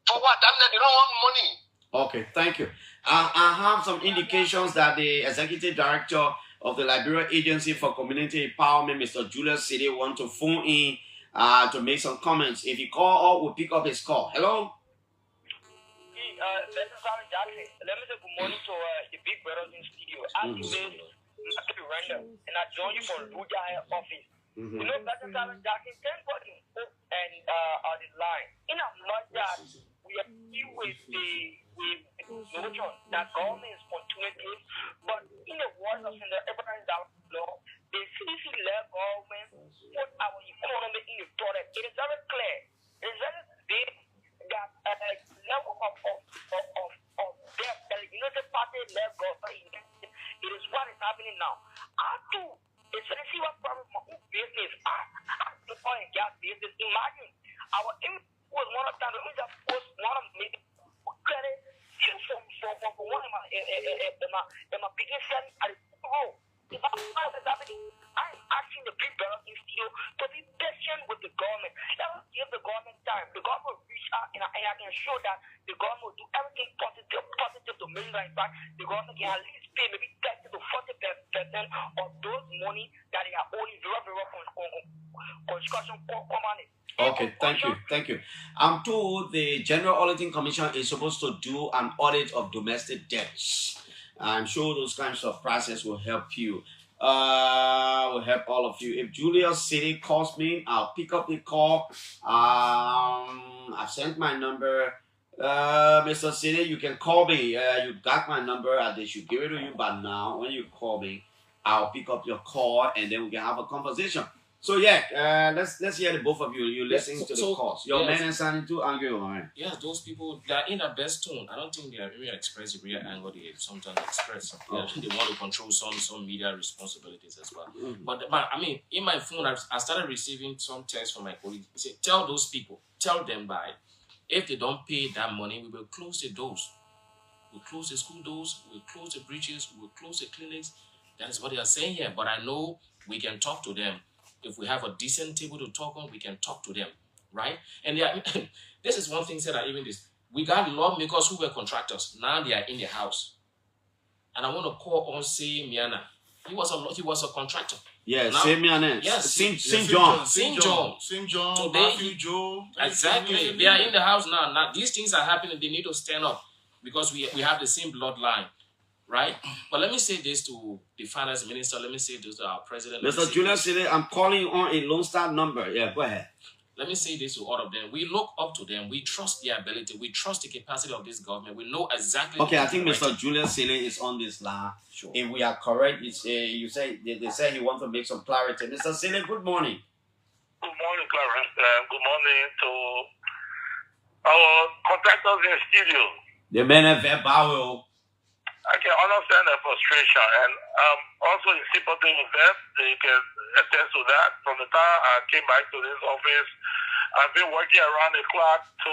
For what? I mean, they don't want money. Okay, thank you. I have some indications that the executive director of the Liberia Agency for Community Empowerment, Mr. Julius City, want to phone in to make some comments. If he call or we'll pick up his call. Hello? This is Alan Jackson. Let me say good morning to the big brothers in studio. I'm Matthew Randall, and I join you from Luja office. You know, President Alan Jackson, thank God you and on the line. In a much that we are dealing with the notion that government is continuity, but in the words of Senator Abraham Law, the CDC-led government put our economy in the toilet. It is very clear. It is very big that level of debt that the United Party-led government, it is what is happening now. I too, it's a serious problem for business. I oil and gas business. Imagine our my biggest son at the road. If I'm asking the people in steel to be patient with the government. Let us give the government time. The government will reach out, and I can show that the government will do everything positive to Maryland. In fact, the government can at least pay maybe 30 to 40% of those money that they are owing very construction company. Okay, thank you. I'm told the General Auditing Commission is supposed to do an audit of domestic debts. I'm sure those kinds of process will help you. Will help all of you. If Julius City calls me, I'll pick up the call. I've sent my number. Mr. City, you can call me. You got my number. They should give it to you. But now, when you call me, I'll pick up your call and then we can have a conversation. So yeah, let's hear the both of you. You listening to the calls. Your man is sounding too angry, right? Yes, those people, they are in their best tone. I don't think they are really express the real anger they sometimes express. They want to control some media responsibilities as well. But I mean, in my phone, I started receiving some texts from my colleagues. They say, tell those people, tell them by, if they don't pay that money, we will close the doors. We'll close the school doors, we'll close the bridges, we'll close the clinics. That is what they are saying here. But I know we can talk to them. If we have a decent table to talk on, we can talk to them, right? And they are, this is one thing said that even this, we got lawmakers who were contractors. Now they are in the house. And I want to call on say Miana. He was a contractor. Yeah, say Miana. Yes, St. John. Today, Matthew, Joe. Exactly. They are in the house now. Now these things are happening. They need to stand up because we have the same bloodline. Right? But let me say this to the finance minister. Let me say this to our president. Mr. Julius, I'm calling on a Lone Star number. Yeah, go ahead. Let me say this to all of them. We look up to them. We trust their ability. We trust the capacity of this government. We know exactly. Okay, I think Mr. Julius is on this line. Sure. If we are correct, it's you say they say he wants to make some clarity. Mr. Sile, good morning. Good morning, Clarence. Good morning to our contractors in studio. The men of verbal. I can understand their frustration, and also in sympathy with them. They can attest to that. From the time I came back to this office, I've been working around the clock to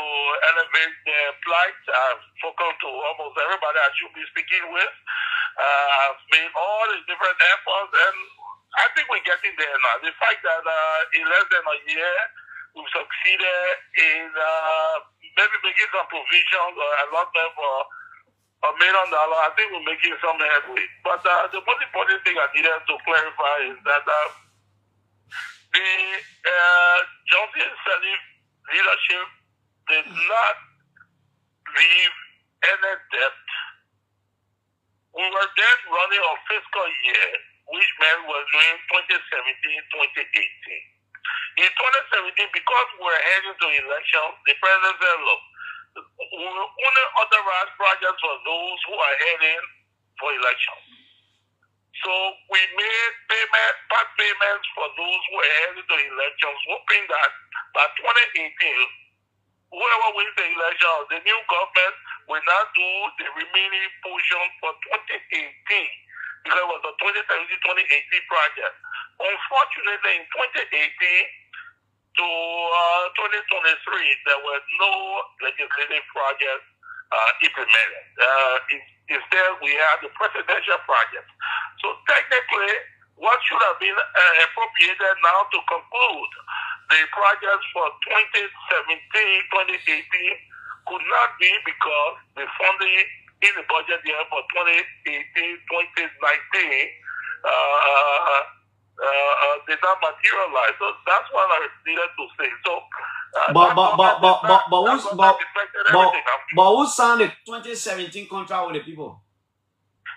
elevate their plight. I've spoken to almost everybody I should be speaking with. I've made all the different efforts, and I think we're getting there now. The fact that in less than a year, we've succeeded in maybe making some provisions or allotment for $1 million, I think we're making some headway. But the most important thing I needed to clarify is that the Johnson Sirleaf leadership did not leave any debt. We were then running a fiscal year, which meant we were doing 2017-2018. In 2017, because we were heading to elections, the president said, look, we will only authorize projects for those who are heading for elections. So we made part payments for those who are heading to elections, hoping that by 2018, whoever wins the election, the new government will not do the remaining portion for 2018 because it was a 2017-2018 project. Unfortunately, in 2018, to 2023, there were no legislative projects implemented. Instead, we had the presidential project. So technically, what should have been appropriated now to conclude the projects for 2017-2018 could not be because the funding in the budget year for 2018-2019 did not materialize. So that's what I needed to say. So, who signed the 2017 contract with the people?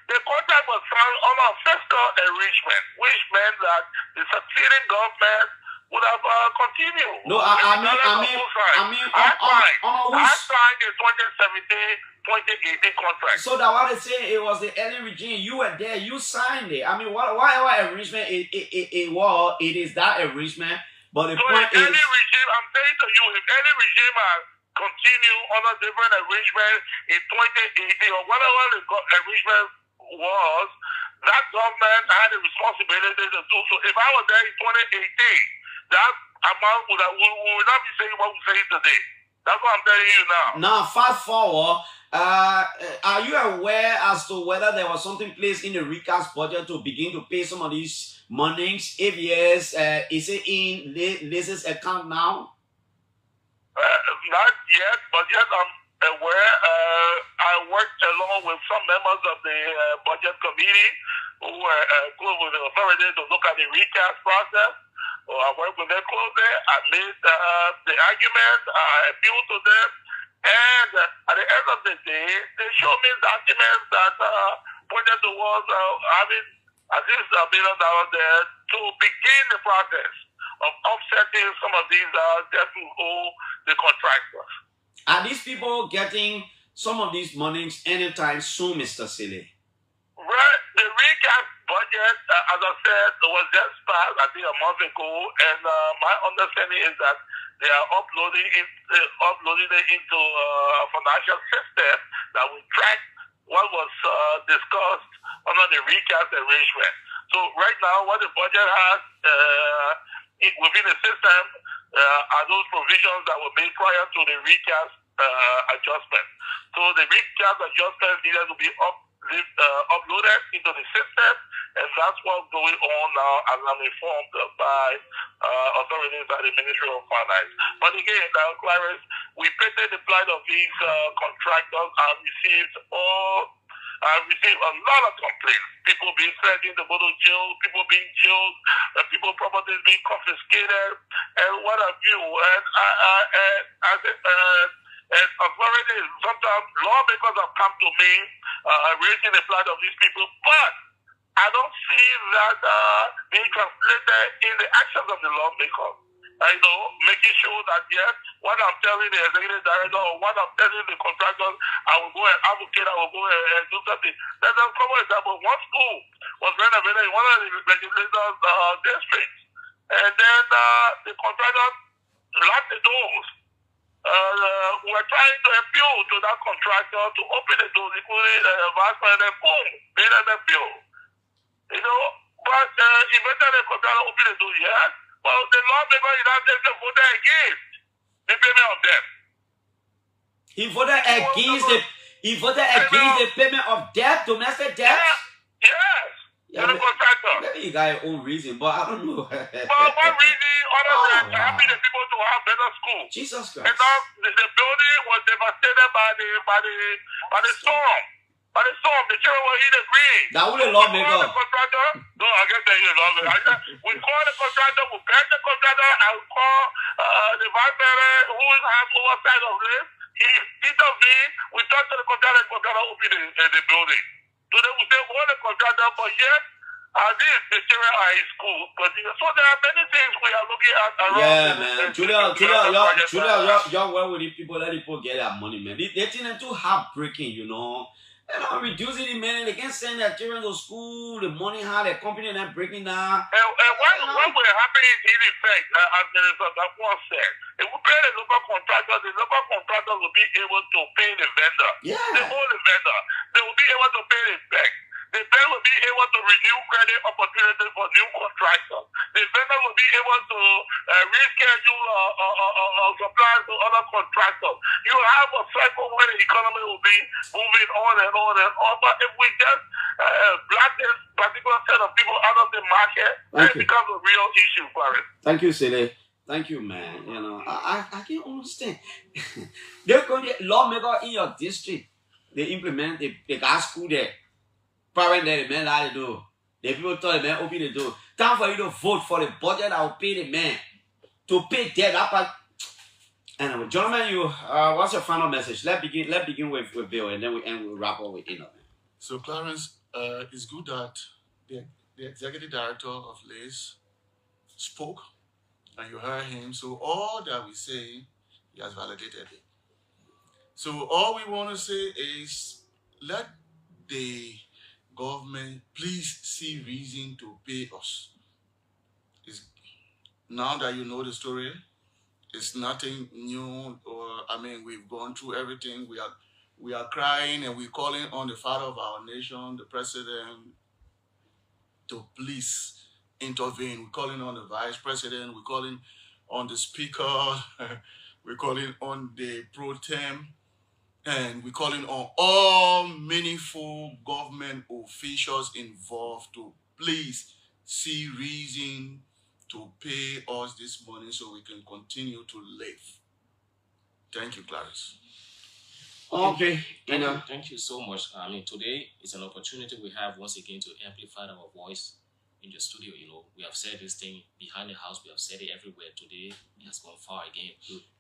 The contract was signed on a fiscal arrangement, which meant that the succeeding government would have continued. No, I signed the 2017-2018 contract. So that what they say, it was the early regime. You were there. You signed it. I mean, whatever arrangement it is that arrangement. But the point is, any regime, I'm saying to you, if any regime has continued on a different arrangement in 2018 or whatever the arrangement was, that government had a responsibility to do so. If I was there in 2018, that amount would not be saying what we're saying today. That's what I'm telling you now. Now, fast forward. Are you aware as to whether there was something placed in the recast budget to begin to pay some of these monies? If yes, is it in Liz's account now? Not yet, but yes, I'm aware. I worked along with some members of the budget committee who were close with the authorities to look at the recast process. So I worked with them closely. I made the argument. I appealed to them. And at the end of the day, they showed me documents that pointed towards having at least $1 million there to begin the process of offsetting some of these debts we owe the contractors. Are these people getting some of these monies anytime soon, Mr. Silly? Right. The recast budget, as I said, was just passed, I think, a month ago, and my understanding is that they are uploading it into a financial system that will track what was discussed under the recast arrangement. So right now, what the budget has within the system are those provisions that were made prior to the recast adjustment. So the recast adjustment needed to be uploaded into the system, and that's what's going on now, as I'm informed by authorities at the Ministry of Finance. But again, Clarence, we painted the plight of these contractors and received a lot of complaints. People being threatened to go to jail, people being jailed, people properties being confiscated, and what have you. And authorities, sometimes lawmakers have come to me raising the plight of these people, but I don't see that being translated in the actions of the lawmakers. Making sure that yes, what I'm telling the executive director or what I'm telling the contractors, I will go and advocate, I will go and do something. There's a common example. One school was renovated in one of the legislators' districts, and then the contractor locked the doors. We're trying to appeal to that contractor to open the doors, including vice president, boom, made an appeal. But eventually the contractor opened the door, yes. Well, the lawmaker in that state voted against the payment of debt. He voted against the payment of debt, domestic debt? Yes. Yeah, the contractor. Maybe you got your own reason, but I don't know. But one reason, other than helping the people to have better school. Jesus Christ. And now the building was devastated by the storm. By the storm, the children were in the green. That would a lawmaker. No, I guess they use lawmaker. We call the contractor, we beg the contractor, and we call the vice president who has oversight of this. He intervened, we talk to the contractor open the building. So then we say, well, the contractor, but yet, the children are in school. So there are many things we are looking at around. Yeah, man. Julia, y'all work with the people, let the people get their money, man. They think they're too heartbreaking, And I'm reducing the money. They can't send their children to school. The money, how the company not breaking down. And what will happen in effect, as Minister Gapon said, if we pay the local contractors will be able to pay the vendor. Yeah. They owe the vendor. They will be able to pay the bank. The bank will be able to renew credit opportunities for new contractors. The vendor will be able to reschedule supplies to other contractors. You have a cycle where the economy will be moving on and on and on. But if we just block this particular set of people out of the market, it becomes a real issue for it. Thank you, Sele. Thank you, man. I can't understand. They're going to get lawmaker in your district. They implement, they got school there. Parent there, the man how to do. The people tell the man open the door. Time for you to vote for the budget that will pay the man to pay debt. Anyway, gentlemen, what's your final message? Let's begin with Bill, and then we'll wrap up with Enoch. So Clarence, it's good that the executive director of LACE spoke, and you heard him. So all that we say, he has validated it. So all we want to say is, let the government please see reason to pay us. Now that you know the story, it's nothing new. We've gone through everything. We are crying and we're calling on the father of our nation, the president, to please intervene. We're calling on the vice president. We're calling on the speaker. We're calling on the pro tem, and we're calling on all meaningful government officials involved to please see reason to pay us this money so we can continue to live. Thank you, Clarice. Okay, thank you so much. I mean, today is an opportunity we have once again to amplify our voice in the studio. We have said this thing behind the house, we have said it everywhere. Today, it has gone far again.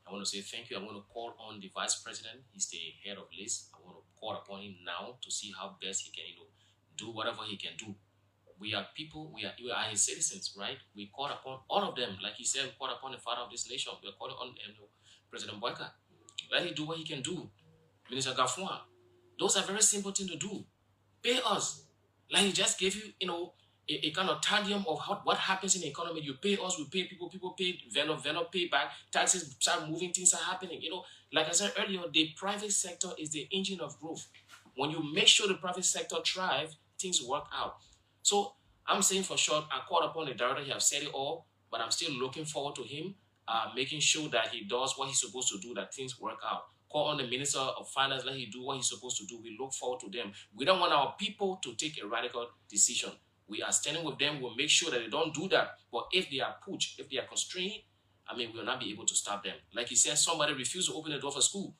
I want to say thank you. I want to call on the vice president. He's the head of list. I want to call upon him now to see how best he can, do whatever he can do. We are people, we are his citizens, right? We call upon all of them. Like he said, we call upon the father of this nation. We are calling on President Boyka. Let him do what he can do. Minister Gafua. Those are very simple things to do. Pay us. Like he just gave you, a kind of tedium of what happens in the economy. You pay us, we pay people pay, vendor pay back, taxes start moving, things are happening. Like I said earlier, the private sector is the engine of growth. When you make sure the private sector thrive, things work out. So I'm saying for short, I called upon the director, he has said it all, but I'm still looking forward to him making sure that he does what he's supposed to do, that things work out. Call on the Minister of Finance, let him do what he's supposed to do. We look forward to them. We don't want our people to take a radical decision. We are standing with them. We'll make sure that they don't do that. But if they are pushed, if they are constrained, we will not be able to stop them. Like he said, somebody refused to open the door for school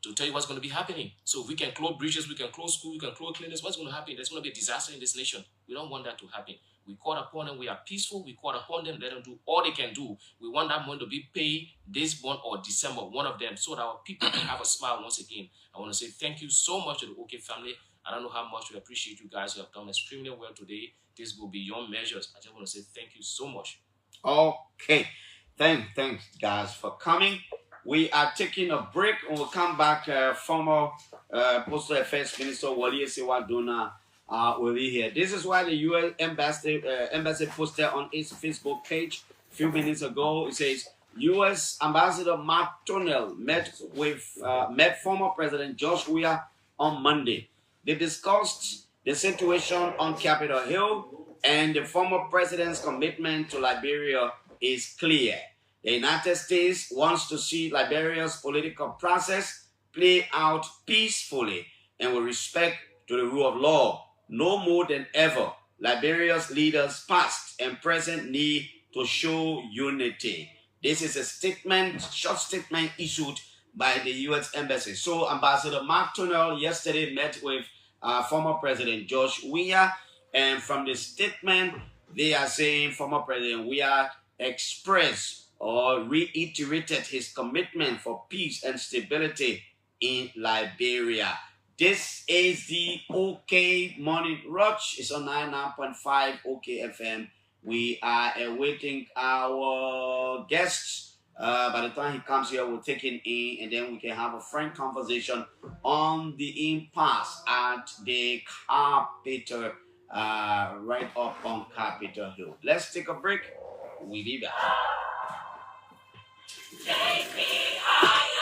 to tell you what's going to be happening. So if we can close bridges, we can close schools, we can close clinics, what's going to happen? There's going to be a disaster in this nation. We don't want that to happen. We call upon them, we are peaceful, we call upon them, let them do all they can do. We want that money to be paid this month or December, one of them, so that our people can have a smile once again. I want to say thank you so much to the OK family. I don't know how much we appreciate you guys. You have done extremely well today. This will be beyond measures. I just want to say thank you so much. Okay. Thanks, guys, for coming. We are taking a break and we'll come back. Former Postal Affairs Minister Wali Sewadona will be here. This is why the U.S. Embassy posted on its Facebook page a few minutes ago. It says, U.S. Ambassador Mark Tunnell met former President George Weah on Monday. They discussed the situation on Capitol Hill, and the former president's commitment to Liberia is clear. The United States wants to see Liberia's political process play out peacefully and with respect to the rule of law. No more than ever, Liberia's leaders, past and present, need to show unity. This is a short statement issued by the U.S. Embassy. So Ambassador Mark Tunnell yesterday met with former President George Weah, and from the statement, they are saying former President Weah expressed or reiterated his commitment for peace and stability in Liberia. This is the OK Morning Rush. It's on 99.5 OK FM. We are awaiting our guests. By the time he comes here, we'll take him in, and then we can have a frank conversation on the impasse at the Capitol, right up on Capitol Hill. Let's take a break. We'll be back. Take me higher.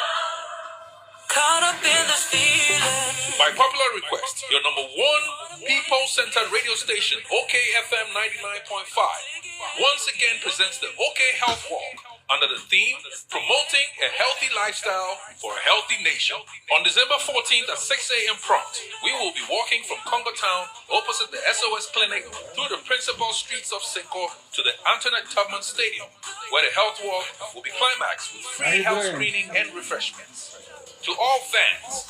Caught up in this feeling. By popular request, your number one people-centered radio station, OKFM 99.5, once again presents the OK Health Walk under the theme, Promoting a Healthy Lifestyle for a Healthy Nation. On December 14th at 6 a.m. prompt, we will be walking from Congo Town opposite the SOS Clinic through the principal streets of Cinco to the Antoinette Tubman Stadium, where the health walk will be climaxed with free health screening and refreshments. To all fans,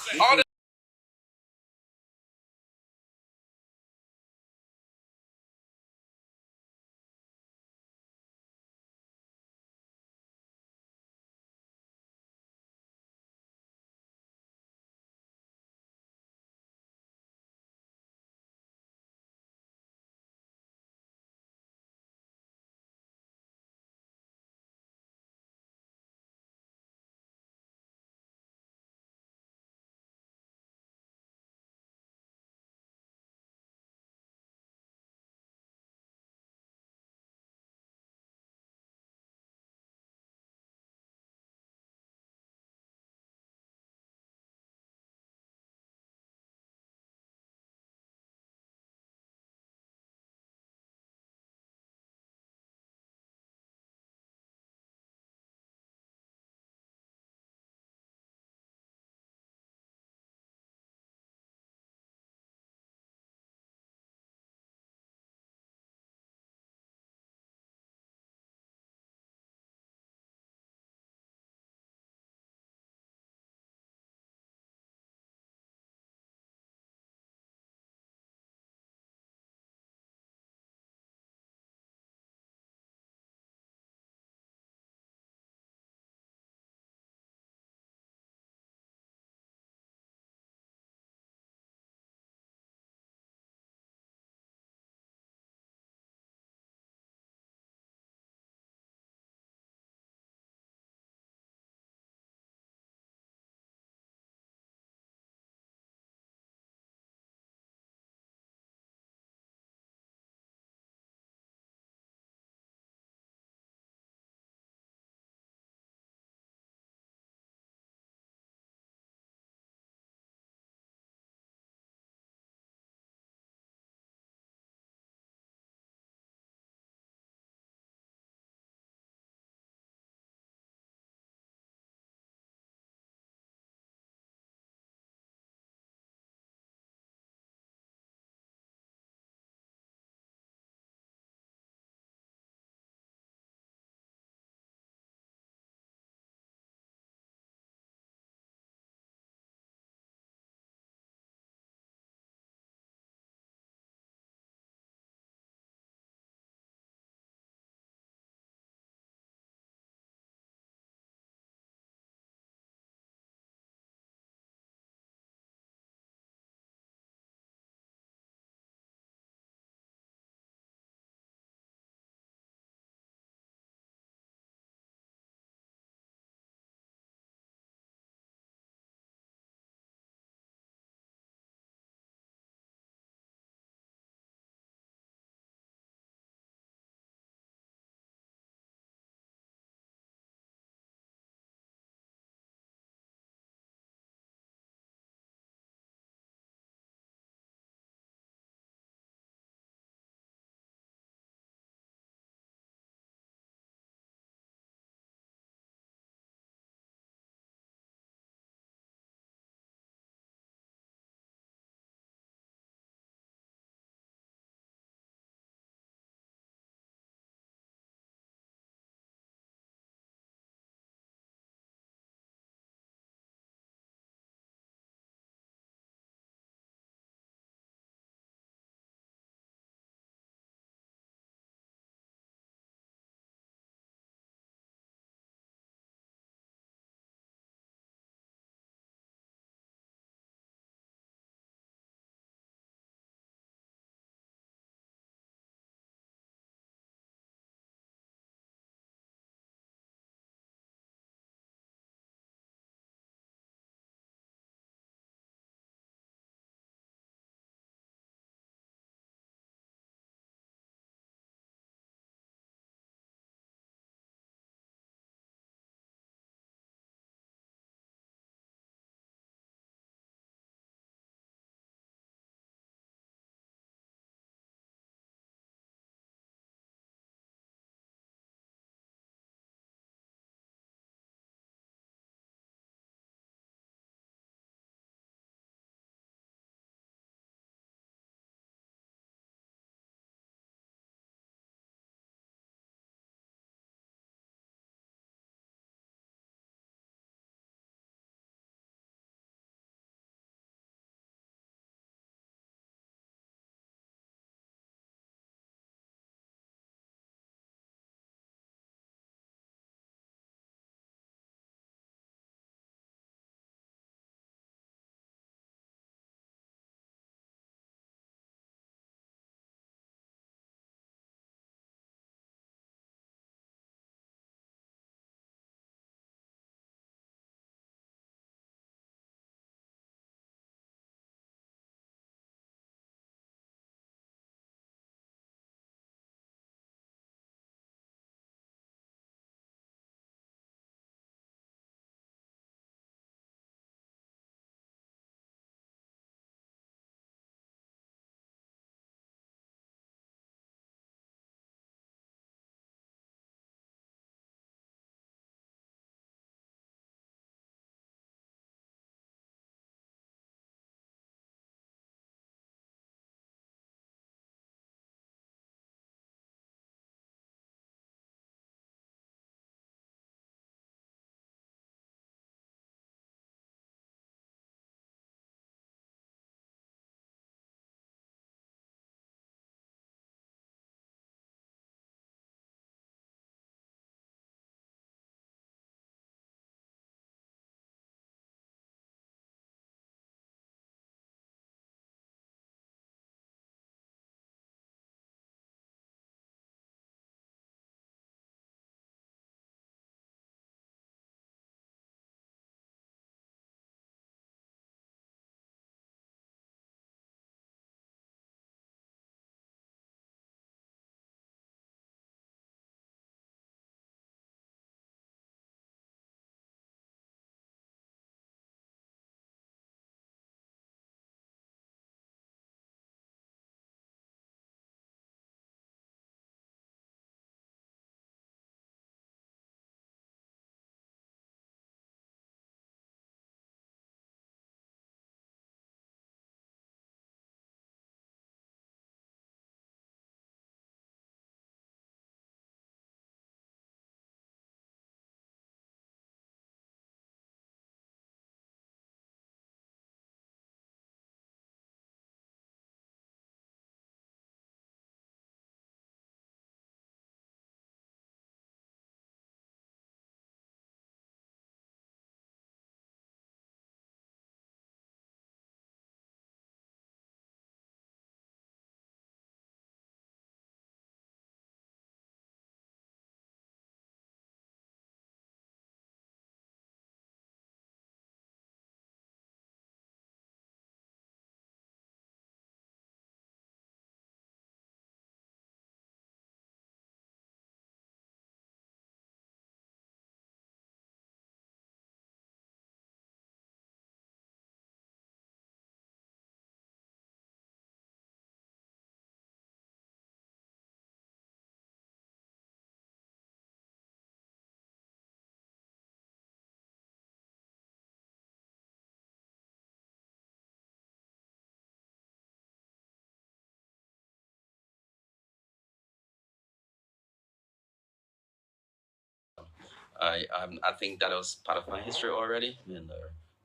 I think that was part of my history already, and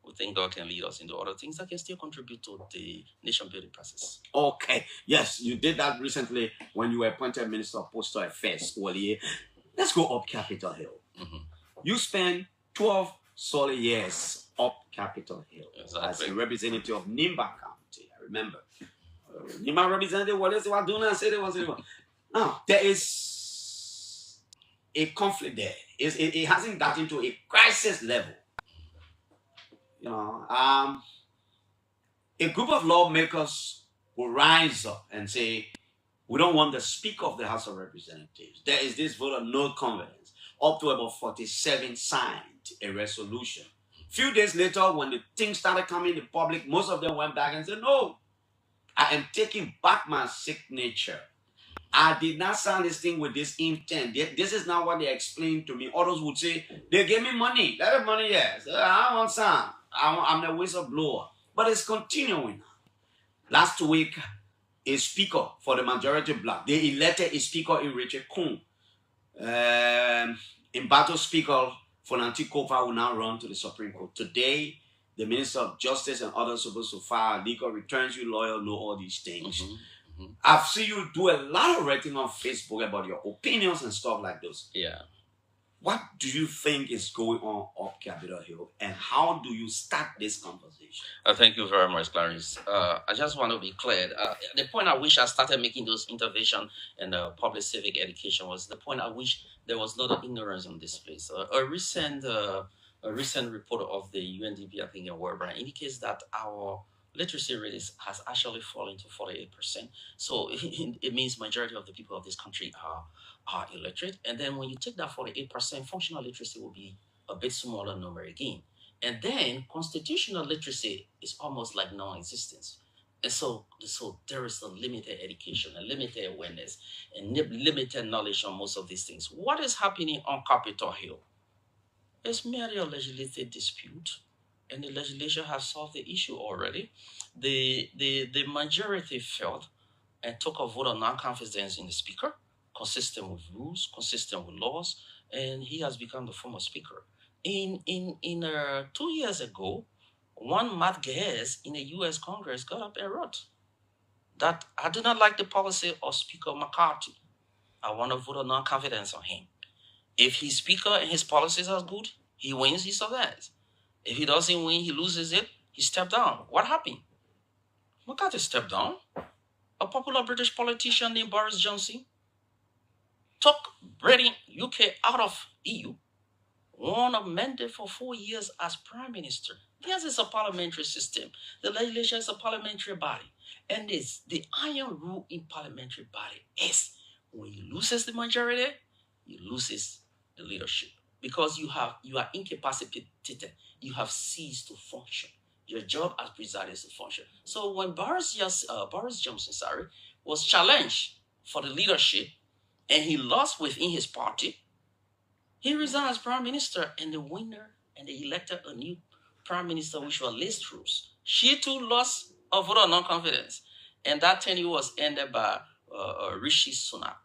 we think God can lead us into other things that can still contribute to the nation building process. Okay. Yes, you did that recently when you were appointed Minister of Postal Affairs. Let's go up Capitol Hill. You spent 12 solid years up Capitol Hill as a representative of Nimba County. I remember. Nimba representative, what is it? Doing? I said it was. Now, there is a conflict there. It hasn't gotten to a crisis level. A group of lawmakers will rise up and say, we don't want the Speaker of the House of Representatives. There is this vote of no confidence. Up to about 47 signed a resolution. Few days later, when the thing started coming to public, most of them went back and said, no, I am taking back my signature. I did not sign this thing with this intent. This is not what they explained to me. Others would say, they gave me money. Let me money, yes. I want some. I'm the whistleblower. But it's continuing. Last week, a speaker for the majority black, they elected a speaker in Richard Kuhn. In battle speaker for Nanti Kofa will now run to the Supreme Court. Today, the Minister of Justice and others supposed to file legal returns. You lawyer know all these things. I've seen you do a lot of writing on Facebook about your opinions and stuff like those. Yeah. What do you think is going on up Capitol Hill, and how do you start this conversation? Thank you very much, Clarence. I just want to be clear. The point at which I started making those interventions in public civic education was the point at which there was a lot of ignorance on this place. A recent report of the UNDP, I think, in World Bank indicates that our literacy rate has actually fallen to 48%. So it means majority of the people of this country are illiterate. And then when you take that 48%, functional literacy will be a bit smaller number again. And then constitutional literacy is almost like non-existence. And so there is a limited education, a limited awareness, and limited knowledge on most of these things. What is happening on Capitol Hill? It's merely a legislative dispute, and the legislature has solved the issue already. The majority felt and took a vote of non-confidence in the speaker, consistent with rules, consistent with laws, and he has become the former speaker. 2 years ago, one Matt Gaetz in the U.S. Congress got up and wrote that I do not like the policy of Speaker McCarthy. I want to vote of non-confidence on him. If his speaker and his policies are good, he wins, he survives. If he doesn't win, he loses it, he stepped down. What happened? McCarthy stepped down. A popular British politician named Boris Johnson took Britain, UK out of EU, won a mandate for 4 years as Prime Minister. This is a parliamentary system. The legislature is a parliamentary body. And the iron rule in parliamentary body is when you loses the majority, you loses the leadership. Because you are incapacitated. You have ceased to function. Your job as presider is to function. So when Boris Johnson was challenged for the leadership and he lost within his party, he resigned as Prime Minister, and the winner, and they elected a new Prime Minister, which was Liz Truss. She too lost a vote of non-confidence, and that tenure was ended by Rishi Sunak.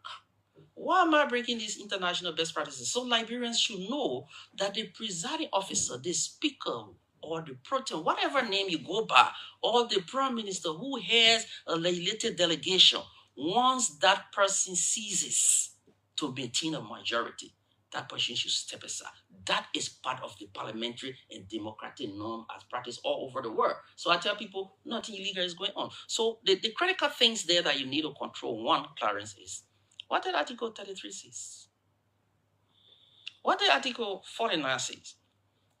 Why am I breaking these international best practices? So Liberians should know that the presiding officer, the speaker, or the proton, whatever name you go by, or the prime minister who has a legislative delegation, once that person ceases to maintain a majority, that person should step aside. That is part of the parliamentary and democratic norm as practiced all over the world. So I tell people, nothing illegal is going on. So the critical things there that you need to control, one, Clarence, is what did Article 33 says? What did Article 49 says?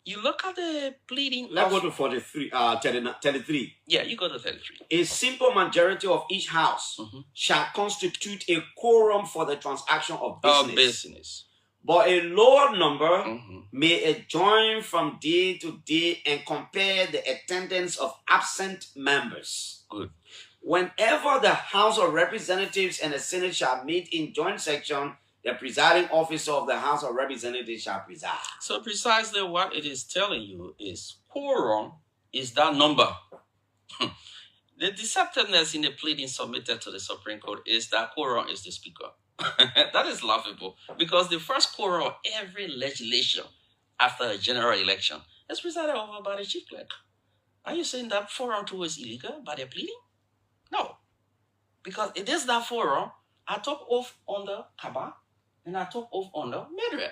You look at the pleading. Let's go to 33. Yeah, you go to 33. A simple majority of each house shall constitute a quorum for the transaction of business. But a lower number may adjourn from day to day and compare the attendance of absent members. Good. Whenever the House of Representatives and the Senate shall meet in joint section, the presiding officer of the House of Representatives shall preside. So precisely what it is telling you is quorum is that number. The deceptiveness in the pleading submitted to the Supreme Court is that quorum is the speaker. That is laughable because the first quorum of every legislation after a general election is presided over by the chief clerk. Are you saying that forum two is illegal by their pleading? No, because it is that forum I took oath under Kaba and I took oath under Medred.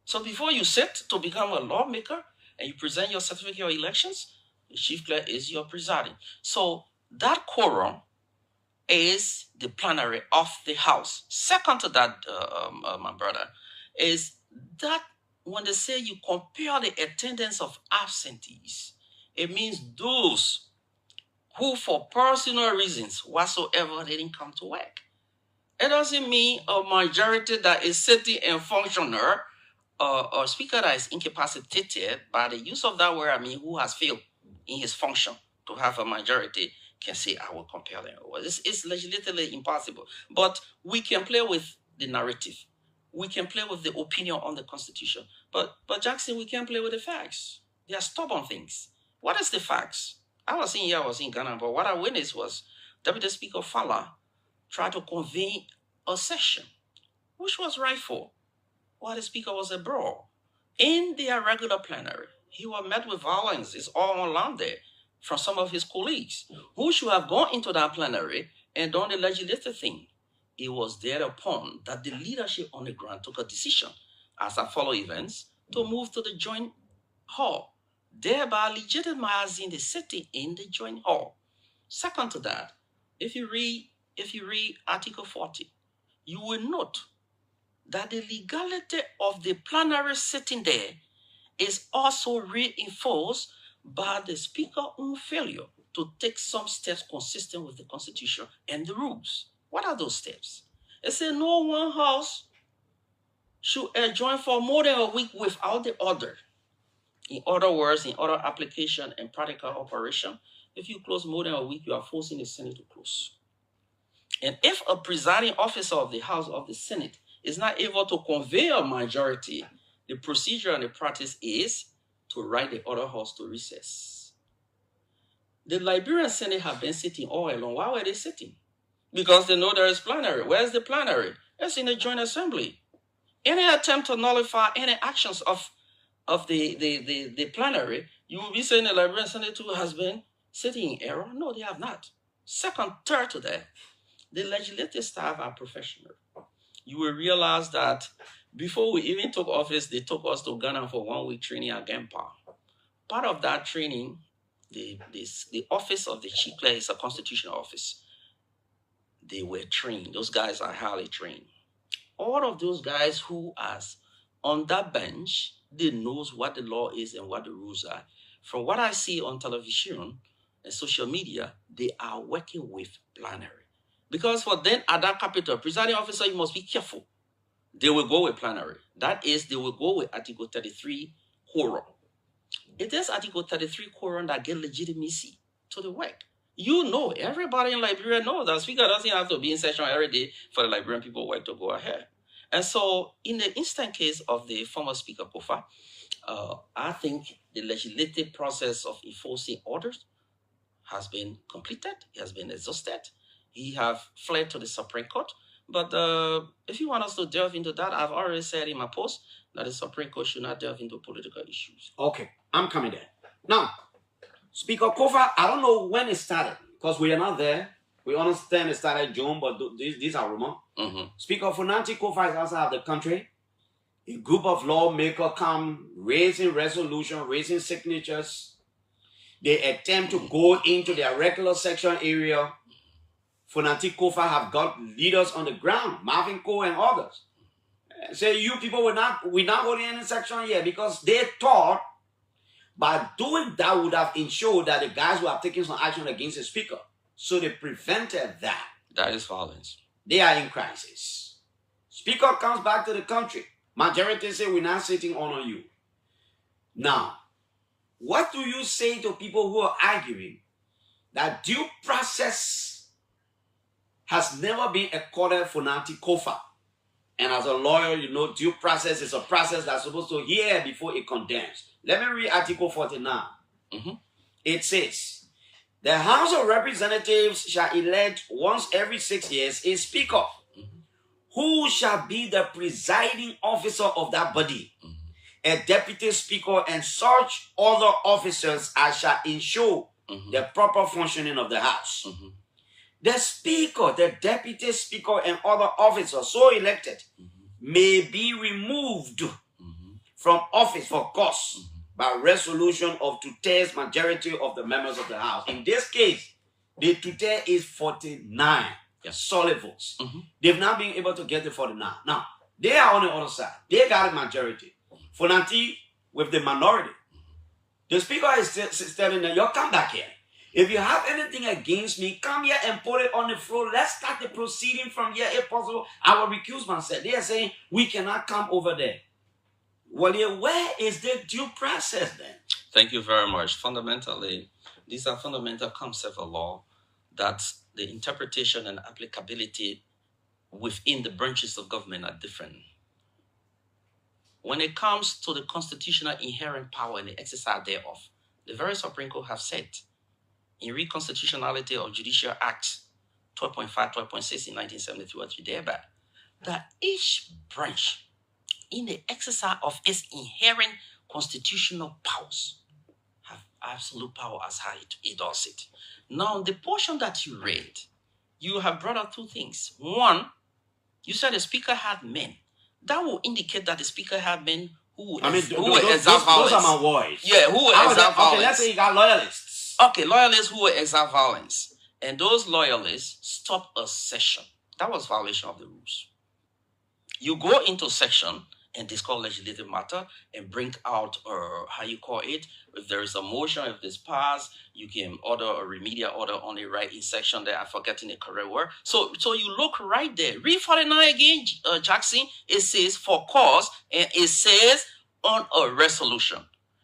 So before you sit to become a lawmaker and you present your certificate of elections, the chief clerk is your presiding. So that quorum is the plenary of the House. Second to that, my brother, is that when they say you compare the attendance of absentees, it means those who, for personal reasons whatsoever, they didn't come to work. It doesn't mean a majority that is sitting and functioner or speaker that is incapacitated by the use of that word, I mean, who has failed in his function to have a majority can say, I will compel them. It's legislatively impossible. But we can play with the narrative. We can play with the opinion on the Constitution. But Jackson, we can't play with the facts. They are stubborn things. What is the facts? I was in Ghana, but what I witnessed was Deputy Speaker Fala tried to convene a session, which was rightful, while the speaker was abroad. In their regular plenary, he was met with violence. It's all online there from some of his colleagues who should have gone into that plenary and done the legislative thing. It was thereupon that the leadership on the ground took a decision as I follow events to move to the joint hall, thereby legitimizing the sitting in the joint hall. Second to that, if you read Article 40, you will note that the legality of the plenary sitting there is also reinforced by the speaker's own failure to take some steps consistent with the Constitution and the rules. What are those steps? It says no one house should adjourn for more than a week without the order. In other words, in other application and practical operation, if you close more than a week, you are forcing the Senate to close. And if a presiding officer of the House of the Senate is not able to convey a majority, the procedure and the practice is to write the other house to recess. The Liberian Senate have been sitting all along. Why were they sitting? Because they know there is plenary. Where's the plenary? It's in the joint assembly. Any attempt to nullify any actions of the plenary, you will be saying the Liberian Senate too has been sitting in error. No, they have not. Second, third to that, the legislative staff are professional. You will realize that before we even took office, they took us to Ghana for 1 week training at Gempa. Part of that training, the office of the chief clerk is a constitutional office. They were trained. Those guys are highly trained. All of those guys who are on that bench, they knows what the law is and what the rules are. From what I see on television and social media, they are working with plenary. Because for them at that capital, presiding officer, you must be careful. They will go with plenary. That is, they will go with Article 33 quorum. It is Article 33 quorum that gives legitimacy to the work. You know, everybody in Liberia knows that speaker doesn't have to be in session every day for the Liberian people work to go ahead. And so, in the instant case of the former Speaker Kofa, I think the legislative process of enforcing orders has been completed. It has been exhausted. He have fled to the Supreme Court. But if you want us to delve into that, I've already said in my post that the Supreme Court should not delve into political issues. Okay, I'm coming there. Now, Speaker Kofa, I don't know when it started because we are not there. We understand it started June, but these are rumors. Speaker Funanti Kofa is outside of the country. A group of lawmakers come raising resolution, raising signatures. They attempt to go into their regular section area. Funanti Kofa have got leaders on the ground, Marvin Cole and others. Say you people we're not holding any section here because they thought by doing that would have ensured that the guys would have taken some action against the speaker. So they prevented that. That is violence. They are in crisis. Speaker comes back to the country. Majority say we're not sitting on you. Now, what do you say to people who are arguing that due process has never been accorded for Nanti Kofa? And as a lawyer, you know due process is a process that's supposed to hear before it condemns. Let me read Article 49. It says, the House of Representatives shall elect once every 6 years a speaker who shall be the presiding officer of that body, a deputy speaker, and such other officers as shall ensure the proper functioning of the house. The speaker, the deputy speaker, and other officers so elected may be removed from office for cause by resolution of two-thirds majority of the members of the house. In this case, the two-thirds is 49 solid votes. They've now been able to get the 49. Now, they are on the other side. They got a majority. Fonanti with the minority. The speaker is telling them, you come back here. If you have anything against me, come here and put it on the floor. Let's start the proceeding from here if possible. I will recuse myself. They are saying, we cannot come over there. Well, where is the due process then? Thank you very much. Fundamentally, these are fundamental concepts of law that the interpretation and applicability within the branches of government are different. When it comes to the constitutional inherent power and the exercise thereof, the very Supreme Court have said in Reconstitutionality of Judicial Act 12.5, 12.6 in 1973, thereby, that each branch in the exercise of its inherent constitutional powers have absolute power as how it does it. Now, the portion that you read, you have brought up two things. One, you said the speaker had men. That will indicate that the speaker had men who exert violence. Those are my words. Yeah, who will exert violence. Okay, let's say you got loyalists. Okay, loyalists who will exert violence. And those loyalists stop a session. That was violation of the rules. You go into session and discuss legislative matter and bring out, how you call it, if there is a motion, if this passed, you can order a remedial order on the right in section there. I'm forgetting the correct word. So you look right there. Read 49 again, Jackson. It says for cause, and it says on a resolution.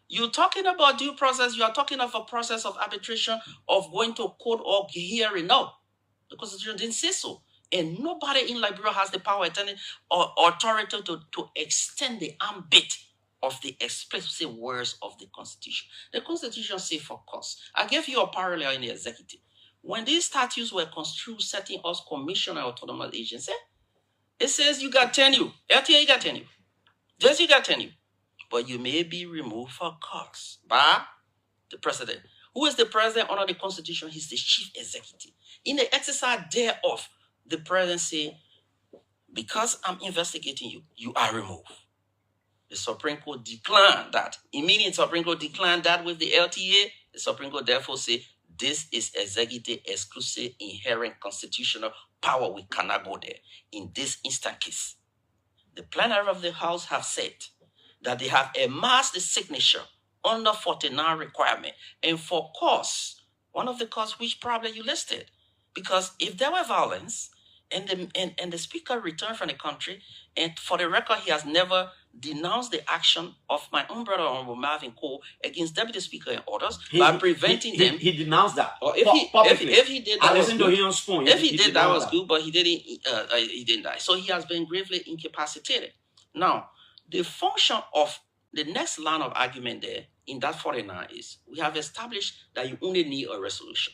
You're talking about due process. You are talking of a process of arbitration, of going to court or hearing. No, the Constitution didn't say so. And nobody in Liberia has the power or authority to extend the ambit of the explicit words of the Constitution. The Constitution says for cause. I gave you a parallel in the executive. When these statutes were construed setting us commissioner autonomous agency, it says you got tenure. LTA, you got tenure. Just you got tenure. But you may be removed for cause by the president. Who is the president under the Constitution? He's the chief executive. In the exercise thereof, the president say, because I'm investigating you, you are removed. The Supreme Court declined that. Immediately, Supreme Court declined that with the LTA. The Supreme Court therefore say, this is executive exclusive inherent constitutional power. We cannot go there. In this instant case, the plenary of the House have said that they have amassed the signature under 49 requirement. And for cause, one of the cause which probably you listed, because if there were violence, and the speaker returned from the country, and for the record, he has never denounced the action of my own brother, Honorable Marvin Cole, against Deputy Speaker and others by preventing them. He denounced that. Or if he did, that was good. If he did, that was good, but he didn't. He didn't die. So he has been gravely incapacitated. Now, the function of the next line of argument there in that 49 is we have established that you only need a resolution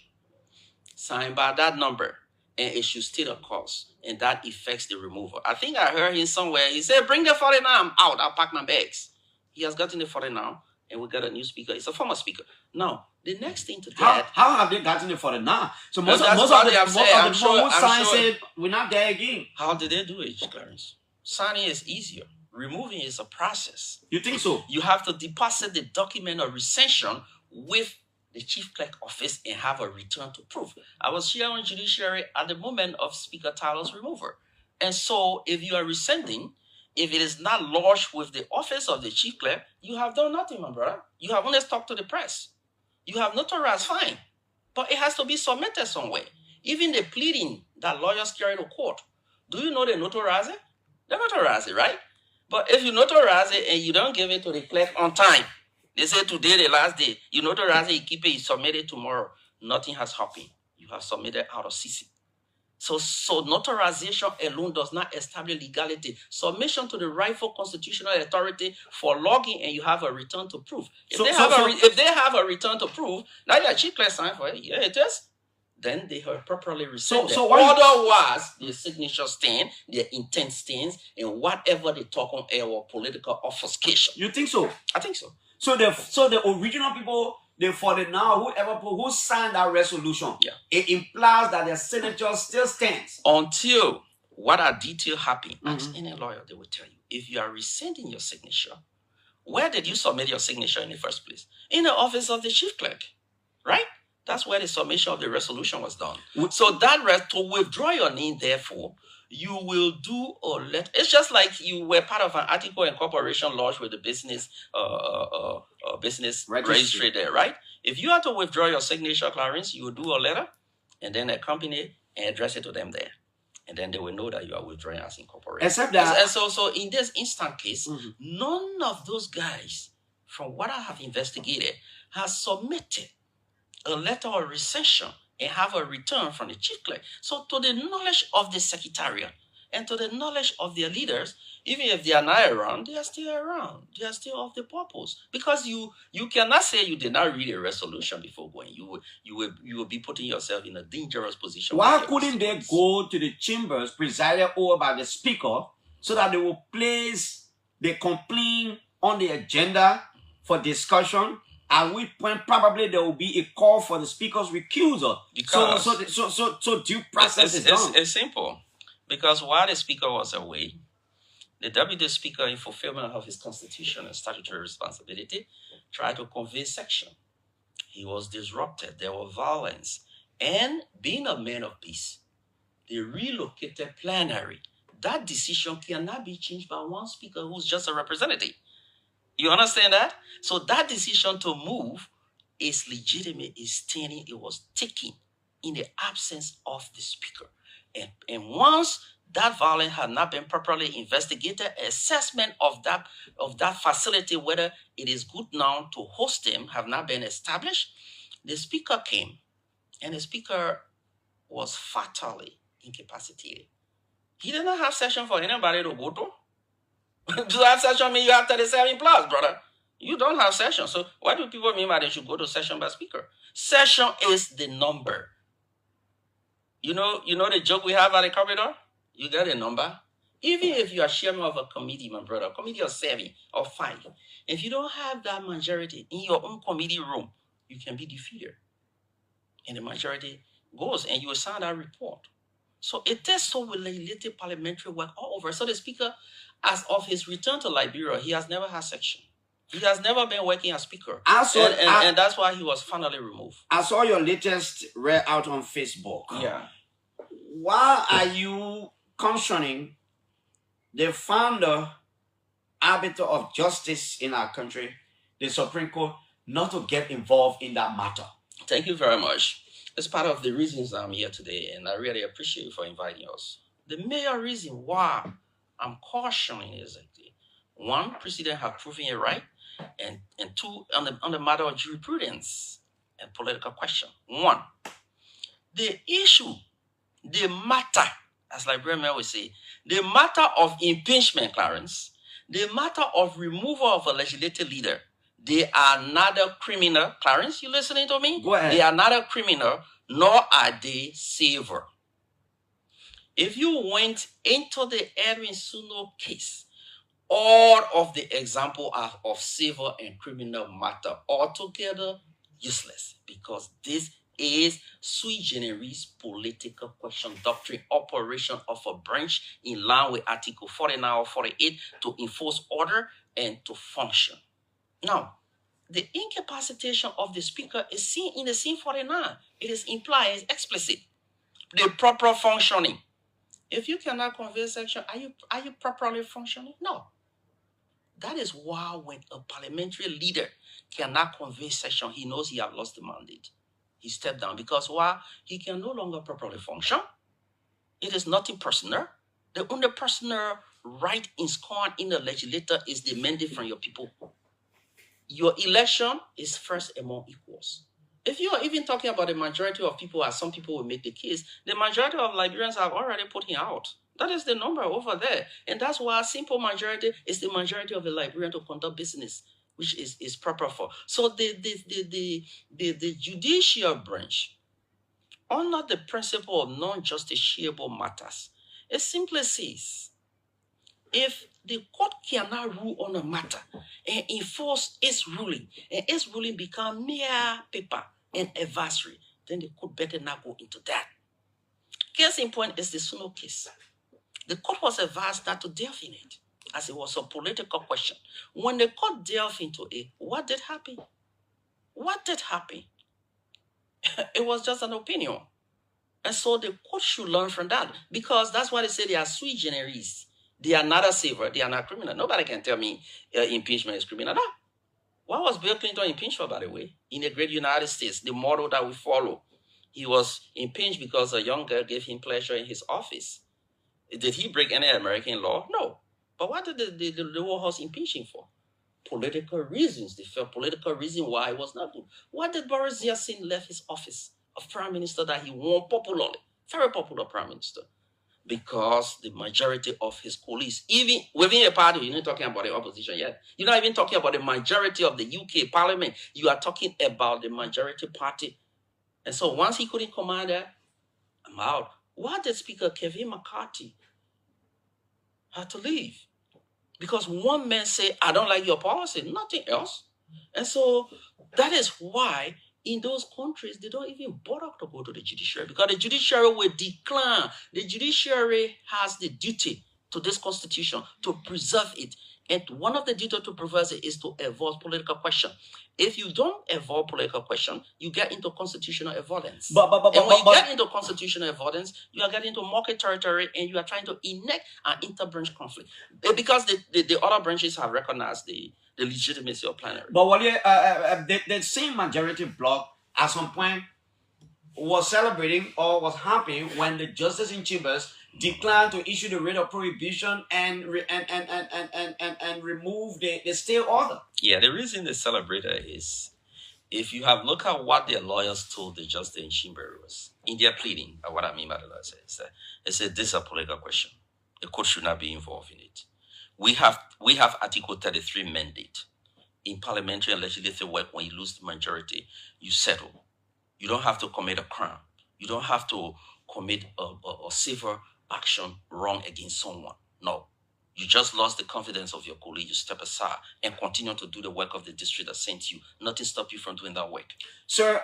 signed by that number, and it should state a cause, and that affects the removal. I think I heard him somewhere. He said, bring the 49, I'm out, I'll pack my bags. He has gotten the 49, and we got a new speaker. It's a former speaker. Now, the next thing to that... How have they gotten the 49? So most of the signs said, we're not there again. How did they do it, Clarence? Signing is easier. Removing is a process. You think so? You have to deposit the document of recension with the chief clerk office and have a return to proof. I was here on judiciary at the moment of Speaker Tyler's removal. And so if you are rescinding, if it is not lodged with the office of the chief clerk, you have done nothing, my brother. You have only talked to the press. You have notarized, fine. But it has to be submitted somewhere. Even the pleading that lawyers carry to court, do you know they notarize it? They notarize it, right? But if you notarize it and you don't give it to the clerk on time, they say today, the last day, you notarize it, you keep it, you submit it tomorrow. Nothing has happened. You have submitted out of CC. So notarization alone does not establish legality. Submission to the rightful constitutional authority for logging, and you have a return to proof. If they have a return to proof, now your chief clerk sign for it. Yeah, it is. then they have properly rescinded. So what otherwise, their signature stand, their intent stands, and whatever they talk on air or political obfuscation. You think so? I think so. So the original people, the 49, who signed that resolution, it implies that their signature still stands. Until what are details happen, ask any lawyer, they will tell you. If you are rescinding your signature, where did you submit your signature in the first place? In the office of the chief clerk, right? That's where the submission of the resolution was done. So that to withdraw your name, therefore, you will do or let. It's just like you were part of an article incorporation lodged with the business business registry there, right? If you have to withdraw your signature, Clarence, you will do a letter and then accompany it and address it to them there. And then they will know that you are withdrawing as incorporated. Except that. And so in this instant case, none of those guys, from what I have investigated, has submitted a letter of rescission and have a return from the chief clerk. So to the knowledge of the secretariat and to the knowledge of their leaders, even if they are not around, they are still around. They are still of the purpose. Because you cannot say you did not read a resolution before going. You will be putting yourself in a dangerous position. Why couldn't they go to the chambers presided over by the speaker so that they will place the complaint on the agenda for discussion? At which point probably there will be a call for the speaker's recusal. So due process is done. It's simple. Because while the speaker was away, the deputy speaker, in fulfillment of his constitutional and statutory responsibility, tried to convey section. He was disrupted. There was violence. And being a man of peace, they relocated plenary. That decision cannot be changed by one speaker who's just a representative. You understand that? So that decision to move is legitimate, is standing, it was taken in the absence of the speaker. And once that violence had not been properly investigated, assessment of that facility, whether it is good now to host them, have not been established, the speaker came, and the speaker was fatally incapacitated. He did not have session for anybody to go to. To have session mean you have 37 plus, brother. You don't have session. So what do people mean by they should go to session by speaker? Session is the number. You know the joke we have at the corridor? You get a number. Even if you are chairman of a committee, my brother, committee of 7 or 5, if you don't have that majority in your own committee room, you can be defeated. And the majority goes and you will sign that report. So it is so with legislative parliamentary work all over. So the speaker, as of his return to Liberia, he has never had section. He has never been working as speaker. And that's why he was finally removed. I saw your latest read out on Facebook. Yeah. Why are you cautioning the founder, arbiter of justice in our country, the Supreme Court, not to get involved in that matter? Thank you very much. It's part of the reasons I'm here today, and I really appreciate you for inviting us. The major reason why I'm cautioning is that, one, President have proven it right, and two, on the matter of jurisprudence and political question. One, the issue, the matter, as Liberian will say, the matter of impeachment, Clarence, the matter of removal of a legislative leader, they are neither criminal. Clarence, you listening to me? Go ahead. They are neither criminal, nor are they savor. If you went into the Edwin Suno case, all of the examples are of civil and criminal matter altogether useless, because this is sui generis political question doctrine operation of a branch in line with Article 49 or 48 to enforce order and to function. Now, the incapacitation of the speaker is seen in the scene 49. It is implied, it's explicit. The proper functioning. If you cannot convey section, are you properly functioning? No. That is why when a parliamentary leader cannot convey section, he knows he has lost the mandate. He stepped down because why? He can no longer properly function. It is nothing personal. The only personal right installed in the legislature is the mandate from your people. Your election is first among equals. If you are even talking about the majority of people, as some people will make the case, the majority of Liberians have already put him out. That is the number over there. And that's why a simple majority is the majority of the Liberian to conduct business, which is proper for. So the judicial branch under the principle of non-justiciable matters, it simply says, if the court cannot rule on a matter and enforce its ruling, and its ruling become mere paper and advisory, then the court better not go into that. Case in point is the Suno case. The court was advised not to delve in it, as it was a political question. When the court delved into it, what did happen? What did happen? It was just an opinion. And so the court should learn from that, because that's why they say they are sui generis. They are not a saver, they are not criminal. Nobody can tell me impeachment is criminal. No. What was Bill Clinton impeached for, by the way? In the great United States, the model that we follow. He was impeached because a young girl gave him pleasure in his office. Did he break any American law? No. But what did the White House impeach him for? Political reasons. They felt political reason why it was not good. What did Boris Yeltsin left his office of prime minister that he won popularly? Very popular prime minister. Because the majority of his colleagues, even within a party, you're not talking about the opposition yet. You're not even talking about the majority of the UK parliament. You are talking about the majority party. And so once he couldn't command that, I'm out. Why did Speaker Kevin McCarthy have to leave? Because one man said, I don't like your policy, nothing else. And so that is why in those countries, they don't even bother to go to the judiciary, because the judiciary will decline. The judiciary has the duty to this constitution to preserve it. And one of the duties to preserve it is to avoid political question. If you don't avoid political question, you get into constitutional avoidance. And when you get into constitutional avoidance, you are getting into market territory and you are trying to enact an interbranch conflict. Because the other branches have recognized the legitimacy of plenary. But what the same majority bloc at some point was celebrating or was happy when the justice in chambers declined to issue the writ of prohibition and remove the stay order. Yeah, the reason they celebrated is, if you have looked at what their lawyers told the justice in chambers in their pleading, what I mean by the lawyers is that they said this is a political question. The court should not be involved in it. We have Article 33 mandate. In parliamentary and legislative work, when you lose the majority, you settle. You don't have to commit a crime. You don't have to commit a severe action wrong against someone. No. You just lost the confidence of your colleague. You step aside and continue to do the work of the district that sent you. Nothing stops you from doing that work. Sir,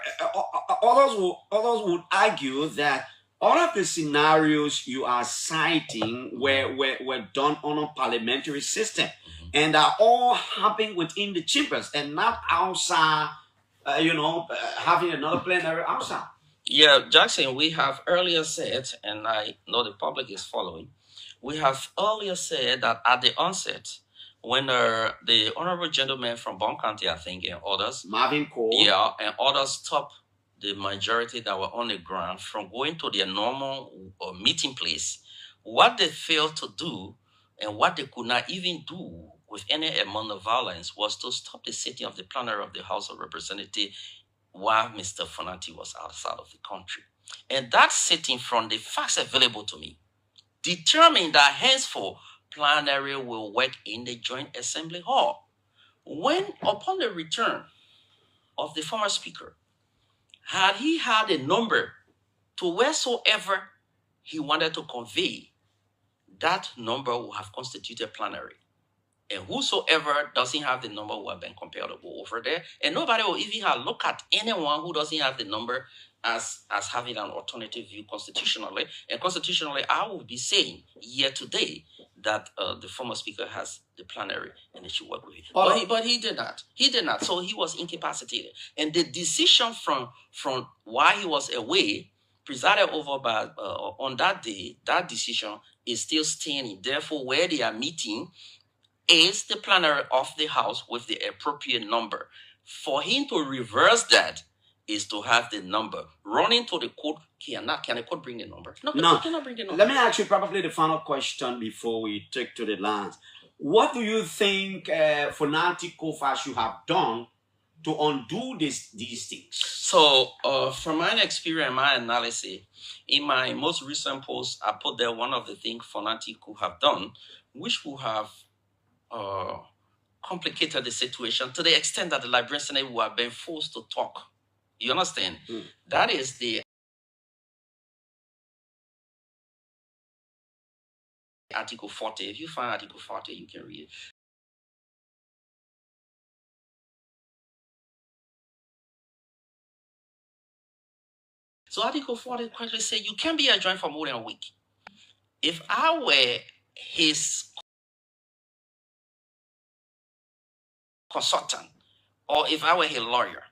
others would argue that all of the scenarios you are citing were done on a parliamentary system, and are all happening within the chambers and not outside, having another plenary outside. Yeah, Jackson, we have earlier said, and I know the public is following, we have earlier said that at the onset, when the honorable gentleman from Bon County, I think, and others, Marvin Cole, yeah, and others stopped the majority that were on the ground from going to their normal meeting place, what they failed to do and what they could not even do with any amount of violence was to stop the sitting of the plenary of the House of Representatives while Mr. Fonanti was outside of the country. And that sitting, from the facts available to me, determined that henceforth plenary will work in the Joint Assembly Hall. When, upon the return of the former speaker, had he had a number to wheresoever he wanted to convey, that number would have constituted plenary. And whosoever doesn't have the number will have been compelled to go over there. And nobody will even have looked at anyone who doesn't have the number as having an alternative view constitutionally. And constitutionally, I will be saying here today that the former speaker has the plenary and they should work with it. But he did not. He did not. So he was incapacitated. And the decision from why he was away, presided over by on that day, that decision is still standing. Therefore, where they are meeting is the plenary of the House with the appropriate number. For him to reverse that is to have the number. Running to the court, can the court bring the number? No, cannot bring the number. Let me ask you probably the final question before we take to the lines. What do you think Fonanti Kofa should have done to undo these things? So, from my experience, my analysis, in my most recent post, I put there one of the things Fonanti could have done, which would have complicated the situation to the extent that the Liberian Senate would have been forced to talk. You understand? That is the Article 40. If you find Article 40, you can read it. So Article 40 quickly says you can't be adjourned for more than a week. If I were his consultant, or if I were his lawyer,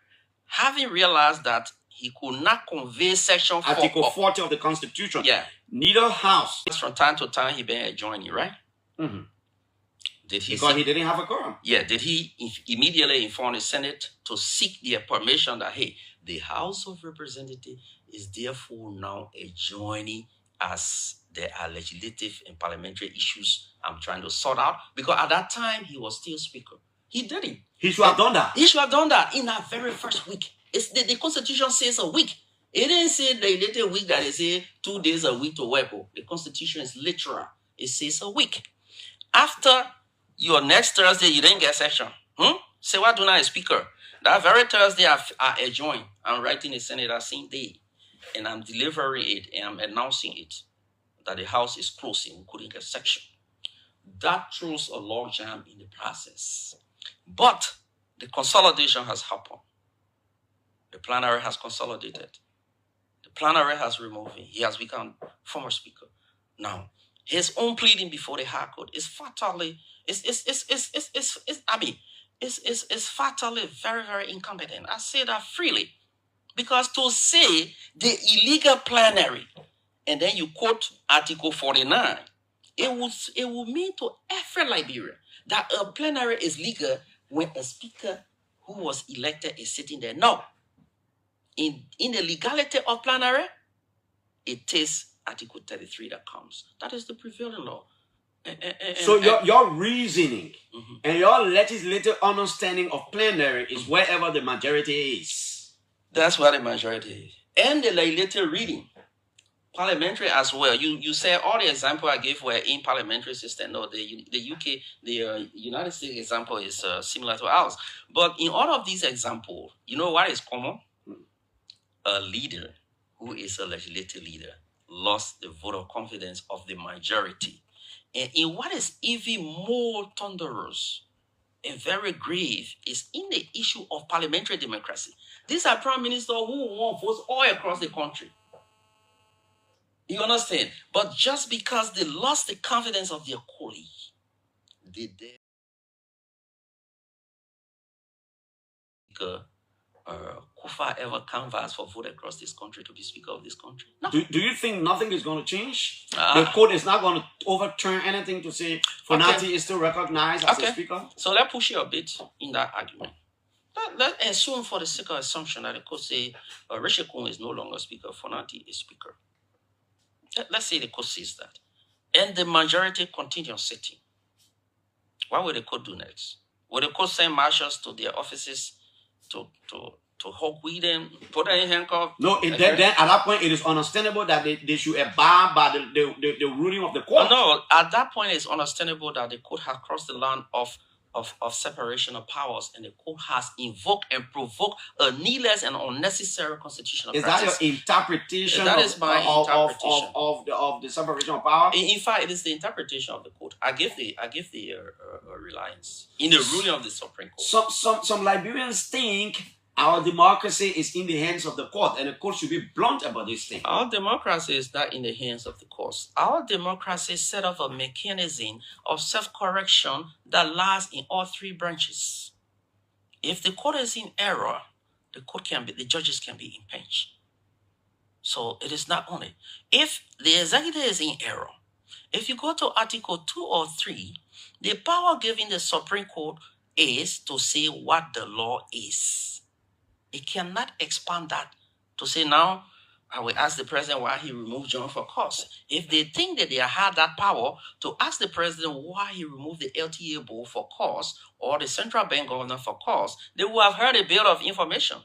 having realized that he could not convey section 4 Article 40 of the Constitution. Yeah. Neither house. From time to time, he been adjoining, right? Mm-hmm. Did he? Because he didn't have a quorum. Yeah. Did he immediately inform the Senate to seek their permission that, hey, the House of Representatives is therefore now adjoining as there are legislative and parliamentary issues I'm trying to sort out? Because at that time, he was still Speaker. He did it. He should have done that. He should have done that in that very first week. It's the Constitution says a week. It didn't say the little week that it says 2 days a week to work. The Constitution is literal. It says a week. After your next Thursday, you didn't get session. Say what do not a speaker. That very Thursday, I adjourn. I'm writing the Senate that same day. And I'm delivering it and I'm announcing it. That the House is closing. We couldn't get section. That throws a log jam in the process. But the consolidation has happened. The plenary has consolidated. The plenary has removed him. He has become former speaker. Now, his own pleading before the High Court is fatally, is fatally very, very incompetent. I say that freely. Because to say the illegal plenary, and then you quote Article 49, it would mean to every Liberian that a plenary is legal when a speaker who was elected is sitting there. No. In the legality of plenary, it is Article 33 that comes. That is the prevailing law. So your reasoning and your legislative understanding of plenary is wherever the majority is. That's where the majority is. And the legislative reading. Parliamentary as well. You say all the example I gave were in parliamentary system. No, the UK, the United States example is similar to ours. But in all of these examples, you know what is common? A leader who is a legislative leader lost the vote of confidence of the majority. And in what is even more thunderous and very grave is in the issue of parliamentary democracy. These are prime ministers who won votes all across the country. You understand? But just because they lost the confidence of their colleague, did they Kufa ever canvass for vote across this country to be speaker of this country? No. Do you think nothing is going to change? The court is not going to overturn anything to say Fonati is still recognized as a speaker? So let's push you a bit in that argument. Let's assume for the sake of assumption that the court say Richard Kun is no longer speaker, Fonati is speaker. Let's say the court says that. And the majority continues sitting. What will the court do next? Will the court send marshals to their offices to hug with them, put them in handcuffs? No, then at that point it is understandable that they should abide by the ruling of the court. No, at that point it's understandable that the court has crossed the line of separation of powers, and the court has invoked and provoked a needless and unnecessary constitutional practice. Is that your interpretation? That is my interpretation of the separation of power. In fact, it is the interpretation of the court. I give the reliance in the ruling of the Supreme Court. Some Liberians think our democracy is in the hands of the court, and the court should be blunt about this thing. Our democracy is not in the hands of the courts. Our democracy is set up a mechanism of self-correction that lies in all three branches. If the court is in error, the judges can be impeached. So it is not only. If the executive is in error, if you go to Article 2 or 3, the power given the Supreme Court is to say what the law is. It cannot expand that to say now, I will ask the president why he removed John for cause. If they think that they had that power to ask the president why he removed the LTA board for cause or the central bank governor for cause, they would have heard a bit of information.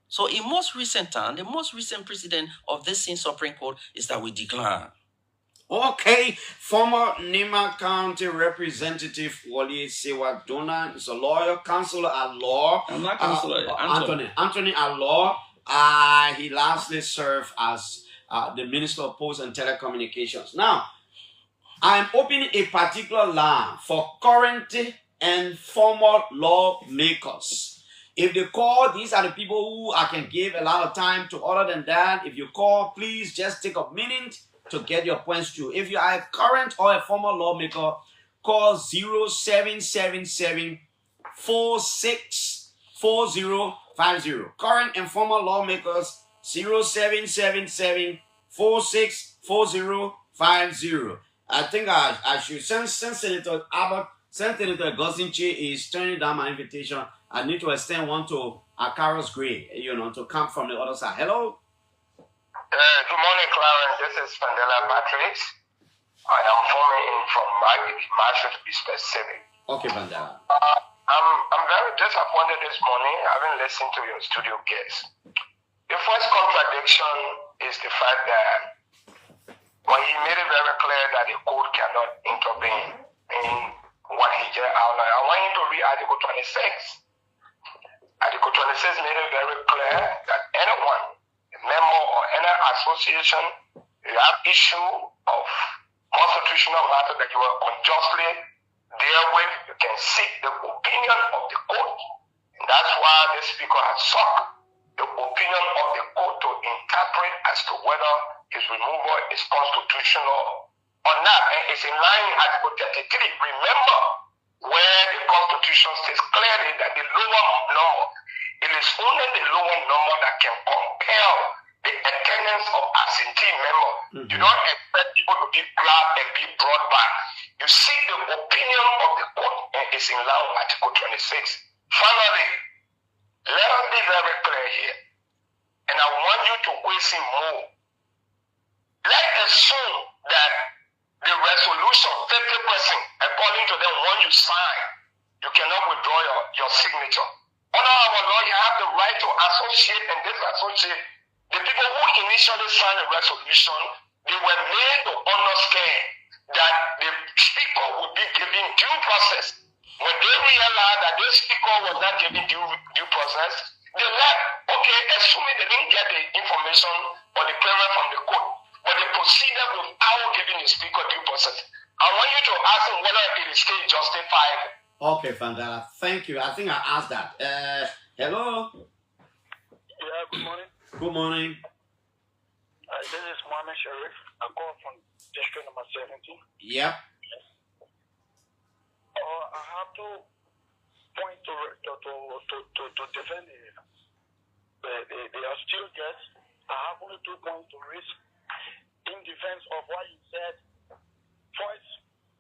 So in most recent time, the most recent precedent of this same Supreme Court is that we decline. Okay, former Nima County Representative Wally Sewadona is a lawyer, counselor at law. I'm not counselor, Anthony at law. He lastly served as the Minister of Posts and Telecommunications. Now, I'm opening a particular line for current and former lawmakers. If they call, these are the people who I can give a lot of time to. Other than that, if you call, please just take a minute to get your points through. If you are a current or a former lawmaker, call 0777 464050. Current and former lawmakers 0777 464050. I think I should send Senator Abbott, Senator Gosinche is turning down my invitation. I need to extend one to Carlos Gray, to come from the other side. Hello. Good morning, Clarence. This is Mandela Patrick. I am phoning in from Marshall to be specific. Okay, Mandela. I'm very disappointed this morning. I haven't listened to your studio guest. The first contradiction is the fact that when he made it very clear that the court cannot intervene in what he just outlined, I want you to read Article 26. Article 26 made it very clear that anyone, a member or any association, you have issue of constitutional matter that you are unjustly deal with, you can seek the opinion of the court. And that's why the speaker has sought the opinion of the court to interpret as to whether his removal is constitutional or not. And it's in line with Article 33. Remember where the Constitution says clearly that the lower number, it is only the lower number that can compel the attendance of absentee member. You don't expect people to be grabbed and be brought back. You seek the opinion of the court, and it's in line with Article 26. Finally, let us be very clear here, and I want you to question more. Let's assume that the resolution, 50%, according to them, when you sign, you cannot withdraw your signature. Under our law, you have the right to associate and disassociate. The people who initially signed the resolution, they were made to understand that the speaker would be given due process. When they realized that this speaker was not given due process, they left. Okay, assuming they didn't get the information or the clearance from the court, but they proceeded without giving the speaker due process. I want you to ask him whether it is still justified. Okay, Fandala, thank you. I think I asked that. Hello? Yeah, good morning. Good morning. This is Mohammed Sharif. I call from district number 17. Yep. I have to point to defend they are still guests. I have only 2 points to raise in defense of what you said. First,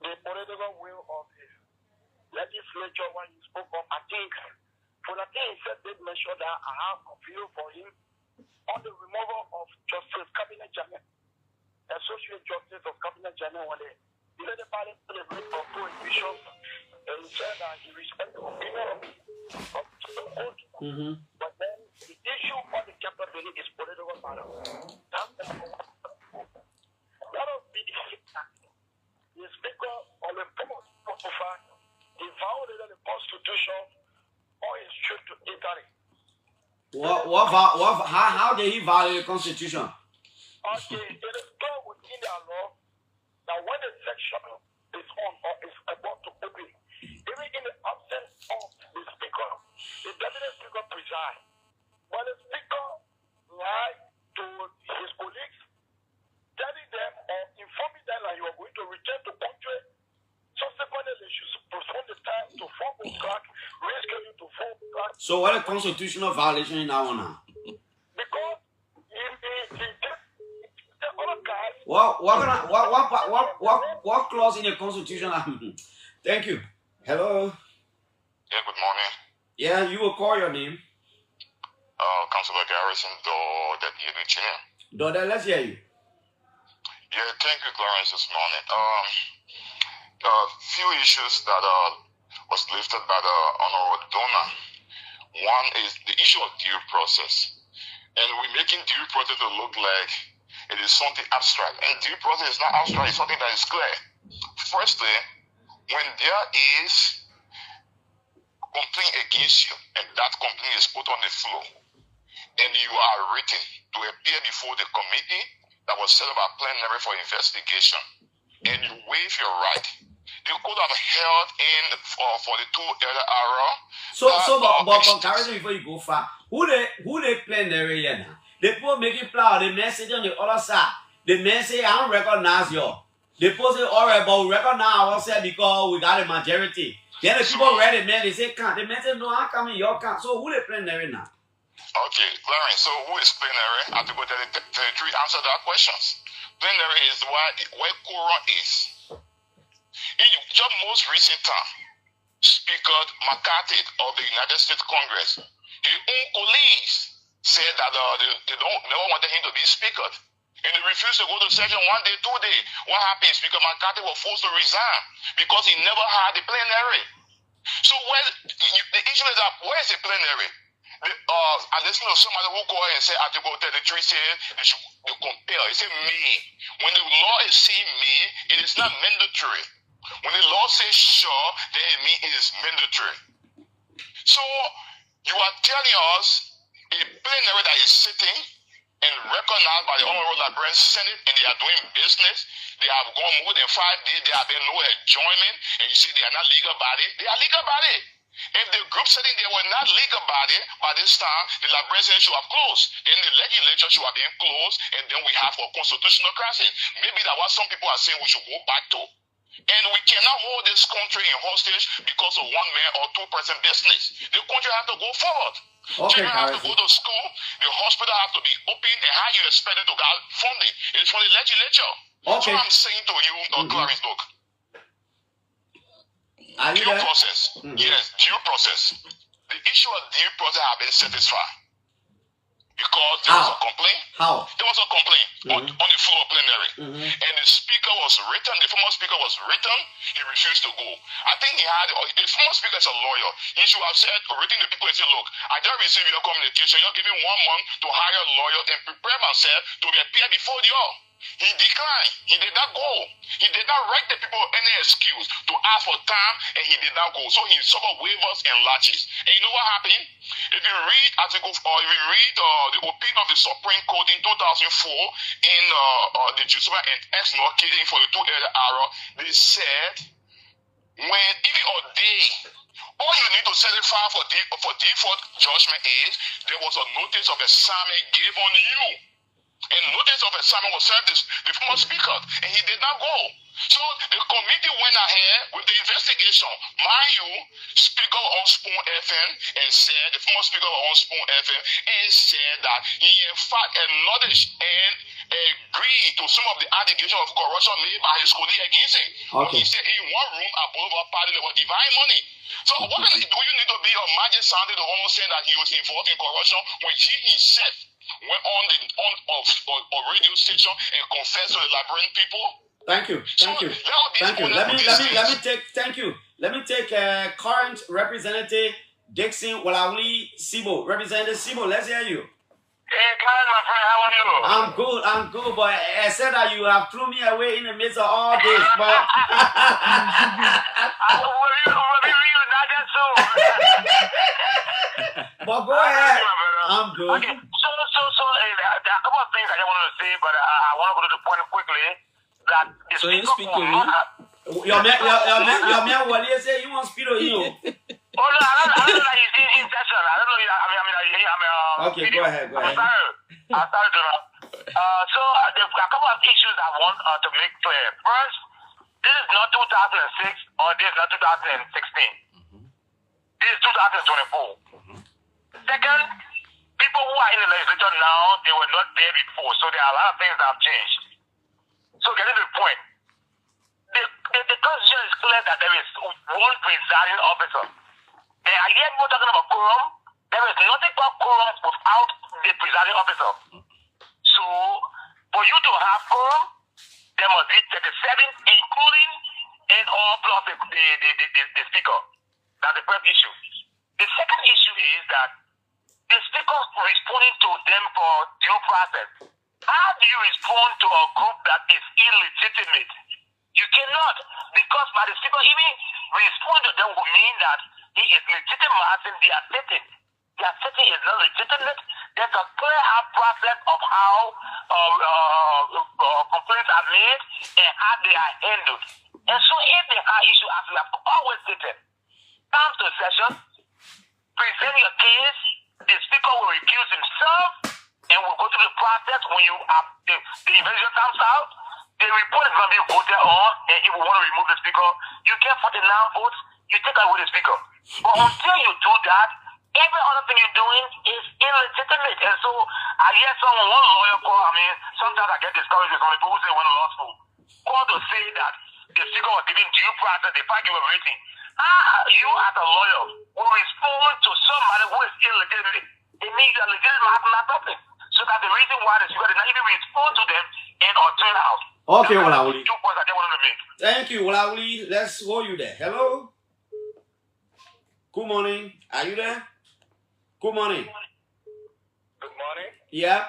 the political will of the legislature when you spoke of, I think, for the thing he said, they mentioned that I have a view for him on the removal of Justice Cabinet Jammeh, Associate Justice of Cabinet Jammeh, when they led the party to the rate of prohibition, and he said that he respects the opinion of the court. But then the issue on the capital building is political matter. That's the let us be the speaker of the former profile, he violated the Constitution or his trip to Italy. How did he violate the Constitution? Okay, it is clear within their law that when a section is on or is about to open, even in the absence of the speaker, the deputy speaker presides. When the speaker lies to his colleagues, telling them or informing them that you are going to return to country, subsequently they should postpone the time to 4 o'clock, reschedule to 4 o'clock. So what a constitutional violation in that one now? Because the other guys. What clause in the Constitution? Thank you. Hello. Yeah, good morning. Yeah, you will call your name. Councilor Garrison, that you did chair. Doda, let's hear you. Yeah, thank you, Clarence, this morning. Few issues that was lifted by the Honorable Donor. One is the issue of due process. And we're making due process to look like it is something abstract. And due process is not abstract, it's something that is clear. Firstly, when there is complaint against you, and that complaint is put on the floor, and you are written to appear before the committee that was set up a plenary for investigation, and you waive your right, they could have held in for the 2 elder hour. But Carson, before you go far, who they plenary here now? They put making plow, the message on the other side. The message I don't recognize you. They post it alright, but we recognize ourselves because we got a majority. Then the people read it, man, they say can't. The message no, I'm coming, your can't. So who they plenary now? Okay, Clarence, so who is plenary? Article 33 answer that questions. Plenary is where quorum is. In just most recent time, Speaker McCarthy of the United States Congress, his own colleagues said that they never wanted him to be speaker. And he refused to go to session 1 day, 2 day. What happened? Speaker McCarthy was forced to resign because he never had the plenary. So the issue is that where is the plenary? I listen to somebody who go ahead and say Article 33 says they compel. It says may. When the law is saying may, it is not mandatory. When the law says sure, then it means it is mandatory. So you are telling us a plenary that is sitting and recognized by the Honorable Librarian Senate, and they are doing business. They have gone more than 5 days. There have been no adjournment, and you see they are not legal body. They are legal body. If the group sitting there were not legal body by this time, the Librarian Senate should have closed. Then the legislature should have been closed, and then we have a constitutional crisis. Maybe that's what some people are saying we should go back to. And we cannot hold this country in hostage because of one man or two person business. The country has to go forward. Okay, Children have to go to school. The hospital has to be open. And how you expect it to get funding? It's from the legislature. Okay. So I'm saying to you, Clarence, look. Due process. Yes, due process. The issue of due process have been satisfied. Because there was a complaint. How? There was a complaint on the floor plenary. And the speaker was written, the former speaker was written, he refused to go. I think the former speaker is a lawyer. He should have said, written to people and said, look, I just received your communication. You're giving 1 month to hire a lawyer and prepare myself to appear before you all. He declined. He did not go. He did not write the people any excuse to ask for time, and he did not go. So he suffered waivers and latches. And you know what happened? If you read article, or if you read the opinion of the Supreme Court in 2004 in the Judicial and ex case for the 2 elder hour, they said when even a day, all you need to certify for default judgment is there was a notice of assignment given on you. And notice of assignment was served the former speaker, and he did not go. So the committee went ahead with the investigation. Mind you, Speaker on Spoon FM and said, the former speaker on Spoon FM, and said that he in fact acknowledged and agreed to some of the allegations of corruption made by his colleague against him. Okay. He said in one room above a party there was divine money. So what do you need to be a magic sounding to almost saying that he was involved in corruption when he himself went on a radio station and confessed to the Liberian people? Thank you. Let me take current representative Dixon Walawli Sibo. Representative Sibo, let's hear you. Hey, Karen, my friend, how are you? I'm good, but I said that you have thrown me away in the midst of all this, but but go ahead. I'm good. Okay, so there are a couple of things I just wanted to say, but I want to go to the point quickly. That so you speak to me? Your man Wally say you want to speak to you. Oh no, I don't know that he's in session. I don't know. Okay, go ahead. I'm sorry to know. So there's a couple of issues I want to make clear. First, this is not 2006 or this is not 2016. This is 2024. Second, people who are in the legislature now, they were not there before, so there are a lot of things that have changed. So getting to the point, the constitution is clear that there is one presiding officer. And I hear people talking about quorum. There is nothing but quorum without the presiding officer. So for you to have quorum, there must be 37, including and all plus the speaker. That's the first issue. The second issue is that the speaker responding to them for due process. How do you respond to a group that is illegitimate? You cannot, because by the speaker, even respond to them would mean that he is legitimizing their sitting. Their sitting is not legitimate. There's a clear process of how or complaints are made and how they are handled. And so if there are issues, as we have always stated, come to session, present your case, the speaker will recuse himself, and we'll go through the process. When you have the evaluation comes out, the report is going to be voted on, and if we want to remove the speaker, you get 49 votes, you take away the speaker. But until you do that, every other thing you're doing is illegitimate. And so I hear one lawyer call, sometimes I get discouraged with some people who say when law school, call to say that the speaker was giving due process, they can't give a rating. You as a lawyer will respond to somebody who is illegitimate. It means that legitimate has not happened. So that's the reason why the speaker did not even respond to them and or turn out. Okay, Walauli. 2 points I just wanted to make. Thank you, Walauli. Let's hold you there. Hello? Good morning. Are you there? Good morning. Good morning. Yeah.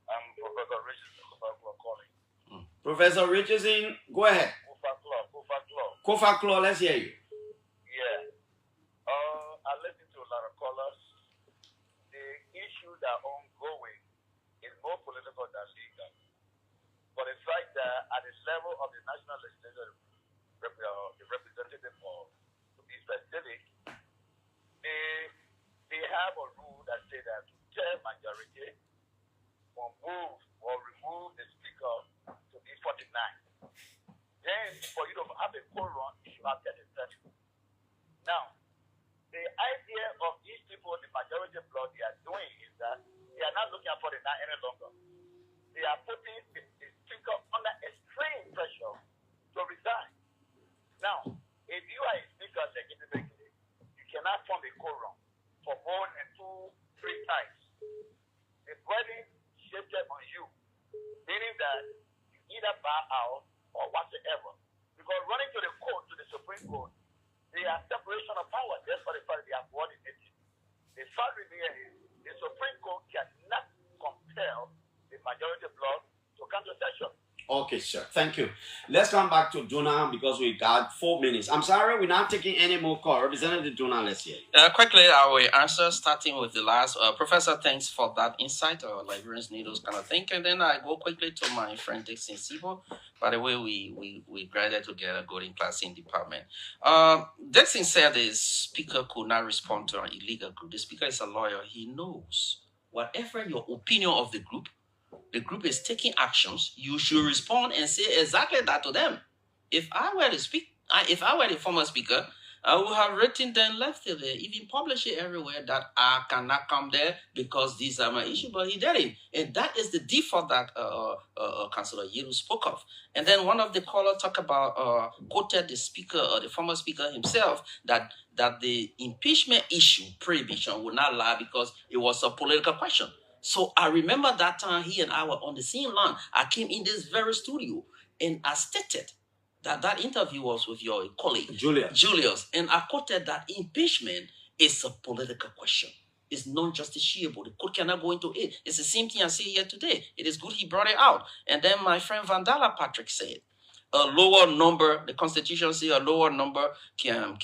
I'm Professor Richardson calling. Professor Richardson, go ahead. Kofa Claw, let's hear you. Yeah. I listened to a lot of callers. The issues that are ongoing is more political than legal. But the fact that at the level of the national legislature, the representative, or to be specific, they have a rule that says that to tell majority will move or remove the speaker to be 49. Then for you to have a quorum, you should have 37. Now, the idea of these people, the majority bloc, they are doing is that they are not looking at 49 any longer. They are putting the speaker under extreme pressure to resign. Now, if you are a speaker legitimately, you cannot form a quorum for more than 2-3 times. The burden shifted on you, meaning that you either bow out or whatsoever. Because running to the court, to the Supreme Court, they are separation of power. That's what the fact they are coordinated. The fact here is the Supreme Court cannot compel the majority bloc to come to session. Okay, sir. Thank you. Let's come back to Duna because we got 4 minutes. I'm sorry, we're not taking any more calls. Representative Duna, let's hear you. Quickly, I will answer starting with the last. Professor, thanks for that insight. Librarians need those kind of things. And then I go quickly to my friend Dixon Sibo. By the way, we graduated together, going in class in department. Dixon said the speaker could not respond to an illegal group. The speaker is a lawyer. He knows whatever your opinion of the group is taking actions, you should respond and say exactly that to them. If I were the former speaker, I would have written them, left it there, even published it everywhere that I cannot come there because these are my issues, but he didn't. And that is the default that Councillor Yeru spoke of. And then one of the callers talked about, quoted the speaker, or the former speaker himself, that the impeachment issue, prohibition, would not lie because it was a political question. So I remember that time he and I were on the same line. I came in this very studio and I stated that interview was with your colleague, Julius. And I quoted that impeachment is a political question. It's non-justiciable. The court cannot go into it. It's the same thing I say here today. It is good he brought it out. And then my friend Vandala Patrick said, a lower number, the Constitution says a lower number can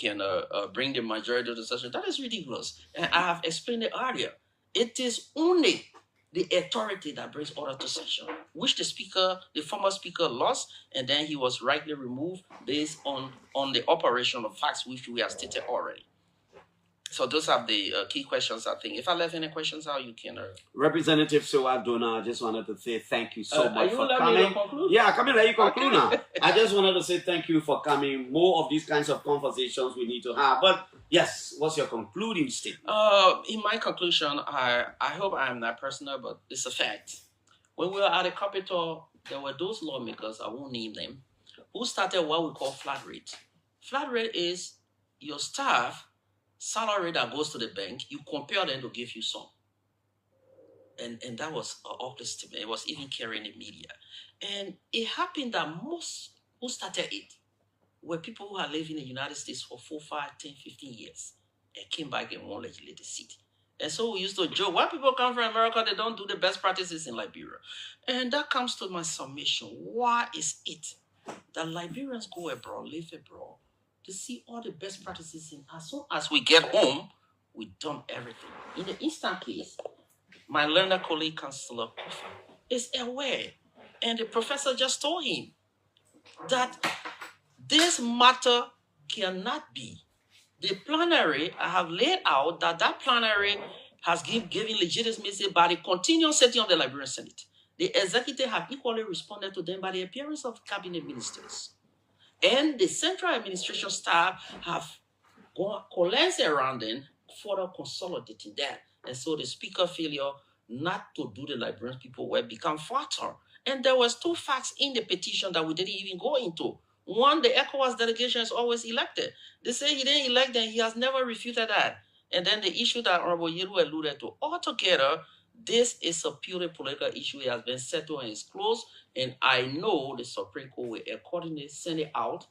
bring the majority to the session. That is ridiculous. And I have explained it earlier. It is only the authority that brings order to session, which the former speaker lost, and then he was rightly removed based on the operation of facts which we have stated already. So those are the key questions, I think. If I left any questions out, you can... Representative Sewa Dona, I just wanted to say thank you so much for coming. Yeah, come and let you conclude now. I just wanted to say thank you for coming. More of these kinds of conversations we need to have. But yes, what's your concluding statement? In my conclusion, I hope I am not personal, but it's a fact. When we were at the Capitol, there were those lawmakers, I won't name them, who started what we call flat rate. Flat rate is your staff salary that goes to the bank, you compare them to give you some. And that was an ugly statement. It was even carrying the media. And it happened that most who started it were people who had lived in the United States for 4, 5, 10, 15 years and came back in one legislative seat. And so we used to joke, why people come from America, they don't do the best practices in Liberia. And that comes to my summation. Why is it that Liberians go abroad, live abroad, to see all the best practices in as soon as we get home, we've done everything. In the instant case, my learned colleague, Councillor Kofa, is aware And the professor just told him that this matter cannot be. The plenary, I have laid out that plenary has given legitimacy by the continuous setting of the Liberian Senate. The executive have equally responded to them by the appearance of cabinet ministers. And the central administration staff have coalesced around them, further consolidating that. And so the speaker failure not to do the Liberian people will become fatal. And there was two facts in the petition that we didn't even go into. One, the ECOWAS delegation is always elected. They say he didn't elect them. He has never refuted that. And then the issue that Honorable Yeru alluded to. Altogether, this is a purely political issue. It has been settled and is closed. And I know the Supreme Court will accordingly send it out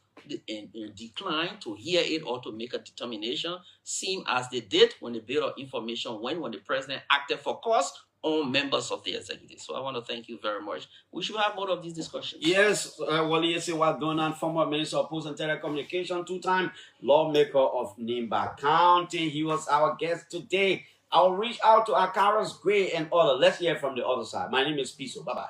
and decline to hear it or to make a determination, same as they did when the bill of information went when the president acted for cause on members of the executive. So I want to thank you very much. We should have more of these discussions. Yes, Wally Donald, former Minister of Post and Telecommunication, two-time lawmaker of Nimba County. He was our guest today. I'll reach out to Akaras Gray and others. Let's hear from the other side. My name is Piso. Bye-bye.